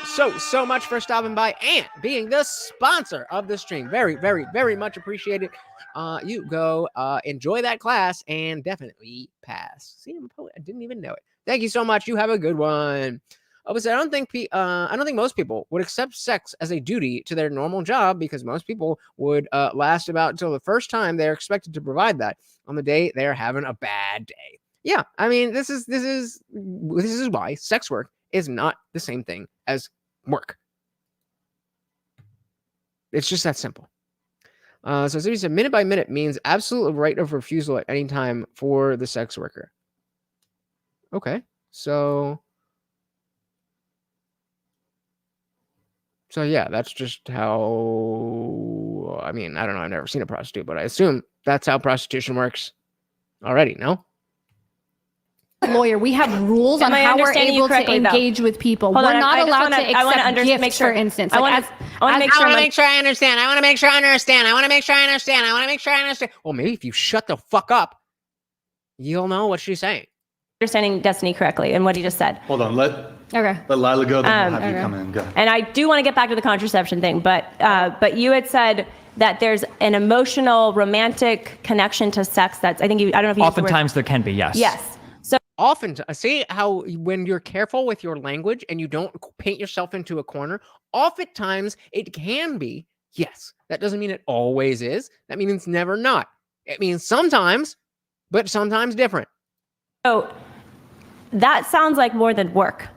so much for stopping by and being the sponsor of the stream. Very, very, very much appreciated. You go enjoy that class and definitely pass. See, I didn't even know it. Thank you so much. You have a good one. Obviously, I don't think most people would accept sex as a duty to their normal job because most people would last about until the first time they're expected to provide that on the day they're having a bad day. Yeah, I mean, this is why sex work is not the same thing as work. It's just that simple. So he said minute by minute means absolute right of refusal at any time for the sex worker. Okay, so yeah, that's just how, I mean, I don't know. I've never seen a prostitute, but I assume that's how prostitution works already, no? Lawyer, we have rules on how we're able to engage with people. We're not allowed to accept gifts, for instance. I want to make sure I understand. Well, maybe if you shut the fuck up, you'll know what she's saying. Understanding Destiny correctly and what he just said. Hold on, let Lila go, then we'll have you come in. Go. And I do want to get back to the contraception thing, but you had said that there's an emotional, romantic connection to sex. I don't know if you oftentimes there can be, yes. Yes. Often, see how when you're careful with your language and you don't paint yourself into a corner, oftentimes it can be, yes. That doesn't mean it always is. That means it's never not. It means sometimes, but sometimes different. So that sounds like more than work.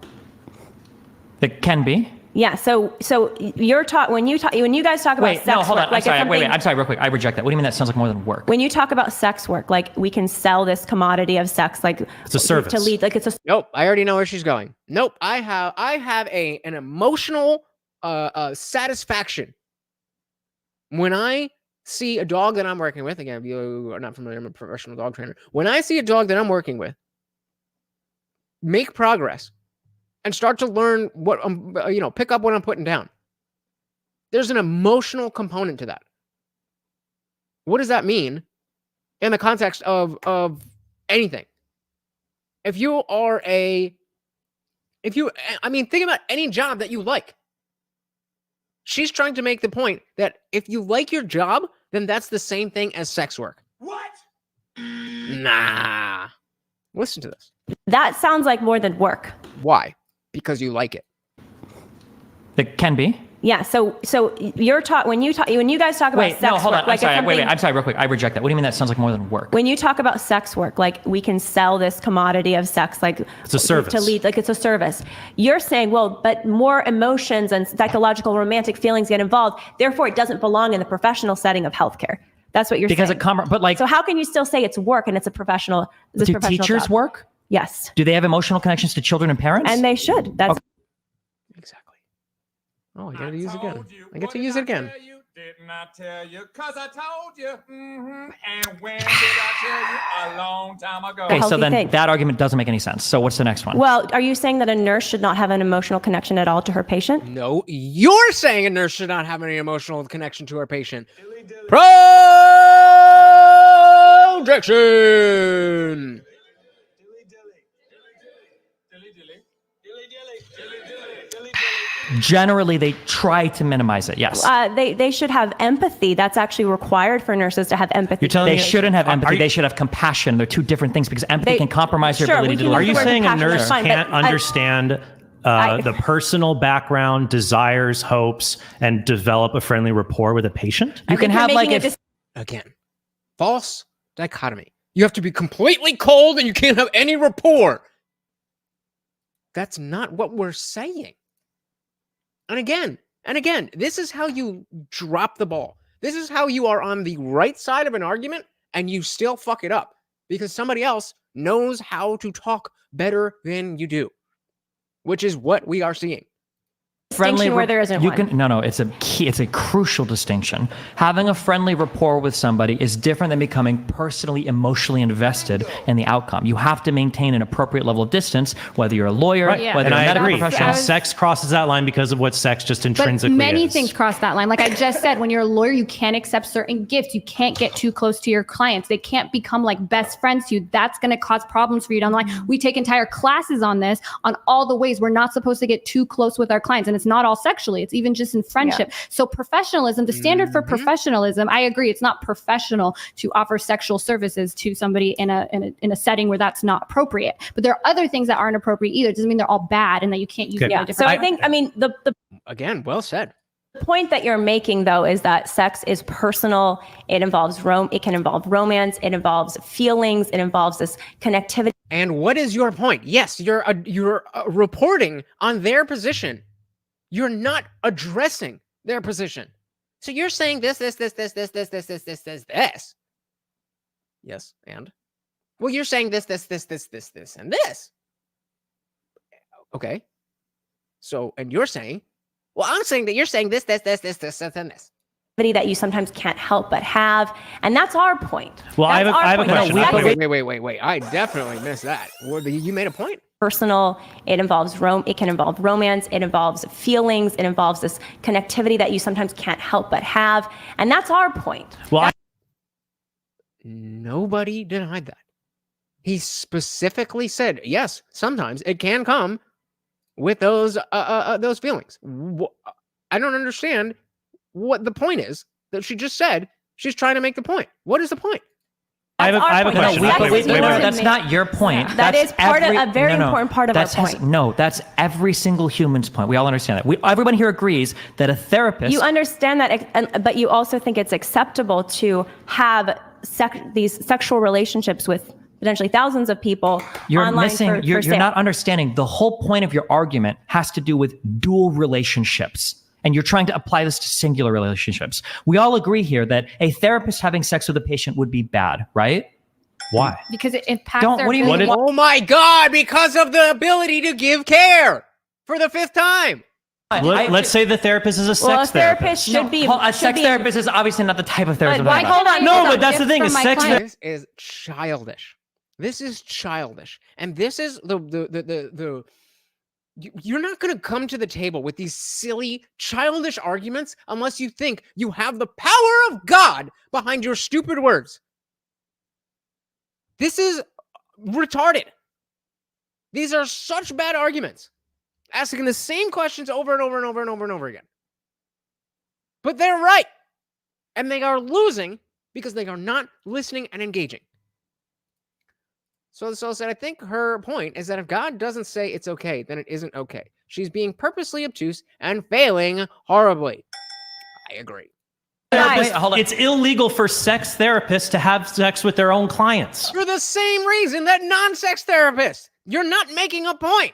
It can be. Yeah. So you're when you guys talk about sex work, hold on. I'm sorry, real quick. I reject that. What do you mean that sounds like more than work? When you talk about sex work, like we can sell this commodity of sex, like it's a service to lead, like it's a. Nope. I already know where she's going. Nope. I have an emotional satisfaction when I see a dog that I'm working with. Again, if you are not familiar, I'm a professional dog trainer. When I see a dog that I'm working with make progress and start to learn what pick up what I'm putting down. There's an emotional component to that. What does that mean in the context of anything? If you are think about any job that you like. She's trying to make the point that if you like your job, then that's the same thing as sex work. What? Nah. Listen to this. That sounds like more than work. Why? Because you like it. It can be. Yeah. So you're when you guys talk about sex no, hold work, on. like I'm sorry, real quick. I reject that. What do you mean that sounds like more than work? When you talk about sex work, like we can sell this commodity of sex, like it's a service. To lead, like it's a service. You're saying, well, but more emotions and psychological, romantic feelings get involved. Therefore, it doesn't belong in the professional setting of healthcare. That's what you're saying. But like, so how can you still say it's work and it's a professional? Do teachers job? work? Yes. Do they have emotional connections to children and parents? And they should. That's exactly. Oh, I gotta use it again. I get to use it again. Didn't I tell you? Cause I told you. And when did I tell you? A long time ago. Okay, so then that argument doesn't make any sense. So what's the next one? Well, are you saying that a nurse should not have an emotional connection at all to her patient? No, you're saying a nurse should not have any emotional connection to her patient. Projection. Generally, they try to minimize it. Yes. They should have empathy. That's actually required for nurses to have empathy. You're telling me they shouldn't have empathy. They should have compassion. They're two different things because empathy can compromise your ability to. Are you saying a nurse can't understand the personal background, desires, hopes, and develop a friendly rapport with a patient? You can have again, false dichotomy. You have to be completely cold and you can't have any rapport. That's not what we're saying. And again, this is how you drop the ball. This is how you are on the right side of an argument and you still fuck it up because somebody else knows how to talk better than you do, which is what we are seeing. Friendly where there isn't one. No, it's a key. It's a crucial distinction. Having a friendly rapport with somebody is different than becoming personally, emotionally invested in the outcome. You have to maintain an appropriate level of distance, whether you're a lawyer, whether you're a medical professional. Sex crosses that line because of what sex just intrinsically many is. things cross that line. Like I just said, when you're a lawyer, you can't accept certain gifts. You can't get too close to your clients. They can't become like best friends to you. That's going to cause problems for you down the line. We take entire classes on this, on all the ways we're not supposed to get too close with our clients. And it's not all sexually, it's even just in friendship. Yeah. So professionalism, the standard for professionalism, I agree, it's not professional to offer sexual services to somebody in a setting where that's not appropriate. But there are other things that aren't appropriate either. It doesn't mean they're all bad and that you can't use them. Yeah. So I mean, the again, well said. The point that you're making, though, is that sex is personal. It involves it can involve romance. It involves feelings. It involves this connectivity. And what is your point? Yes, you're reporting on their position. You're not addressing their position. So you're saying this. Yes, and? Well, you're saying this, and this. Okay. So, and you're saying, well, I'm saying that you're saying this, and this. That you sometimes can't help but have. And that's our point. Well, I have a question. Wait. I definitely missed that. You made a point. Personal, it can involve romance, it involves feelings, it involves this connectivity that you sometimes can't help but have. And that's our point. Well, nobody denied that. He specifically said, yes, sometimes it can come with those feelings. I don't understand what the point is that she just said. She's trying to make the point. What is the point? I have a question. That's not your point. That is a very important part of our point. No, that's every single human's point. We all understand that. Everyone here agrees that a therapist... You understand that, but you also think it's acceptable to have these sexual relationships with potentially thousands of people online. You're not understanding. The whole point of your argument has to do with dual relationships. And you're trying to apply this to singular relationships. We all agree here that a therapist having sex with a patient would be bad, right? Why? Because it impacts their ability. Oh my God, because of the ability to give care for the fifth time. Let's say the therapist is a sex therapist. A sex therapist is obviously not the type of therapist. But that's the thing. A sex therapist is childish. This is childish. And this is the You're not going to come to the table with these silly, childish arguments unless you think you have the power of God behind your stupid words. This is retarded. These are such bad arguments. Asking the same questions over and over and over and over and over again. But they're right. And they are losing because they are not listening and engaging. So said, I think her point is that if God doesn't say it's okay, then it isn't okay. She's being purposely obtuse and failing horribly. I agree. Wait, hold on. It's illegal for sex therapists to have sex with their own clients. For the same reason that non-sex therapists. You're not making a point.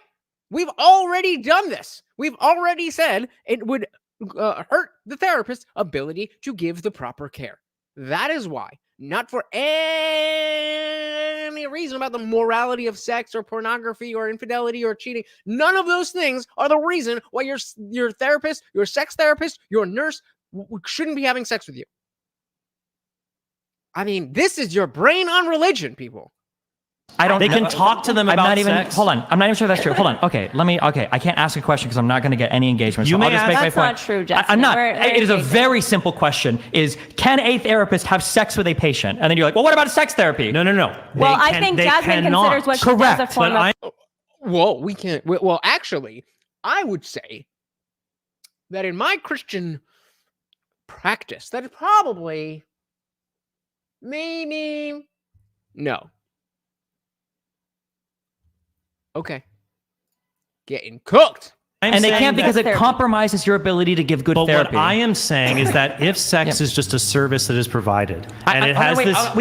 We've already done this. We've already said it would hurt the therapist's ability to give the proper care. That is why. Not for any reason about the morality of sex or pornography or infidelity or cheating. None of those things are the reason why your therapist, your sex therapist, your nurse shouldn't be having sex with you. I mean, this is your brain on religion, people. They can talk to them about sex. Hold on. I'm not even sure that's true. Hold on. Okay, I can't ask a question because I'm not going to get any engagement. So I'll just make my point. That's not true, Justin. I'm not. It is a very simple question. Can a therapist have sex with a patient? And then you're like, well, what about sex therapy? No. Well, I think Jazmen considers what she does a form of... Well, we can't. Well, actually, I would say that in my Christian practice, that probably, maybe, no. Okay. Getting cooked. And they can't because it compromises your ability to give good therapy. What I am saying is that if sex is just a service that is provided, we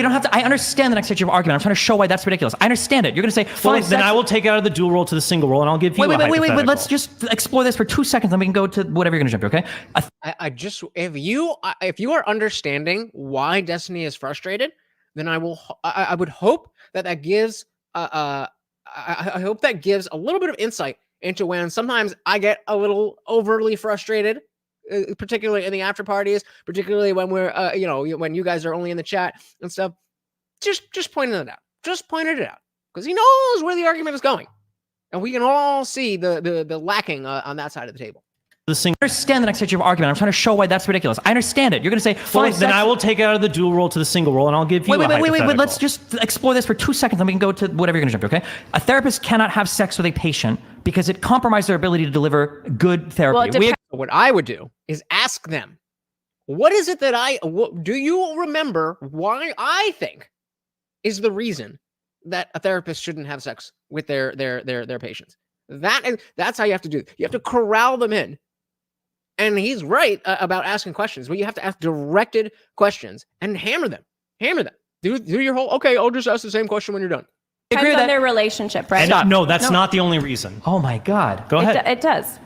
don't have to. I understand the next stage of argument. I'm trying to show why that's ridiculous. I understand it. You're going to say, well, then I will take it out of the dual role to the single role, and I'll give you a hypothetical. Wait. Let's just explore this for 2 seconds, then we can go to whatever you're going to jump to. Okay. If you are understanding why Destiny is frustrated, then I would hope that gives I hope that gives a little bit of insight into when sometimes I get a little overly frustrated, particularly in the after parties, particularly when we're, when you guys are only in the chat and stuff. Just pointing it out. Just pointed it out because he knows where the argument is going, and we can all see the lacking on that side of the table. I understand the next stage of argument. I'm trying to show why that's ridiculous. I understand it. You're going to say, well, then I will take it out of the dual role to the single role, and I'll give you a hypothetical. Wait. Let's just explore this for 2 seconds, then we can go to whatever you're going to jump to, okay? A therapist cannot have sex with a patient because it compromises their ability to deliver good therapy. Well, what I would do is ask them, what is it that do you remember why I think is the reason that a therapist shouldn't have sex with their patients? That's how you have to do it. You have to corral them in. And he's right about asking questions, but you have to ask directed questions and hammer them. Do your whole, okay, I'll just ask the same question when you're done. Depends on their relationship, right? No, that's not the only reason. Oh my God. Go ahead. It does.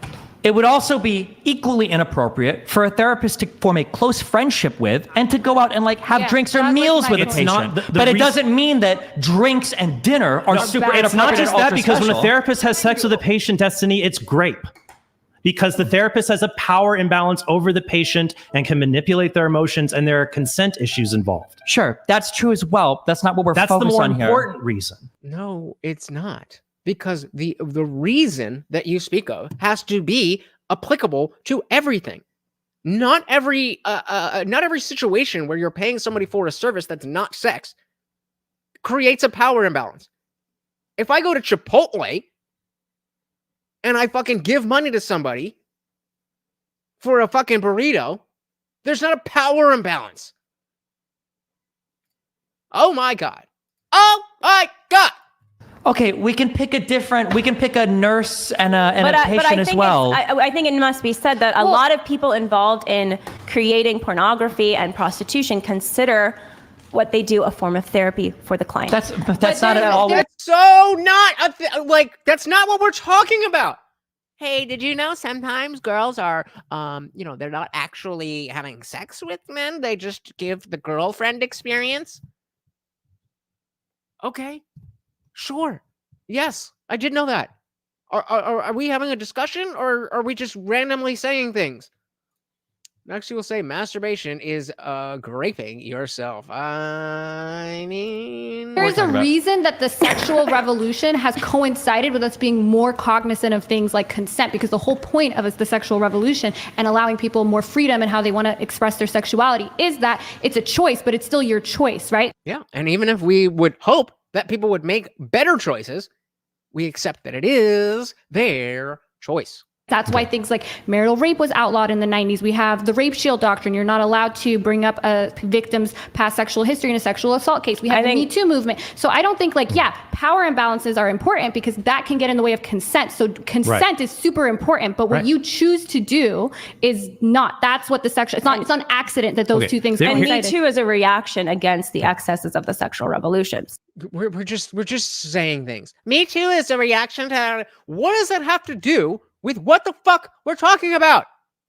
It would also be equally inappropriate for a therapist to form a close friendship with and to go out and have drinks or meals with a patient. But it doesn't mean that drinks and dinner are super inappropriate. It's not just that, because when a therapist has sex with a patient, Destiny, it's grape. Because the therapist has a power imbalance over the patient and can manipulate their emotions, and there are consent issues involved. Sure, that's true as well. That's not what we're focused on here. That's the more important reason. No, it's not. Because the reason that you speak of has to be applicable to everything. Not every situation where you're paying somebody for a service that's not sex creates a power imbalance. If I go to Chipotle and I fucking give money to somebody for a fucking burrito, there's not a power imbalance. Oh my God. Oh my God. Okay, we can pick a nurse and a patient as well. I think it must be said that a lot of people involved in creating pornography and prostitution consider what they do a form of therapy for the client. That's not at all. That's so not that's not what we're talking about. Hey, did you know sometimes girls are, they're not actually having sex with men. They just give the girlfriend experience. Okay, sure. Yes, I did know that. Are we having a discussion, or are we just randomly saying things? Next, you will say masturbation is graping yourself. I mean, there's a reason that the sexual revolution has coincided with us being more cognizant of things like consent, because the whole point of the sexual revolution and allowing people more freedom in how they want to express their sexuality is that it's a choice, but it's still your choice, right? Yeah. And even if we would hope that people would make better choices, we accept that it is their choice. That's why things like marital rape was outlawed in the 90s. We have the rape shield doctrine. You're not allowed to bring up a victim's past sexual history in a sexual assault case. We have the Me Too movement. So I don't think power imbalances are important because that can get in the way of consent. So consent is super important, but what you choose to do is not. That's what the sexual, it's not an accident that those two things And Me Too is a reaction against the excesses of the sexual revolutions. We're just saying things. Me Too is a reaction to, what does that have to do with what the fuck we're talking about?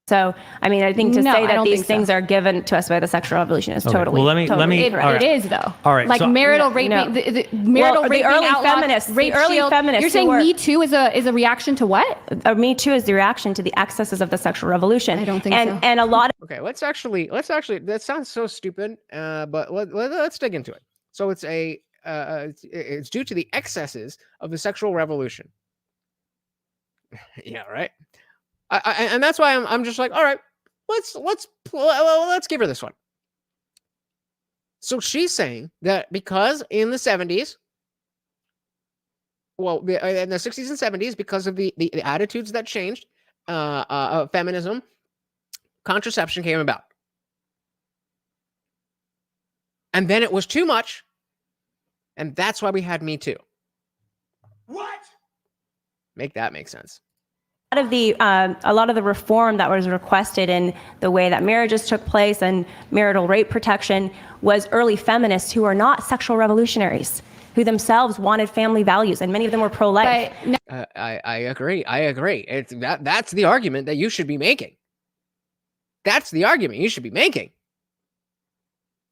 So, I mean, I think to say that these things are given to us by the sexual revolution is totally. Well, let me. It is though. All right. Like marital rape, the marital rape, the early feminists, You're saying Me Too is a reaction to what? Me Too is the reaction to the excesses of the sexual revolution. I don't think so. And a lot of. Okay, let's actually. That sounds so stupid, but let's dig into it. So it's due to the excesses of the sexual revolution. Yeah, right. And that's why I'm just like, all right, let's give her this one. So she's saying that because in the 70s, in the 60s and 70s, because of the attitudes that changed, feminism, contraception came about, and then it was too much, and that's why we had Me Too. What? Make that make sense. A lot of the reform that was requested in the way that marriages took place and marital rape protection was early feminists who are not sexual revolutionaries, who themselves wanted family values, and many of them were pro-life. I agree. It's that's the argument that you should be making. That's the argument you should be making.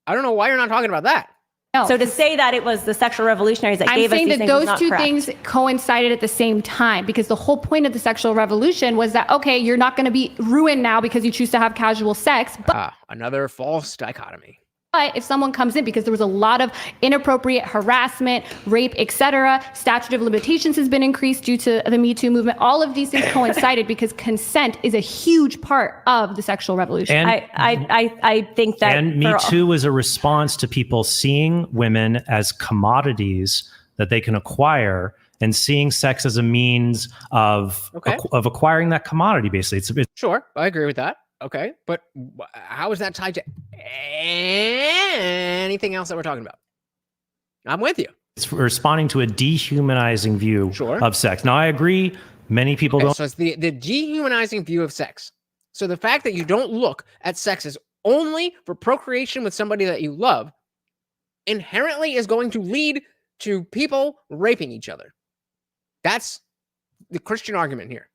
I don't know why you're not talking about that. No. So to say that it was the sexual revolutionaries that gave us these things is not correct. I'm saying that those two things coincided at the same time, because the whole point of the sexual revolution was that, okay, you're not going to be ruined now because you choose to have casual sex. But another false dichotomy. But if someone comes in because there was a lot of inappropriate harassment, rape, etc., statute of limitations has been increased due to the Me Too movement. All of these things coincided because consent is a huge part of the sexual revolution. And I think that. And Me Too was a response to people seeing women as commodities that they can acquire and seeing sex as a means of acquiring that commodity. Basically, Sure, I agree with that. Okay, but how is that tied to anything else that we're talking about? I'm with you. It's responding to a dehumanizing view of sex. Now, I agree, many people don't. So it's the dehumanizing view of sex. So the fact that you don't look at sex as only for procreation with somebody that you love inherently is going to lead to people raping each other. That's the Christian argument here.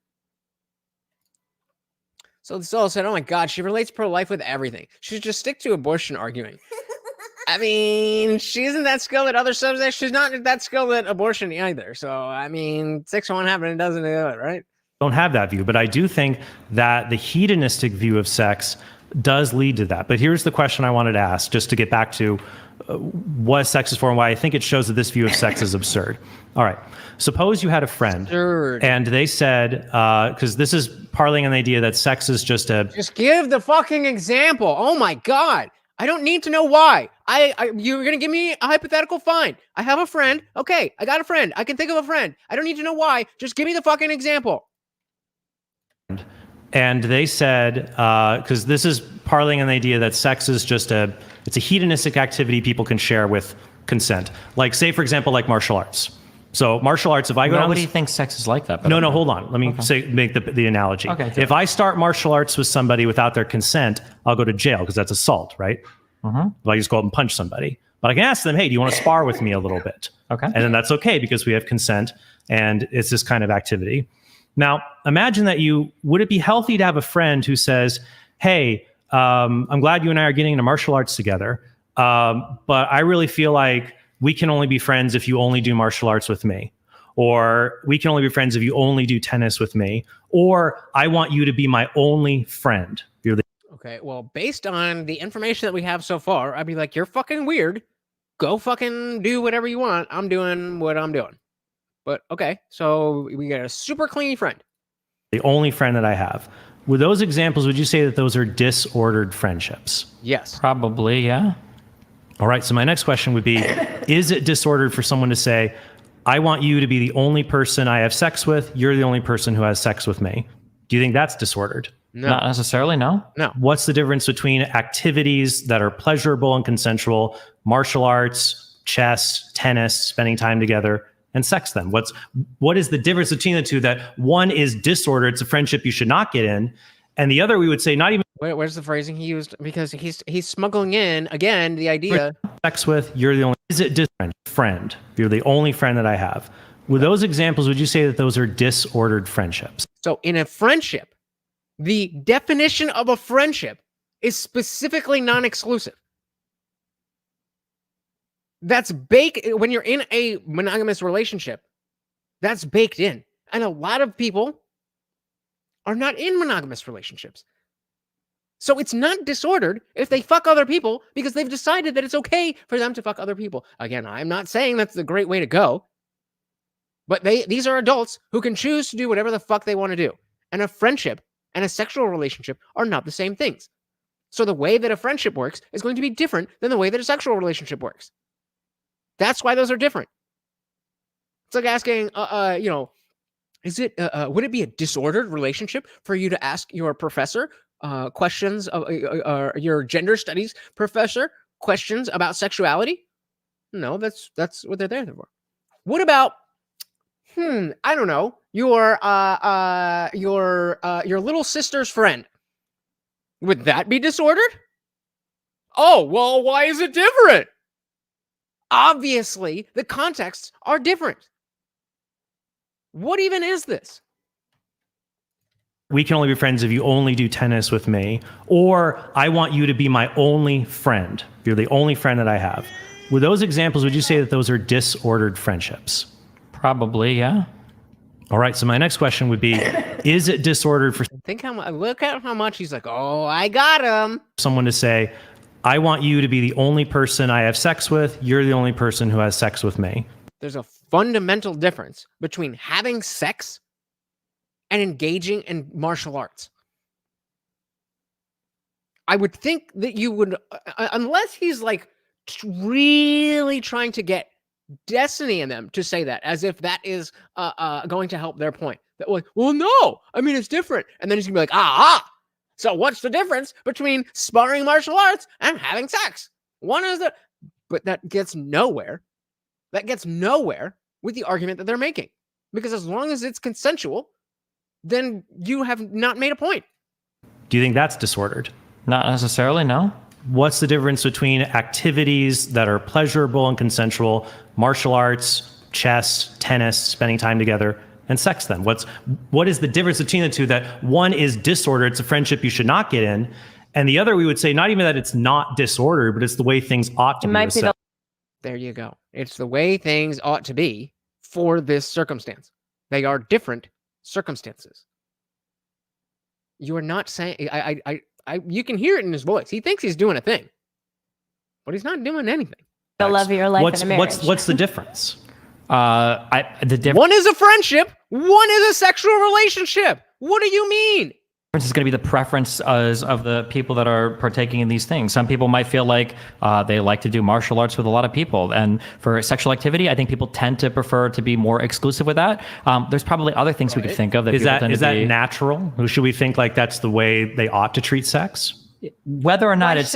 So the soul said, oh my God, she relates pro-life with everything. She should just stick to abortion arguing. I mean, she isn't that skilled at other subjects. She's not that skilled at abortion either. So, I mean, 6 won't happen, it doesn't do it, right? Don't have that view. But I do think that the hedonistic view of sex does lead to that. But here's the question I wanted to ask, just to get back to what sex is for and why I think it shows that this view of sex is absurd. All right. Suppose you had a friend and they said, because this is parlaying on the idea that sex is just give the fucking example. Oh my God. I don't need to know why. You're going to give me a hypothetical? Fine. I have a friend. Okay. I got a friend. I can think of a friend. I don't need to know why. Just give me the fucking example. And they said, because this is parlaying on the idea that sex is just it's a hedonistic activity people can share with consent. Like, say, for example, like martial arts. So martial arts, if I go Nobody thinks sex is like that. No, hold on. Let me make the analogy. Okay, if I start martial arts with somebody without their consent, I'll go to jail because that's assault, right? If I just go up and punch somebody. But I can ask them, hey, do you want to spar with me a little bit? Okay. And then that's okay because we have consent and it's this kind of activity. Now, imagine that would it be healthy to have a friend who says, hey, I'm glad you and I are getting into martial arts together, but I really feel like we can only be friends if you only do martial arts with me. Or we can only be friends if you only do tennis with me. Or I want you to be my only friend. Okay, well, based on the information that we have so far, I'd be like, you're fucking weird. Go fucking do whatever you want. I'm doing what I'm doing. But okay, so we got a super clingy friend. The only friend that I have. With those examples, would you say that those are disordered friendships? Yes. Probably, yeah. All right, so my next question would be, is it disordered for someone to say, I want you to be the only person I have sex with, you're the only person who has sex with me? Do you think that's disordered? No. Not necessarily, no. No. What's the difference between activities that are pleasurable and consensual, martial arts, chess, tennis, spending time together, and sex then? What is the difference between the two, that one is disordered, it's a friendship you should not get in, and the other we would say not even Where's the phrasing he used? Because he's smuggling in, again, the idea. sex with, you're the only, is it friend? You're the only friend that I have. With those examples, would you say that those are disordered friendships? So in a friendship, the definition of a friendship is specifically non-exclusive. That's baked when you're in a monogamous relationship. That's baked in. And a lot of people are not in monogamous relationships. So it's not disordered if they fuck other people because they've decided that it's okay for them to fuck other people. Again, I'm not saying that's the great way to go. But these are adults who can choose to do whatever the fuck they want to do. And a friendship and a sexual relationship are not the same things. So the way that a friendship works is going to be different than the way that a sexual relationship works. That's why those are different. It's like asking, is it would it be a disordered relationship for you to ask your professor questions of your gender studies professor questions about sexuality? No, that's what they're there for. What about I don't know, your little sister's friend? Would that be disordered? Oh, well, why is it different? Obviously, the contexts are different. What even is this? We can only be friends if you only do tennis with me, or I want you to be my only friend. You're the only friend that I have. With those examples, would you say that those are disordered friendships? Probably, yeah. All right, so my next question would be, is it disordered for Look at how much he's like, oh, I got him. Someone to say, I want you to be the only person I have sex with, you're the only person who has sex with me? There's a fundamental difference between having sex and engaging in martial arts. I would think that you would, unless he's like really trying to get Destiny and them to say that as if that is going to help their point. That like, well, no, I mean, it's different. And then he's gonna be like, so what's the difference between sparring martial arts and having sex? One is but that gets nowhere. That gets nowhere with the argument that they're making. Because as long as it's consensual, then you have not made a point. Do you think that's disordered? Not necessarily, no. What's the difference between activities that are pleasurable and consensual, martial arts, chess, tennis, spending time together, and sex then? What is the difference between the two, that one is disordered, it's a friendship you should not get in, and the other we would say not even that it's not disordered, but it's the way things ought to be. There you go. It's the way things ought to be for this circumstance. They are different circumstances. You are not saying, you can hear it in his voice. He thinks he's doing a thing, but he's not doing anything. The love of your life in a marriage. What's the difference? One is a friendship. One is a sexual relationship. What do you mean? Is going to be the preference of the people that are partaking in these things. Some people might feel like they like to do martial arts with a lot of people. And for sexual activity, I think people tend to prefer to be more exclusive with that. There's probably other things we could think of. That is that natural? Or should we think like that's the way they ought to treat sex? Whether or not it's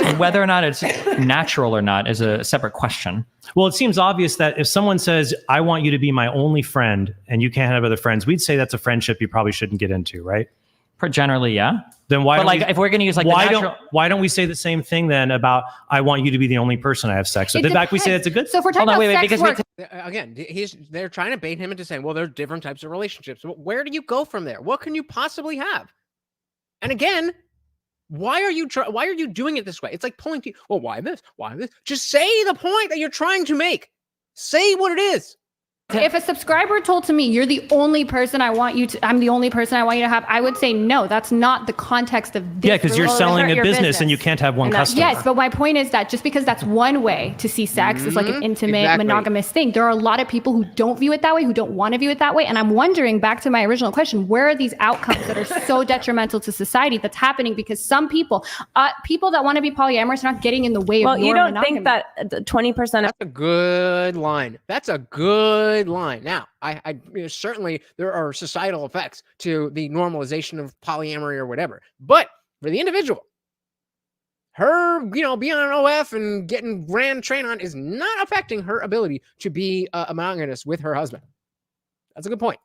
natural or not is a separate question. Well, it seems obvious that if someone says, I want you to be my only friend and you can't have other friends, we'd say that's a friendship you probably shouldn't get into, right? Generally, yeah. Then why? But if we're going to use why don't we say the same thing then about I want you to be the only person I have sex with? In fact, we say that's a good. So if we're talking about sex work, again, they're trying to bait him into saying, well, there's different types of relationships. Where do you go from there? What can you possibly have? And again, why are you doing it this way? It's like pulling teeth. Well, why this? Why this? Just say the point that you're trying to make. Say what it is. If a subscriber told to me, you're the only person I want you to, I'm the only person I want you to have, I would say, no, that's not the context of this. Yeah, because you're selling a business and you can't have one customer. Yes, but my point is that just because that's one way to see sex, it's like an intimate, monogamous thing. There are a lot of people who don't view it that way, who don't want to view it that way. And I'm wondering, back to my original question, where are these outcomes that are so detrimental to society that's happening because some people, people that want to be polyamorous are not getting in the way of your monogamy. Well, you don't think that 20% of... That's a good line. That's a good line. Now, I certainly there are societal effects to the normalization of polyamory or whatever, but for the individual, her, being on an OF and getting ran train on is not affecting her ability to be a monogamous with her husband. That's a good point.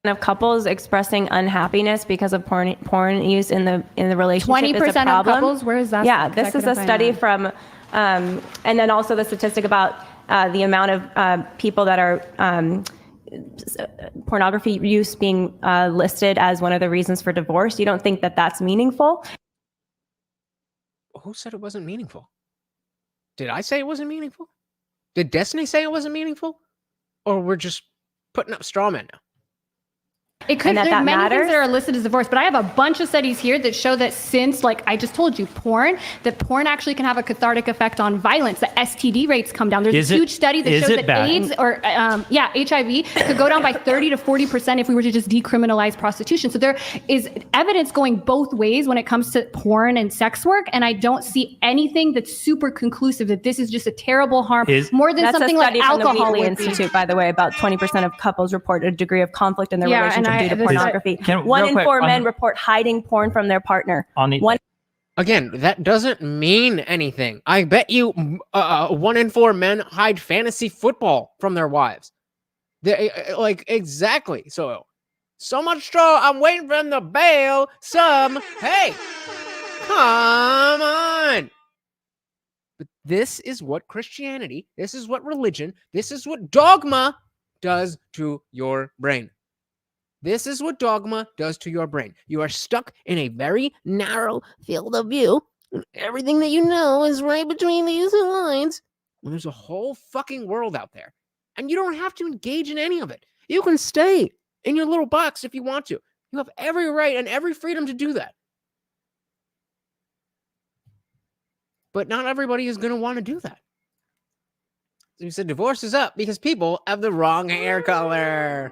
Of couples expressing unhappiness because of porn use in the relationship. 20% of couples. Where is that? Yeah, this is a study from, and then also the statistic about the amount of people that are pornography use being listed as one of the reasons for divorce. You don't think that that's meaningful? Who said it wasn't meaningful? Did I say it wasn't meaningful? Did Destiny say it wasn't meaningful? Or we're just putting up straw men now? It could, there's many things that are listed as divorce, but I have a bunch of studies here that show that since, like I just told you, porn actually can have a cathartic effect on violence. The STD rates come down. There's a huge study that shows that AIDS or HIV could go down by 30 to 40% if we were to just decriminalize prostitution. So there is evidence going both ways when it comes to porn and sex work, and I don't see anything that's super conclusive that this is just a terrible harm, more than something like alcohol. From the Wheatley Institute, by the way, about 20% of couples report a degree of conflict in their relationship due to pornography. One in four men report hiding porn from their partner. Again, that doesn't mean anything. I bet you 1 in 4 men hide fantasy football from their wives. Exactly. So much straw. I'm waiting for them to bail some. Hey, come on. But this is what Christianity, this is what religion, this is what dogma does to your brain. This is what dogma does to your brain. You are stuck in a very narrow field of view. Everything that you know is right between these two lines. And there's a whole fucking world out there. And you don't have to engage in any of it. You can stay in your little box if you want to. You have every right and every freedom to do that. But not everybody is going to want to do that. So you said divorce is up because people have the wrong hair color.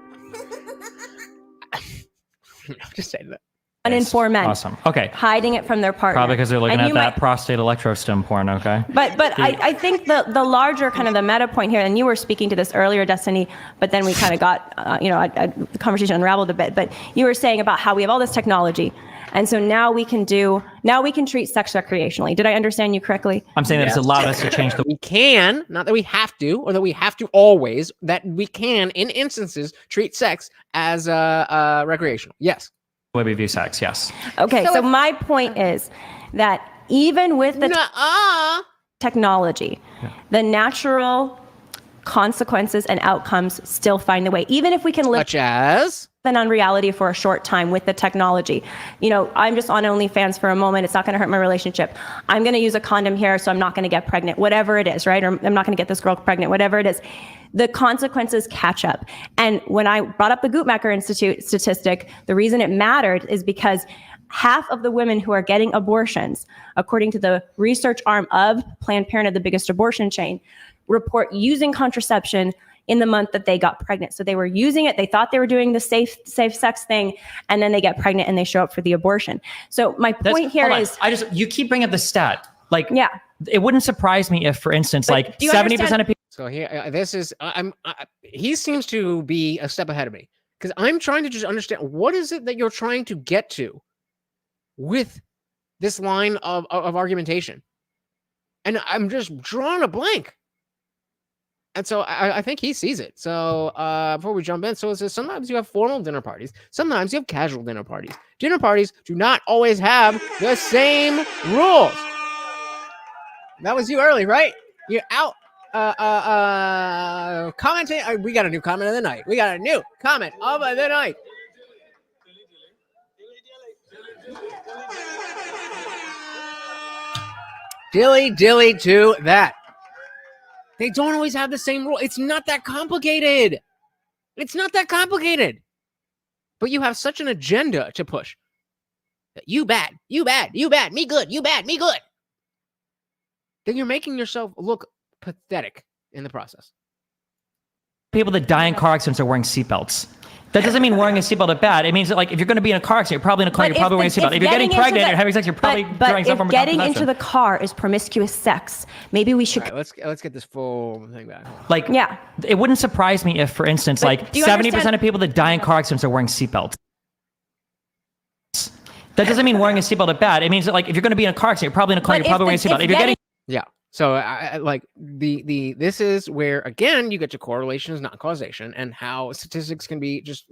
Just say that. 1 in 4 men. Awesome. Okay. Hiding it from their partner. Probably because they're looking at that prostate electrostim porn, okay? But I think the larger kind of the meta point here, and you were speaking to this earlier, Destiny, but then we kind of got, the conversation unraveled a bit, but you were saying about how we have all this technology. And so now we can treat sex recreationally. Did I understand you correctly? I'm saying that it's allowed us to change the... We can, not that we have to, or that we have to always, that we can, in instances, treat sex as recreational. Yes. way we view sex, yes. Okay, so my point is that even with the technology, the natural consequences and outcomes still find the way, even if we can live such as then on reality for a short time with the technology. You know, I'm just on OnlyFans for a moment. It's not going to hurt my relationship. I'm going to use a condom here, so I'm not going to get pregnant, whatever it is, right? Or I'm not going to get this girl pregnant, whatever it is. The consequences catch up. And when I brought up the Guttmacher Institute statistic, the reason it mattered is because half of the women who are getting abortions, according to the research arm of Planned Parenthood, the biggest abortion chain, report using contraception in the month that they got pregnant. So they were using it. They thought they were doing the safe sex thing. And then they get pregnant and they show up for the abortion. So my point here is, you keep bringing up the stat. Like, it wouldn't surprise me if, for instance, like 70% of people. So here, this is, he seems to be a step ahead of me because I'm trying to just understand what is it that you're trying to get to with this line of argumentation. And I'm just drawing a blank. And so I think he sees it. So before we jump in, so it says sometimes you have formal dinner parties. Sometimes you have casual dinner parties. Dinner parties do not always have the same rules. That was you early, right? You're out commenting. We got a new comment of the night. We got a new comment of the night. Dilly to that. They don't always have the same rule. It's not that complicated. It's not that complicated. But you have such an agenda to push. You bad, me good, you bad, me good. Then you're making yourself look pathetic in the process. People that die in car accidents are wearing seatbelts. That doesn't mean wearing a seatbelt is bad. It means that, like, if you're going to be in a car accident, you're probably in a car, you're probably wearing a seatbelt. If you're getting pregnant and having sex, you're probably drawing stuff from a getting contraception. into the car is promiscuous sex. Maybe we should. All right, let's get this full thing back. Like, Yeah. It wouldn't surprise me if, for instance, like do you 70% understand- of people that die in car accidents are wearing seatbelts. That doesn't mean wearing a seatbelt is bad. It means that, like, if you're going to be in a car accident, you're probably in a car, you're probably wearing a seatbelt. If you're getting Yeah. So I like this is where, again, you get to correlations, not causation, and how statistics can be just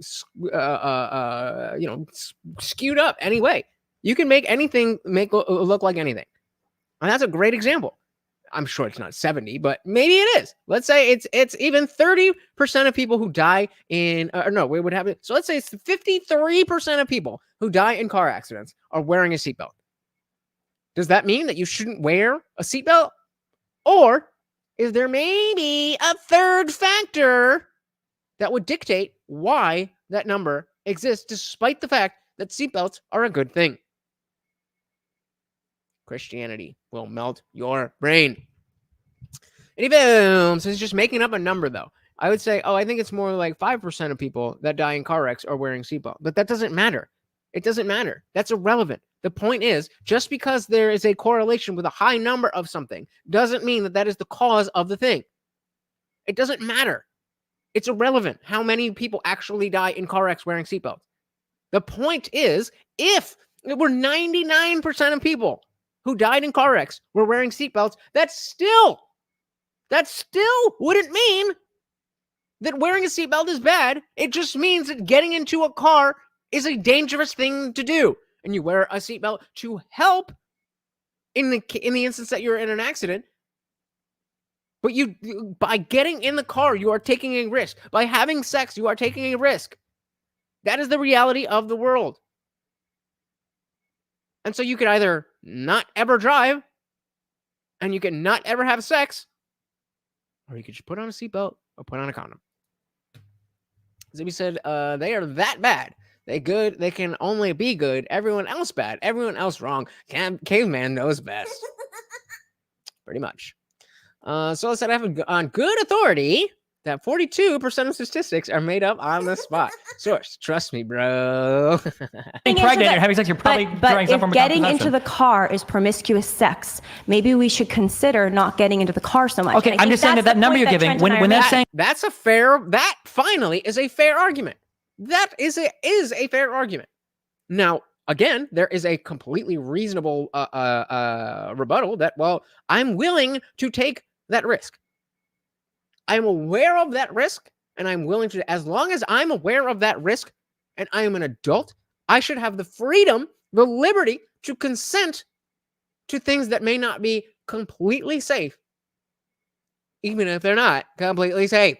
skewed up anyway. You can make anything look like anything, and that's a great example. I'm sure it's not 70, but maybe it is. Let's say it's even 30% of people who die in we would have it. So let's say it's 53% of people who die in car accidents are wearing a seatbelt. Does that mean that you shouldn't wear a seatbelt? Or is there maybe a third factor that would dictate why that number exists, despite the fact that seatbelts are a good thing? Christianity will melt your brain. And boom. So it's just making up a number, though. I would say, I think it's more like 5% of people that die in car wrecks are wearing seatbelt. But that doesn't matter. It doesn't matter. That's irrelevant. The point is, just because there is a correlation with a high number of something doesn't mean that that is the cause of the thing. It doesn't matter. It's irrelevant how many people actually die in car wrecks wearing seatbelts. The point is, if it were 99% of people who died in car wrecks were wearing seatbelts, that still wouldn't mean that wearing a seatbelt is bad. It just means that getting into a car is a dangerous thing to do. And you wear a seatbelt to help in the instance that you're in an accident. But by getting in the car, you are taking a risk. By having sex, you are taking a risk. That is the reality of the world. And so you could either not ever drive, and you can not ever have sex, or you could just put on a seatbelt or put on a condom. Zibby said, they are that bad. They can only be good. Everyone else bad. Everyone else wrong. Caveman knows best. Pretty much. So I said I have on good authority that 42% of statistics are made up on the spot. Source, trust me, bro. Being pregnant and having sex, you're probably drawing stuff from a getting contraception. into the car is promiscuous sex, maybe we should consider not getting into the car so much. Okay, I'm just saying that number you're giving, when they're saying... That finally is a fair argument. That is a fair argument. Now, again, there is a completely reasonable rebuttal that, well, I'm willing to take that risk. I'm aware of that risk, and I'm willing to, as long as I'm aware of that risk, and I am an adult, I should have the freedom, the liberty to consent to things that may not be completely safe, even if they're not completely safe.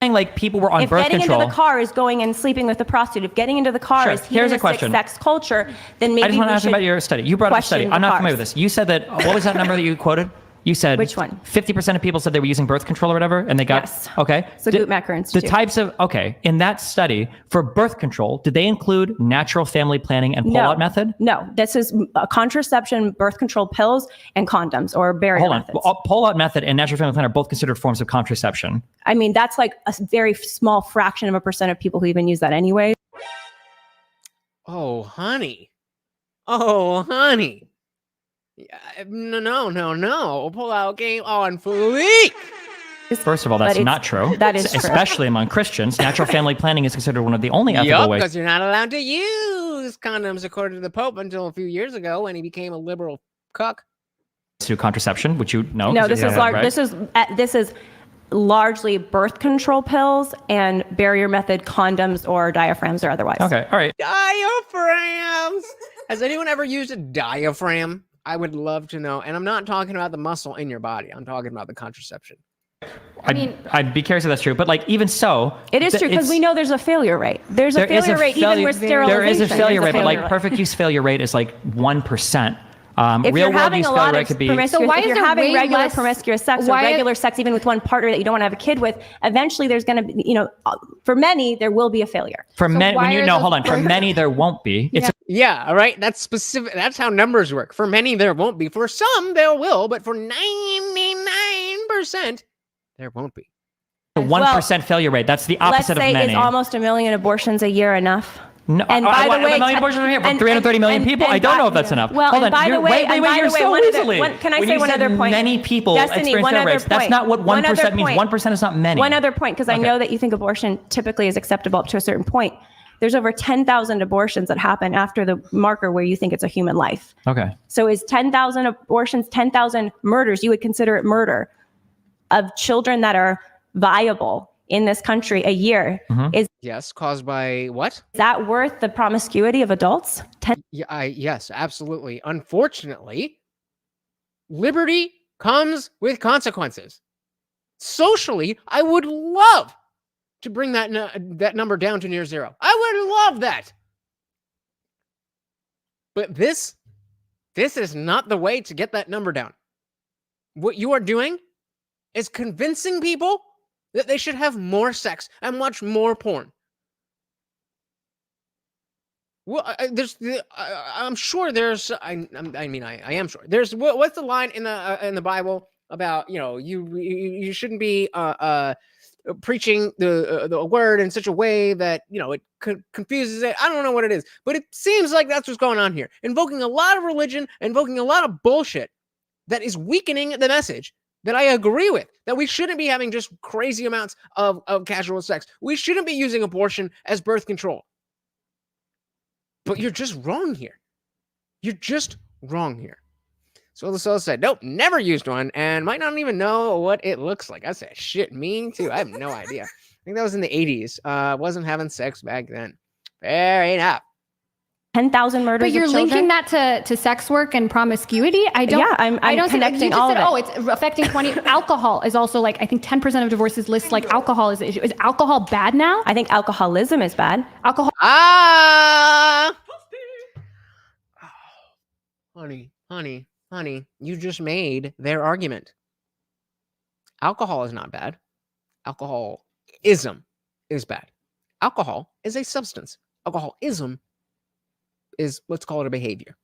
Like people were on birth control. If getting into the car is going and sleeping with the prostitute, if getting into the car is hedonistic sex culture, then maybe I just want to ask you about your study. You brought up a study. I'm not familiar with this. You said that, what was that number that you quoted? You said which one? 50% of people said they were using birth control or whatever, and they got yes. Okay. So Guttmacher Institute. The types of in that study for birth control, did they include natural family planning and pull-out method? No, this is contraception, birth control pills, and condoms or barrier methods. Pull-out method and natural family planning are both considered forms of contraception. I mean, that's like a very small fraction of a percent of people who even use that anyway. Oh, honey. Oh, honey. No. Pull out game on fleek. First of all, that's not true. That is especially among Christians. Natural family planning is considered one of the only ethical ways. Because you're not allowed to use condoms according to the Pope until a few years ago when he became a liberal cuck. To contraception, which you know. No, this is largely birth control pills and barrier method condoms or diaphragms or otherwise. Okay, all right. Diaphragms. Has anyone ever used a diaphragm? I would love to know. And I'm not talking about the muscle in your body. I'm talking about the contraception. I'd be curious if that's true, but like even so, it is true because we know there's a failure rate. There is a failure rate even with sterilization. There is a failure rate, but like perfect use failure rate is like 1%. If Real you're world having use a lot failure of could be. promiscuous, So why if is you're there having way regular less- promiscuous sex or why- regular sex, even with one partner that you don't want to have a kid with, eventually there's going to be, for many, there will be a failure. For So many, why when you are know, those hold on. For birth- many, there won't be. It's Yeah, all right. That's specific. That's how numbers work. For many, there won't be. For some, there will. But for 99%, there won't be. a 1% failure rate. That's the Let's opposite say of many. is almost 1 million abortions a year enough? No, And by the way, 1 million abortions a year from 330 million people. I don't know if that's enough. Well, Hold and on. by the You're- way, wait, you're so one other- easily. can I When say you one said other point? Many people Destiny, experience one failure other rates. That's point. not what One 1% other means. point. 1% is not many. One other point, because I Okay. know that you think abortion typically is acceptable up to a certain point. There's over 10,000 abortions that happen after the marker where you think it's a human life. Okay. So is 10,000 abortions, 10,000 murders, you would consider it murder of children that are viable in this country a year? Is Yes, caused by what? that worth the promiscuity of adults? Yeah, yes, absolutely. Unfortunately, liberty comes with consequences. Socially, I would love to bring that number down to near zero. I would love that. But this is not the way to get that number down. What you are doing is convincing people that they should have more sex and watch more porn. Well, I'm sure there's. I am sure there's. What's the line in the Bible about you shouldn't be preaching the word in such a way that it confuses it. I don't know what it is, but it seems like that's what's going on here. Invoking a lot of religion, invoking a lot of bullshit that is weakening the message that I agree with, that we shouldn't be having just crazy amounts of casual sex. We shouldn't be using abortion as birth control. But you're just wrong here. You're just wrong here. So the soul said, nope, never used one, and might not even know what it looks like. I said, shit, me too. I have no idea. I think that was in the 80s. Wasn't having sex back then. Fair enough. 10,000 murders. But you're of children? linking that to sex work and promiscuity. I don't. Yeah, I'm I don't connecting see, you just all said, of it. oh, it's affecting 20. Alcohol is also like, I think 10% of divorces list like alcohol is the issue. Is alcohol bad now? I think alcoholism is bad. Alcohol. Honey, you just made their argument. Alcohol is not bad. Alcoholism is bad. Alcohol is a substance. Alcoholism is, let's call it a behavior.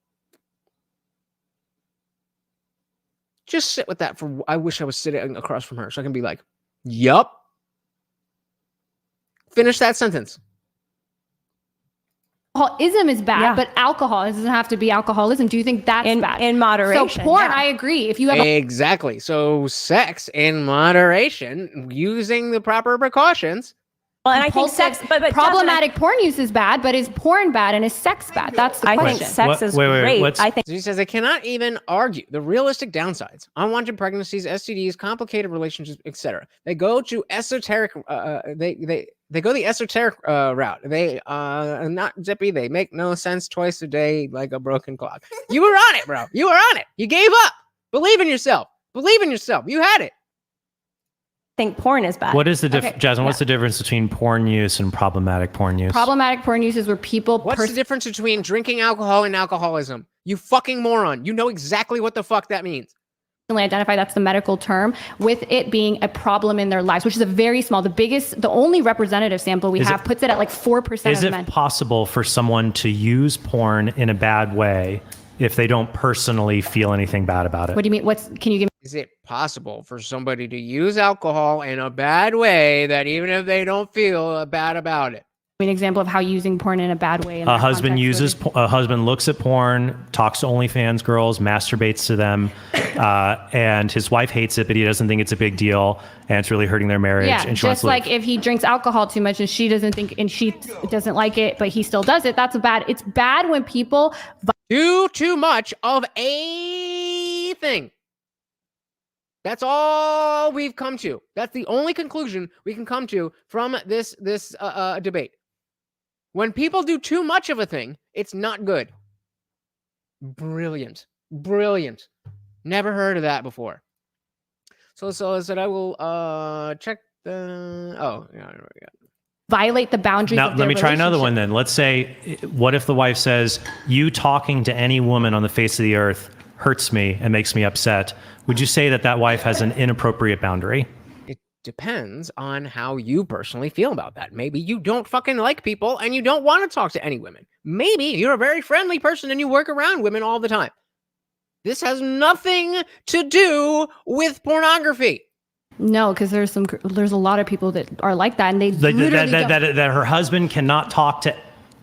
Just sit with that for, I wish I was sitting across from her so I can be like, yup. Finish that sentence. Alcoholism is bad, Yeah. but alcohol doesn't have to be alcoholism. Do you think that's bad? In moderation. So porn, yeah. I agree. If you have Exactly. So sex in moderation, using the proper precautions. Well, and I think sex, but problematic porn use is bad, but is porn bad and is sex bad? That's the I question. think sex is great. I think So he says they cannot even argue the realistic downsides: unwanted pregnancies, STDs, complicated relationships, etc. They go to esoteric. They go the esoteric route. They not zippy. They make no sense. Twice a day, like a broken clock. You were on it, bro. You were on it. You gave up. Believe in yourself. Believe in yourself. You had it. think porn is bad. What is the Okay, Jasmine? What's the difference between porn use and problematic porn use? Problematic porn use is where people. What's the difference between drinking alcohol and alcoholism? You fucking moron. You know exactly what the fuck that means. Identify, that's the medical term, with it being a problem in their lives, which is a very small, the only representative sample we have puts it at like 4% Is of men. it possible for someone to use porn in a bad way if they don't personally feel anything bad about it? What do you mean? Can you give me? Is it possible for somebody to use alcohol in a bad way that even if they don't feel bad about it? An example of how using porn in a bad way. A husband looks at porn, talks to OnlyFans girls, masturbates to them, and his wife hates it, but he doesn't think it's a big deal, and it's really hurting their marriage. Yeah, and she wants just to like leave. if he drinks alcohol too much and she doesn't think, and she doesn't like it, but he still does it. That's bad. It's bad when people do too much of a thing. That's all we've come to. That's the only conclusion we can come to from this debate. When people do too much of a thing, it's not good. Brilliant. Never heard of that before. So I said I will check the. Oh, yeah, there we go. Violate the boundaries. Now, of let me try another relationship. one then. Let's say, what if the wife says, you talking to any woman on the face of the earth hurts me and makes me upset, would you say that that wife has an inappropriate boundary? It depends on how you personally feel about that. Maybe you don't fucking like people and you don't want to talk to any women. Maybe you're a very friendly person and you work around women all the time. This has nothing to do with pornography. No, because there's a lot of people that are like that, and they literally that her husband cannot talk to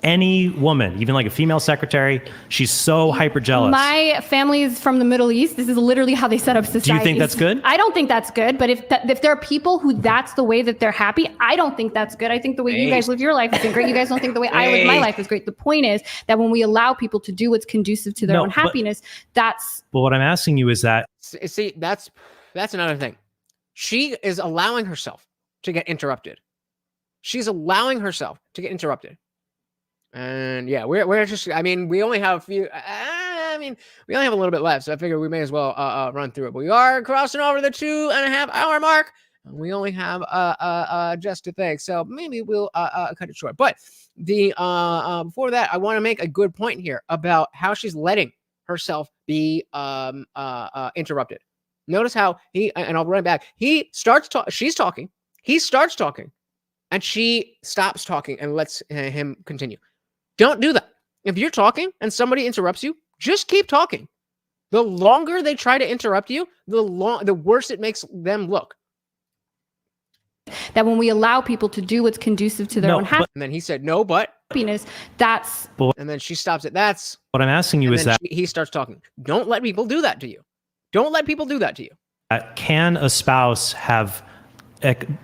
any woman, even like a female secretary. She's so hyper jealous. My family is from the Middle East. This is literally how they set up society. Do you think that's good? I don't think that's good. But if there are people who that's the way that they're happy, I don't think that's good. I think the way you guys live your life is great. You guys don't think the way I live my life is great. The point is that when we allow people to do what's conducive to their own happiness, that's. But what I'm asking you is that. See, that's another thing. She is allowing herself to get interrupted. She's allowing herself to get interrupted. And yeah, we're just, I mean, we only have a few, we only have a little bit left, so I figure we may as well run through it. But we are crossing over the 2.5 hour mark. And we only have just to think, so maybe we'll cut it short. But the before that, I want to make a good point here about how she's letting herself be interrupted. Notice how and I'll run back. He starts talking. She's talking. He starts talking, and she stops talking and lets him continue. Don't do that. If you're talking and somebody interrupts you, just keep talking. The longer they try to interrupt you, the worse it makes them look. That when we allow people to do what's conducive to their own happiness. And then he said, no, but. That's. And then she stops it. That's. What I'm asking you is that. He starts talking. Don't let people do that to you. Don't let people do that to you. Can a spouse have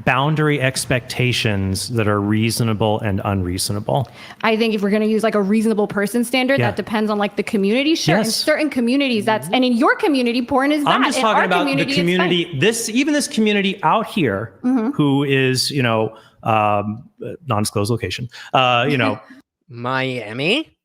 boundary expectations that are reasonable and unreasonable? I think if we're going to use like a reasonable person standard, that depends on like the community. Sure, in certain communities, and in your community, porn is bad. I'm just talking about the community. This community out here, who is non-disclosed location, Miami.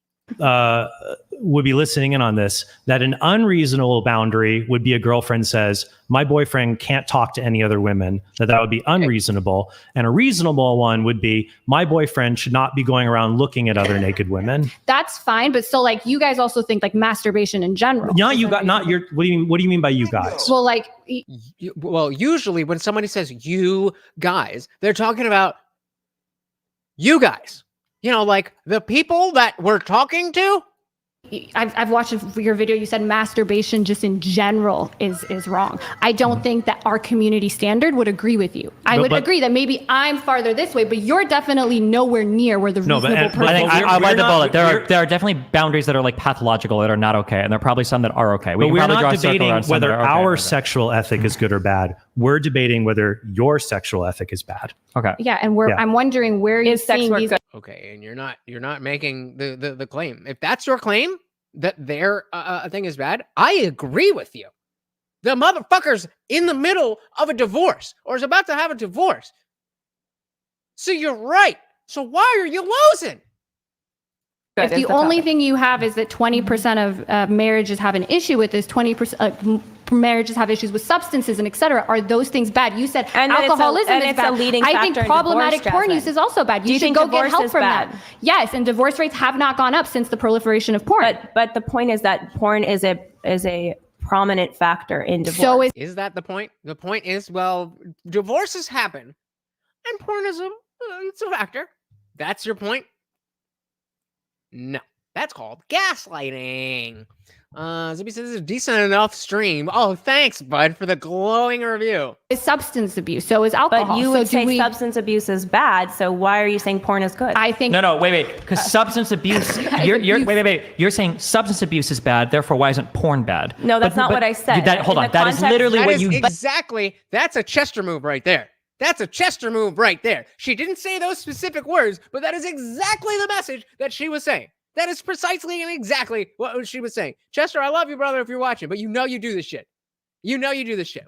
Would be listening in on this, that an unreasonable boundary would be a girlfriend says, my boyfriend can't talk to any other women, that would be unreasonable. And a reasonable one would be, my boyfriend should not be going around looking at other naked women. That's fine. But so like you guys also think like masturbation in general. No, what do you mean by you guys? Well, like. Well, usually when somebody says you guys, they're talking about you guys. Like the people that we're talking to. I've watched your video. You said masturbation just in general is wrong. I don't think that our community standard would agree with you. I would agree that maybe I'm farther this way, but you're definitely nowhere near where the reasonable person. I think I bite the bullet. There are definitely boundaries that are like pathological that are not okay, and there are probably some that are okay. We're not debating whether our sexual ethic is good or bad. We're debating whether your sexual ethic is bad. Okay. Yeah, and I'm wondering where you're seeing these. Okay, and you're not making the claim. If that's your claim that their thing is bad, I agree with you. The motherfucker's in the middle of a divorce or is about to have a divorce. So you're right. So why are you losing? If the only thing you have is that 20% of marriages have an issue with this, 20% marriages have issues with substances and etc. Are those things bad? You said alcoholism is bad. I think problematic porn use is also bad. You should go get help from that. Yes, and divorce rates have not gone up since the proliferation of porn. But the point is that porn is a prominent factor in divorce. So is that the point? The point is, well, divorces happen, and porn is it's a factor. That's your point? No, that's called gaslighting. Zippy says this is a decent enough stream. Oh, thanks, bud, for the glowing review. It's substance abuse, so is alcohol. But you would say substance abuse is bad, so why are you saying porn is good? I think wait, because substance abuse. You're saying substance abuse is bad, therefore why isn't porn bad? No, that's not what I said. Hold on, that is literally what you exactly. That's a Chester move right there. That's a Chester move right there. She didn't say those specific words, but that is exactly the message that she was saying. That is precisely and exactly what she was saying. Chester, I love you, brother, if you're watching, but you do this shit.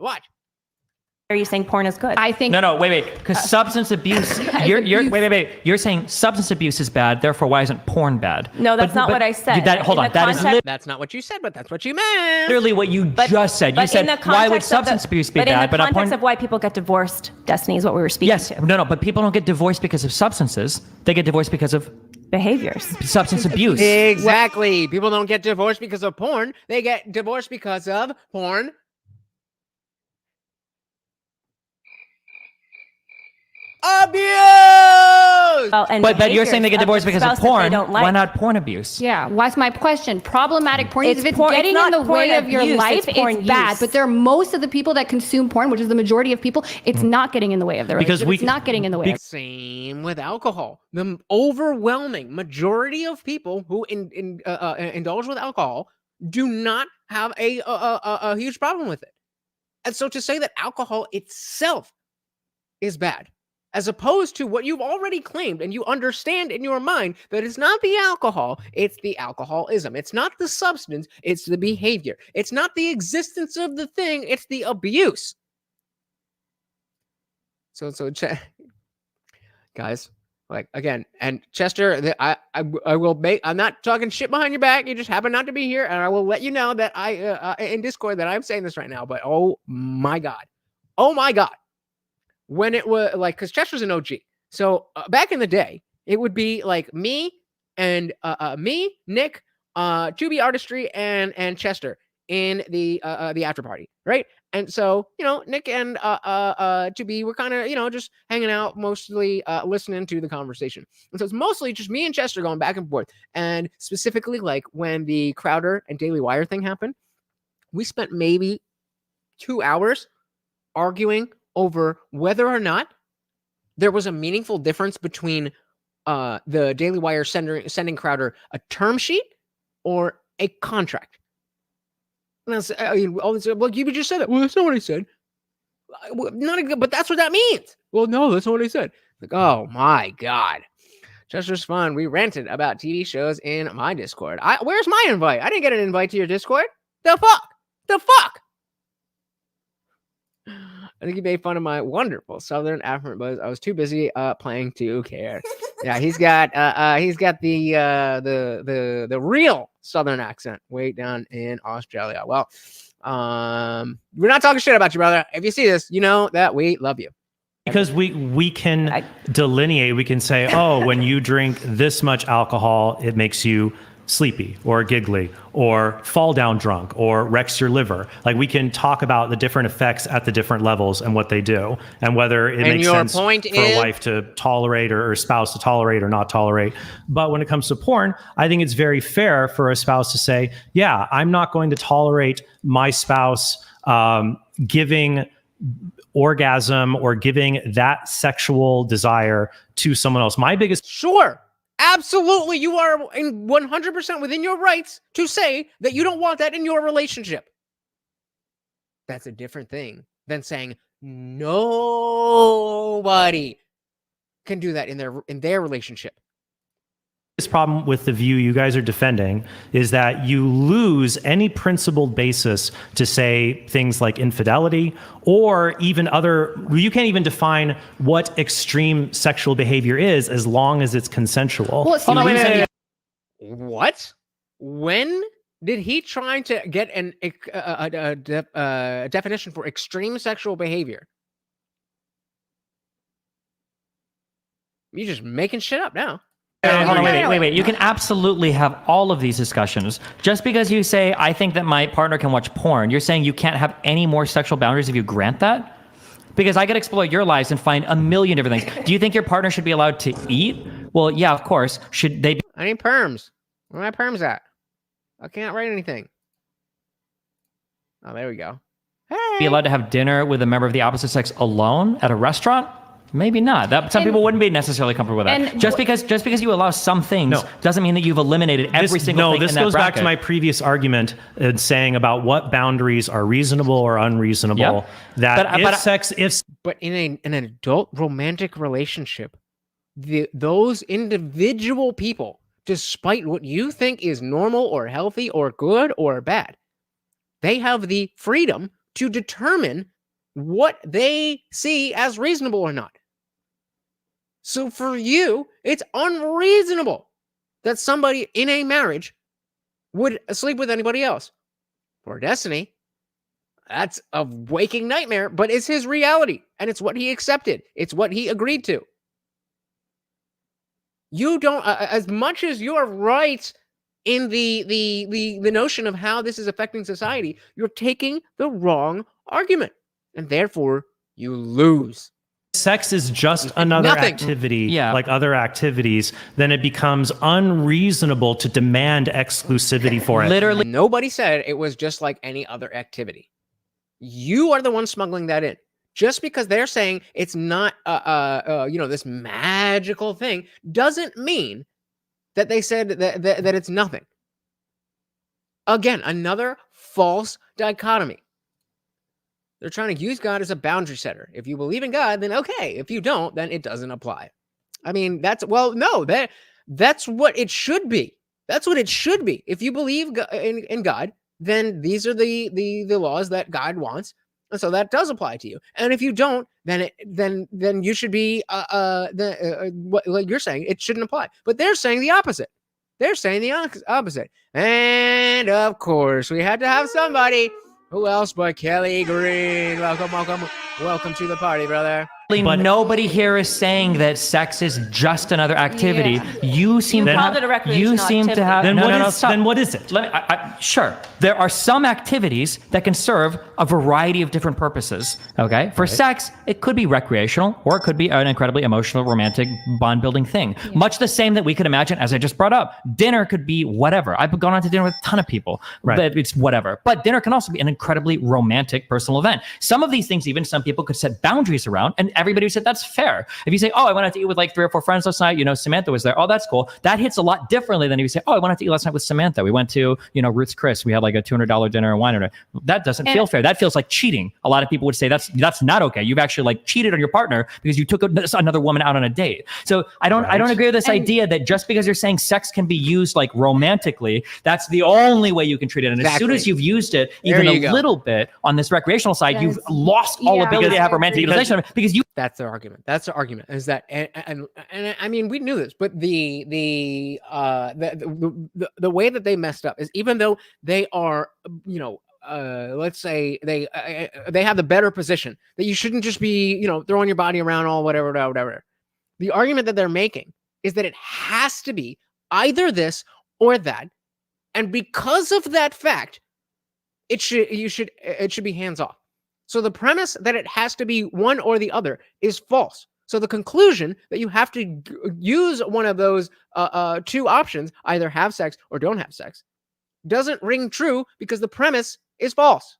Watch. Are you saying porn is good? I think wait, because substance abuse. You're saying substance abuse is bad, therefore why isn't porn bad? No, that's not what I said. That's not what you said, but that's what you meant. Literally what you just said. You said why would substance abuse be bad? But in the context of why people get divorced, Destiny is what we were speaking to. Yes, but people don't get divorced because of substances. They get divorced because of behaviors. Substance abuse. Exactly. People don't get divorced because of porn. They get divorced because of porn. Abuse. Well, and But you're saying they get divorced because of porn. Don't like. Why not porn abuse? Yeah, what's my question? Problematic porn. It's If it's porn- getting it's in not the porn way of your abuse, life, it's porn it's bad. use. But there are most of the people that consume porn, which is the majority of people, it's not getting in the way of their Because relationship. It's not getting in the way. Same with alcohol. The overwhelming majority of people who indulge with alcohol do not have a huge problem with it. And so to say that alcohol itself is bad, as opposed to what you've already claimed and you understand in your mind that it's not the alcohol, it's the alcoholism. It's not the substance, it's the behavior. It's not the existence of the thing, it's the abuse. So guys, like, again, and Chester, I will make, I'm not talking shit behind your back. You just happen not to be here, and I will let you know that I in Discord that I'm saying this right now. But oh my god, when it was like, because Chester's an OG, so back in the day, it would be like me and me, Nick, 2B Artistry, and Chester in the after party, right? And so, you know, Nick and 2B were kind of, you know, just hanging out, mostly listening to the conversation. And so it's mostly just me and Chester going back and forth. And specifically, like when the Crowder and Daily Wire thing happened, we spent maybe 2 hours arguing over whether or not there was a meaningful difference between the Daily Wire sending Crowder a term sheet or a contract. And I mean, well, you just said it. Well, that's not what I said. But that's what that means. Well, no, that's not what I said. Like, oh my god, Chester's fun. We ranted about TV shows in my Discord. Where's my invite? I didn't get an invite to your Discord. The fuck. I think he made fun of my wonderful Southern accent, but I was too busy playing to care. Yeah, he's got the real Southern accent way down in Australia. Well, we're not talking shit about you, brother. If you see this, you know that we love you. Because we can delineate, we can say, oh, when you drink this much alcohol, it makes you sleepy or giggly or fall down drunk or wrecks your liver. Like, we can talk about the different effects at the different levels and what they do, and whether it makes sense for a wife to tolerate or spouse to tolerate or not tolerate. But when it comes to porn, I think it's very fair for a spouse to say, yeah, I'm not going to tolerate my spouse giving orgasm or giving that sexual desire to someone else. My biggest... Sure. Absolutely, you are 100% within your rights to say that you don't want that in your relationship. That's a different thing than saying nobody can do that in their relationship. This problem with the view you guys are defending is that you lose any principled basis to say things like infidelity or even you can't even define what extreme sexual behavior is as long as it's consensual. Well, Hold on, wait. What? When did he try to get a definition for extreme sexual behavior? You're just making shit up now. Hold on, wait. You can absolutely have all of these discussions. Just because you say, I think that my partner can watch porn, you're saying you can't have any more sexual boundaries if you grant that? Because I could explore your lives and find a million different things. Do you think your partner should be allowed to eat? Well, yeah, of course. Should they be... I need perms. Where are my perms at? I can't write anything. Oh, there we go. Hey. Be allowed to have dinner with a member of the opposite sex alone at a restaurant? Maybe not. Some people wouldn't be necessarily comfortable with that. Just because you allow some things doesn't mean that you've eliminated every single thing in that bracket. No, this goes back to my previous argument saying about what boundaries are reasonable or unreasonable. Yep. But in an adult romantic relationship, those individual people, despite what you think is normal or healthy or good or bad, they have the freedom to determine what they see as reasonable or not. So for you, it's unreasonable that somebody in a marriage would sleep with anybody else. For Destiny, that's a waking nightmare, but it's his reality, and it's what he accepted. It's what he agreed to. You don't, as much as you're right in the notion of how this is affecting society, you're taking the wrong argument, and therefore you lose. Sex is just another activity, like other activities, then it becomes unreasonable to demand exclusivity for it. Literally, nobody said it was just like any other activity. You are the one smuggling that in. Just because they're saying it's not, this magical thing, doesn't mean that they said that it's nothing. Again, another false dichotomy. They're trying to use God as a boundary setter. If you believe in God, then okay. If you don't, then it doesn't apply. I mean, that's what it should be. That's what it should be. If you believe in God, then these are the laws that God wants, and so that does apply to you. And if you don't, then you should be what you're saying, it shouldn't apply. But they're saying the opposite. They're saying the opposite. And of course, we had to have somebody. Who else but Kelly Green? Welcome to the party, brother. But nobody here is saying that sex is just another activity. Yeah. You seem to have. You seem to have. Then what is it? Sure. There are some activities that can serve a variety of different purposes. Okay. For sex, it could be recreational, or it could be an incredibly emotional, romantic, bond-building thing. Yeah. Much the same that we could imagine, as I just brought up. Dinner could be whatever. I've gone out to dinner with a ton of people. Right. It's whatever. But dinner can also be an incredibly romantic, personal event. Some of these things, even some people could set boundaries around, and everybody said that's fair. If you say, oh, I went out to eat with like 3 or 4 friends last night, Samantha was there. Oh, that's cool. That hits a lot differently than if you say, oh, I went out to eat last night with Samantha. We went to, Ruth's Chris. We had like a $200 dinner and wine. That doesn't feel fair. That feels like cheating. A lot of people would say that's not okay. You've actually like cheated on your partner because you took another woman out on a date. So I don't agree with this idea that just because you're saying sex can be used like romantically, that's the only way you can treat it. And as soon as you've used it even a little bit on this recreational side, you've lost all ability to have romantic utilization because you. That's their argument. That's the argument. Is that and I mean, we knew this, but the way that they messed up is, even though they are, let's say they have the better position, that you shouldn't just be, throwing your body around all whatever. The argument that they're making is that it has to be either this or that, and because of that fact, it should be hands off. So the premise that it has to be one or the other is false. So the conclusion that you have to use one of those 2 options, either have sex or don't have sex, doesn't ring true because the premise is false.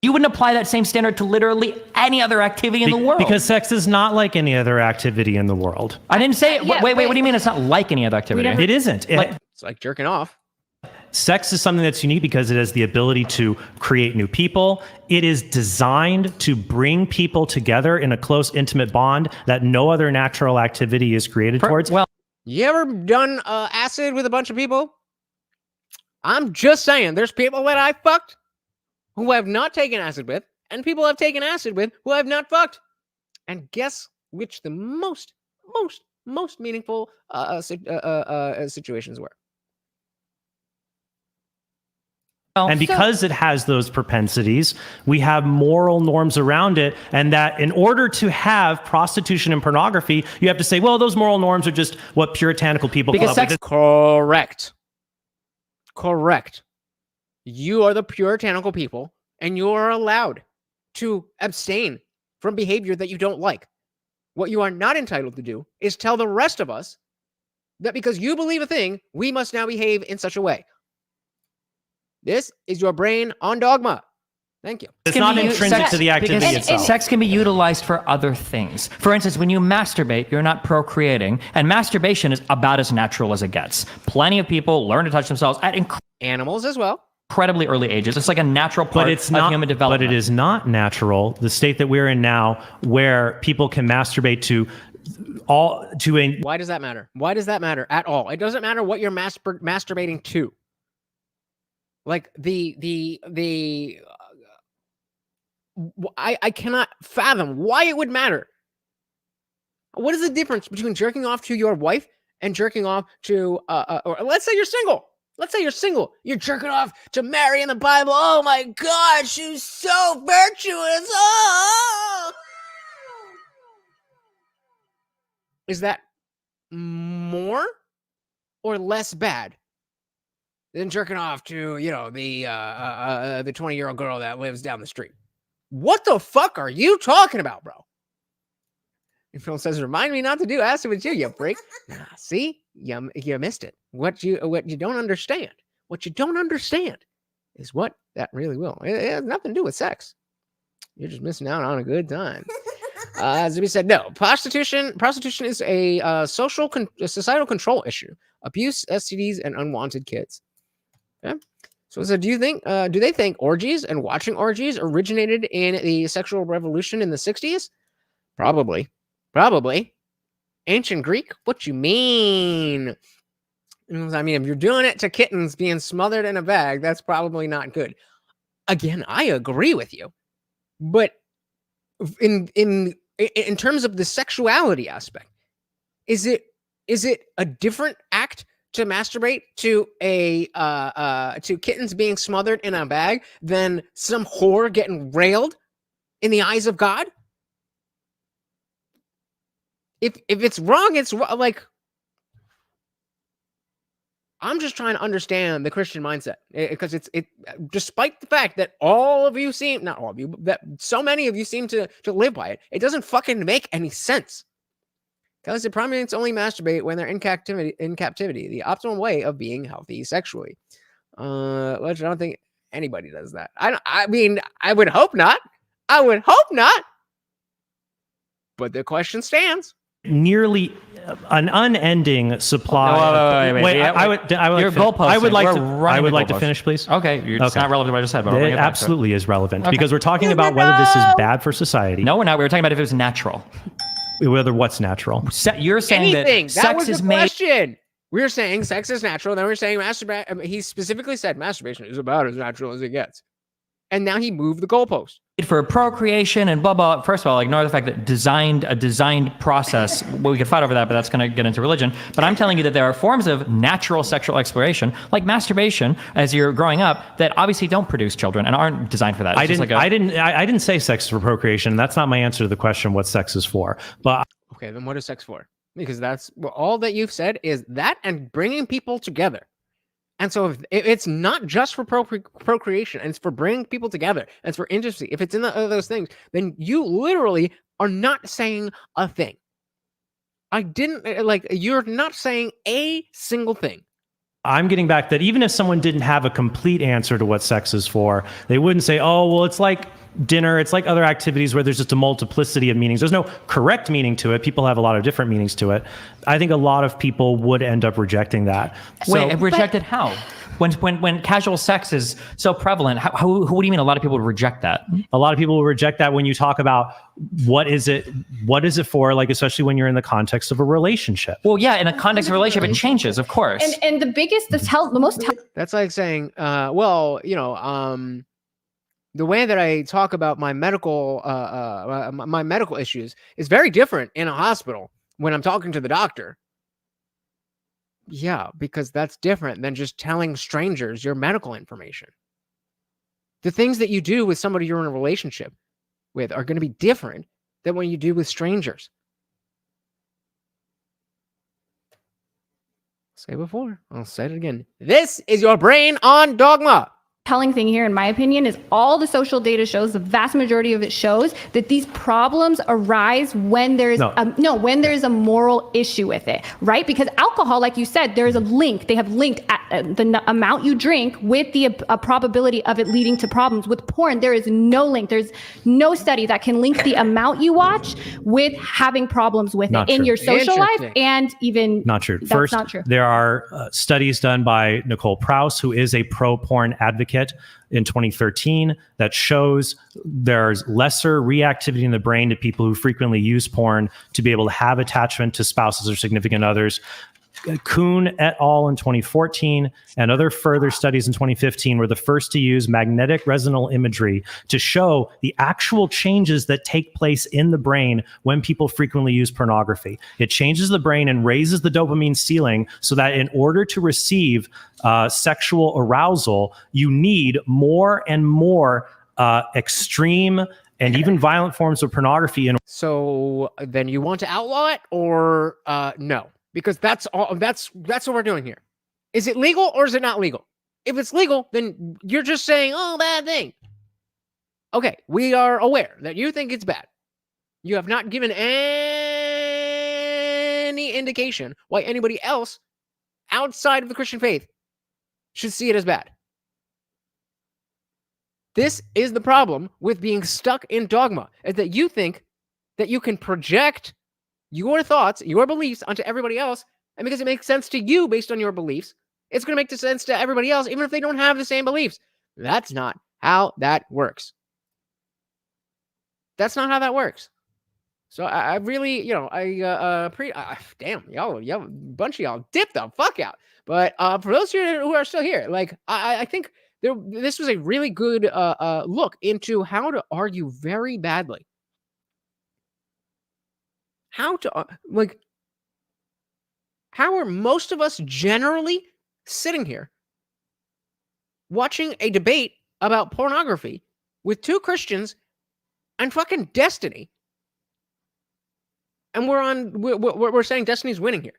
You wouldn't apply that same standard to literally any other activity in the world. Because sex is not like any other activity in the world. I didn't say it. Wait, what do you mean it's not like any other activity? It isn't. It's like jerking off. Sex is something that's unique because it has the ability to create new people. It is designed to bring people together in a close, intimate bond that no other natural activity is created towards. Well, you ever done acid with a bunch of people? I'm just saying, there's people that I fucked who I have not taken acid with, and people I've taken acid with who I have not fucked. And guess which the most meaningful situations were. And because it has those propensities, we have moral norms around it. And that in order to have prostitution and pornography, you have to say, well, those moral norms are just what puritanical people come up with. Correct. You are the puritanical people, and you are allowed to abstain from behavior that you don't like. What you are not entitled to do is tell the rest of us that because you believe a thing, we must now behave in such a way. This is your brain on dogma. Thank you. It's not intrinsic to the activity itself. Sex can be utilized for other things. For instance, when you masturbate, you're not procreating, and masturbation is about as natural as it gets. Plenty of people learn to touch themselves at animals as well. Incredibly early ages. It's like a natural part of human development. But it is not natural, the state that we're in now, where people can masturbate Why does that matter? Why does that matter at all? It doesn't matter what you're masturbating to. Like I cannot fathom why it would matter. What is the difference between jerking off to your wife and jerking off to or let's say you're single. You're jerking off to Mary in the Bible. Oh my God, she's so virtuous. Oh! Is that more or less bad than jerking off to, you know, the 20-year-old girl that lives down the street? What the fuck are you talking about, bro? And Phil says, remind me not to do acid with you freak. See, you missed it. What you don't understand, is what that really will. It has nothing to do with sex. You're just missing out on a good time. As we said, no, prostitution is a societal control issue. Abuse, STDs, and unwanted kids. Okay. So do they think orgies and watching orgies originated in the sexual revolution in the 60s? Probably. Ancient Greek? What you mean? I mean, if you're doing it to kittens being smothered in a bag, that's probably not good. Again, I agree with you. But in terms of the sexuality aspect, is it a different act to masturbate to to kittens being smothered in a bag than some whore getting railed in the eyes of God? If it's wrong, it's wrong. Like, I'm just trying to understand the Christian mindset, because it despite the fact that all of you seem, not all of you, that so many of you seem to live by it, it doesn't fucking make any sense. Because the prominents only masturbate when they're in captivity, the optimal way of being healthy sexually. Which I don't think anybody does that. I mean, I would hope not. But the question stands. Nearly an unending supply. Wait. I would like to finish, please. Okay, it's not relevant to what I just said, but it absolutely is relevant, because we're talking about whether this is bad for society. No, we're not. We were talking about if it was natural. Whether what's natural. You're saying anything. that sex is made. Question. We're saying sex is natural. Then we're saying he specifically said masturbation is about as natural as it gets. And now he moved the goalpost. For procreation and blah, blah. First of all, ignore the fact that a designed process, well, we could fight over that, but that's going to get into religion. But I'm telling you that there are forms of natural sexual exploration, like masturbation, as you're growing up, that obviously don't produce children and aren't designed for that. I didn't say sex is for procreation. That's not my answer to the question what sex is for. But okay, then what is sex for? Because that's all that you've said is that and bringing people together. And so if it's not just for procreation, and it's for bringing people together, and it's for intimacy, if it's in those things, then you literally are not saying a thing. You're not saying a single thing. I'm getting back that even if someone didn't have a complete answer to what sex is for, they wouldn't say, oh, well, it's like dinner, it's like other activities where there's just a multiplicity of meanings. There's no correct meaning to it. People have a lot of different meanings to it. I think a lot of people would end up rejecting that. Rejected how? When casual sex is so prevalent, what do you mean a lot of people would reject that? A lot of people will reject that when you talk about what is it for, like, especially when you're in the context of a relationship. Well, yeah, in a context of a relationship, it changes, of course. And the biggest, the most. That's like saying, the way that I talk about my medical issues is very different in a hospital when I'm talking to the doctor. Yeah, because that's different than just telling strangers your medical information. The things that you do with somebody you're in a relationship with are going to be different than what you do with strangers. Say it before, I'll say it again. This is your brain on dogma. Telling thing here, in my opinion, is all the social data shows, the vast majority of it shows that these problems arise when there's when there's a moral issue with it, right? Because alcohol, like you said, there's a link. They have linked the amount you drink with the probability of it leading to problems. With porn, there is no link. There's no study that can link the amount you watch with having problems with it in your social life, and even not true. That's First, not true. There are studies done by Nicole Prouse, who is a pro-porn advocate, in 2013 that shows there's lesser reactivity in the brain to people who frequently use porn to be able to have attachment to spouses or significant others. Kuhn et al. In 2014 and other further studies in 2015 were the first to use magnetic resonant imagery to show the actual changes that take place in the brain when people frequently use pornography. It changes the brain and raises the dopamine ceiling so that in order to receive sexual arousal, you need more and more extreme and even violent forms of pornography. So then you want to outlaw it or no? because that's all. That's what we're doing here. Is it legal or is it not legal? If it's legal, then you're just saying, oh, bad thing. Okay, we are aware that you think it's bad. You have not given any indication why anybody else outside of the Christian faith should see it as bad. This is the problem with being stuck in dogma, is that you think that you can project your thoughts, your beliefs onto everybody else, and because it makes sense to you based on your beliefs, it's going to make sense to everybody else, even if they don't have the same beliefs. That's not how that works. That's not how that works. So I really, damn, y'all, a bunch of y'all dip the fuck out. But for those of you who are still here, like, I think this was a really good look into how to argue very badly. How are most of us generally sitting here watching a debate about pornography with two Christians and fucking Destiny, and we're saying Destiny's winning here.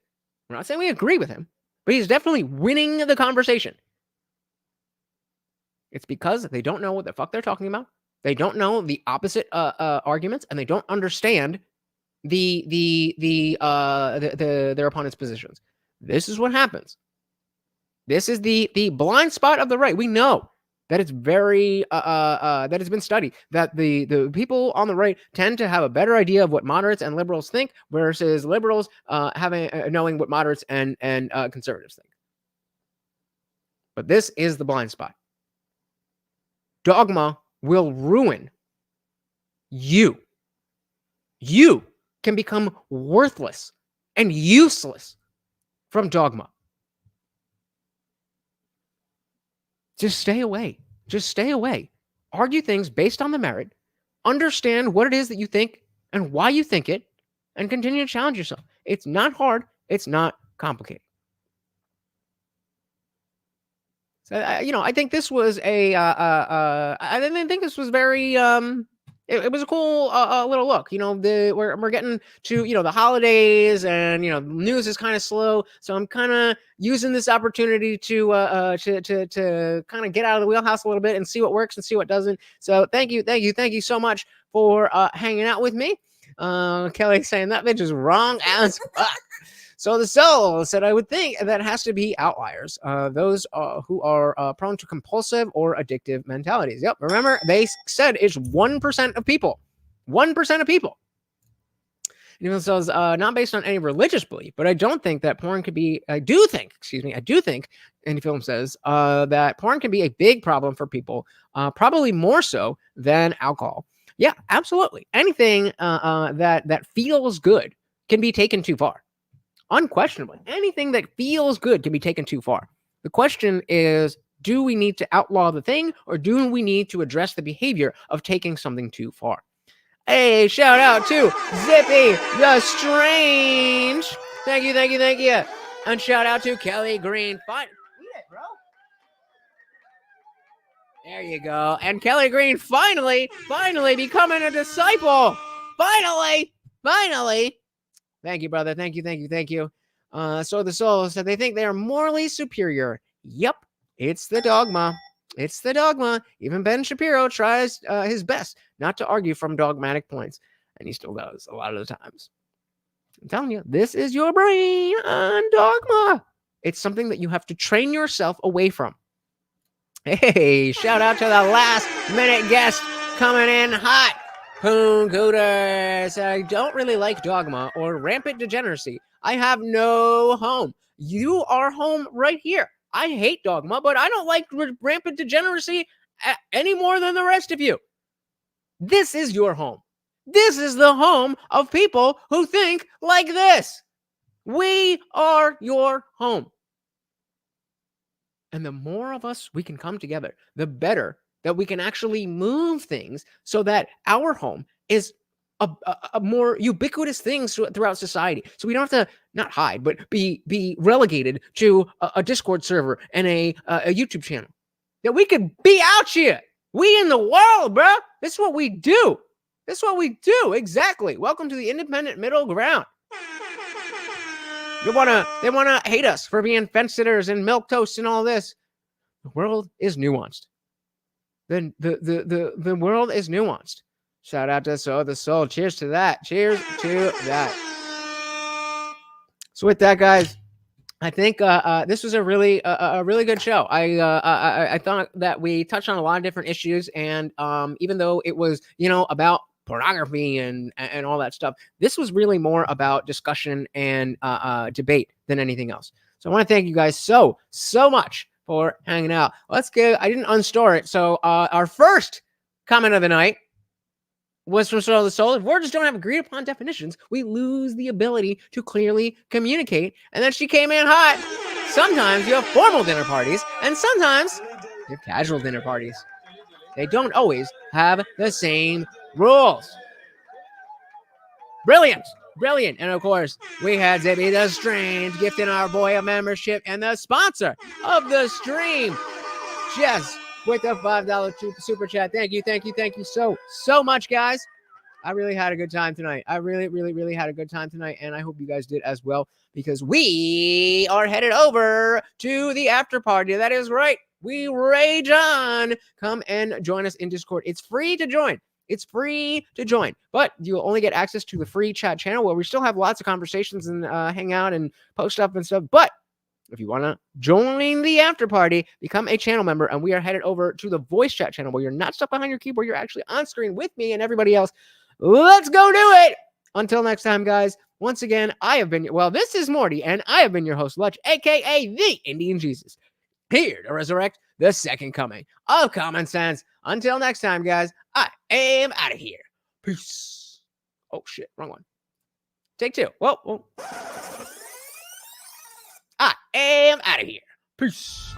We're not saying we agree with him, but he's definitely winning the conversation. It's because they don't know what the fuck they're talking about. They don't know the opposite arguments, and they don't understand their opponent's positions. This is what happens. This is the blind spot of the right. We know that it's very that it's been studied that the people on the right tend to have a better idea of what moderates and liberals think, versus liberals knowing what moderates and conservatives think. But this is the blind spot. Dogma will ruin you. You can become worthless and useless from dogma. Just stay away. Just stay away. Argue things based on the merit. Understand what it is that you think and why you think it, and continue to challenge yourself. It's not hard. It's not complicated. So, I think this was I didn't think this was very, it was a cool little look. We're getting to, the holidays, and, news is kind of slow. So I'm kind of using this opportunity to kind of get out of the wheelhouse a little bit and see what works and see what doesn't. So thank you so much for hanging out with me. Kelly saying that bitch is wrong as fuck. So the soul said, I would think that has to be outliers, those who are prone to compulsive or addictive mentalities. Yep, remember, they said it's 1% of people. 1% of people. And even says, not based on any religious belief, but I don't think that porn could be, I do think, Indie Film says, that porn can be a big problem for people, probably more so than alcohol. Yeah, absolutely. Anything that feels good can be taken too far. Unquestionably, anything that feels good can be taken too far. The question is, do we need to outlaw the thing, or do we need to address the behavior of taking something too far? Hey, shout out to Zippy the Strange. Thank you. And shout out to Kelly Green. Fine. Eat it, bro. There you go. And Kelly Green finally becoming a disciple. Finally. Thank you, brother. Thank you. So the soul said they think they are morally superior. Yep, it's the dogma. Even Ben Shapiro tries his best not to argue from dogmatic points, and he still does a lot of the times. I'm telling you, this is your brain on dogma. It's something that you have to train yourself away from. Hey, shout out to the last minute guest coming in hot. Poon Cooter said, I don't really like dogma or rampant degeneracy. I have no home. You are home right here. I hate dogma, but I don't like rampant degeneracy any more than the rest of you. This is your home. This is the home of people who think like this. We are your home. And the more of us we can come together, the better that we can actually move things so that our home is a more ubiquitous thing throughout society. So we don't have to not hide, but be relegated to a Discord server and a YouTube channel. That we could be out here. We in the world, bro. This is what we do. Exactly. Welcome to the independent middle ground. They wanna hate us for being fence sitters and milk toast and all this. The world is nuanced. The world is nuanced. Shout out to Soul the Soul. Cheers to that. Cheers to that. So with that, guys, I think this was a really good show. I thought that we touched on a lot of different issues, and even though it was about pornography and all that stuff, this was really more about discussion and debate than anything else. So I want to thank you guys so much for hanging out. I didn't unstore it. So our first comment of the night was from Soul the Soul. If words don't have agreed upon definitions, we lose the ability to clearly communicate. And then she came in hot. Sometimes you have formal dinner parties, and sometimes you have casual dinner parties. They don't always have the same rules. Brilliant. And of course, we had Zippy the Strange gifting our boy a membership, and the sponsor of the stream, Jess, with the $5 super chat. Thank you so much, guys. I really had a good time tonight. I really had a good time tonight, and I hope you guys did as well, because we are headed over to the after party. That is right. We rage on. Come and join us in Discord. It's free to join. But you'll only get access to the free chat channel, where we still have lots of conversations and hang out and post stuff and stuff. But if you want to join the after party, become a channel member, and we are headed over to the voice chat channel, where you're not stuck behind your keyboard. You're actually on screen with me and everybody else. Let's go do it. Until next time, guys. Once again, this is Morty, and I have been your host, Lutch, aka the Indian Jesus, here to resurrect the second coming of common sense. Until next time, guys, I am out of here. Peace. Oh, shit. Wrong one. Take two. Well. I am out of here. Peace.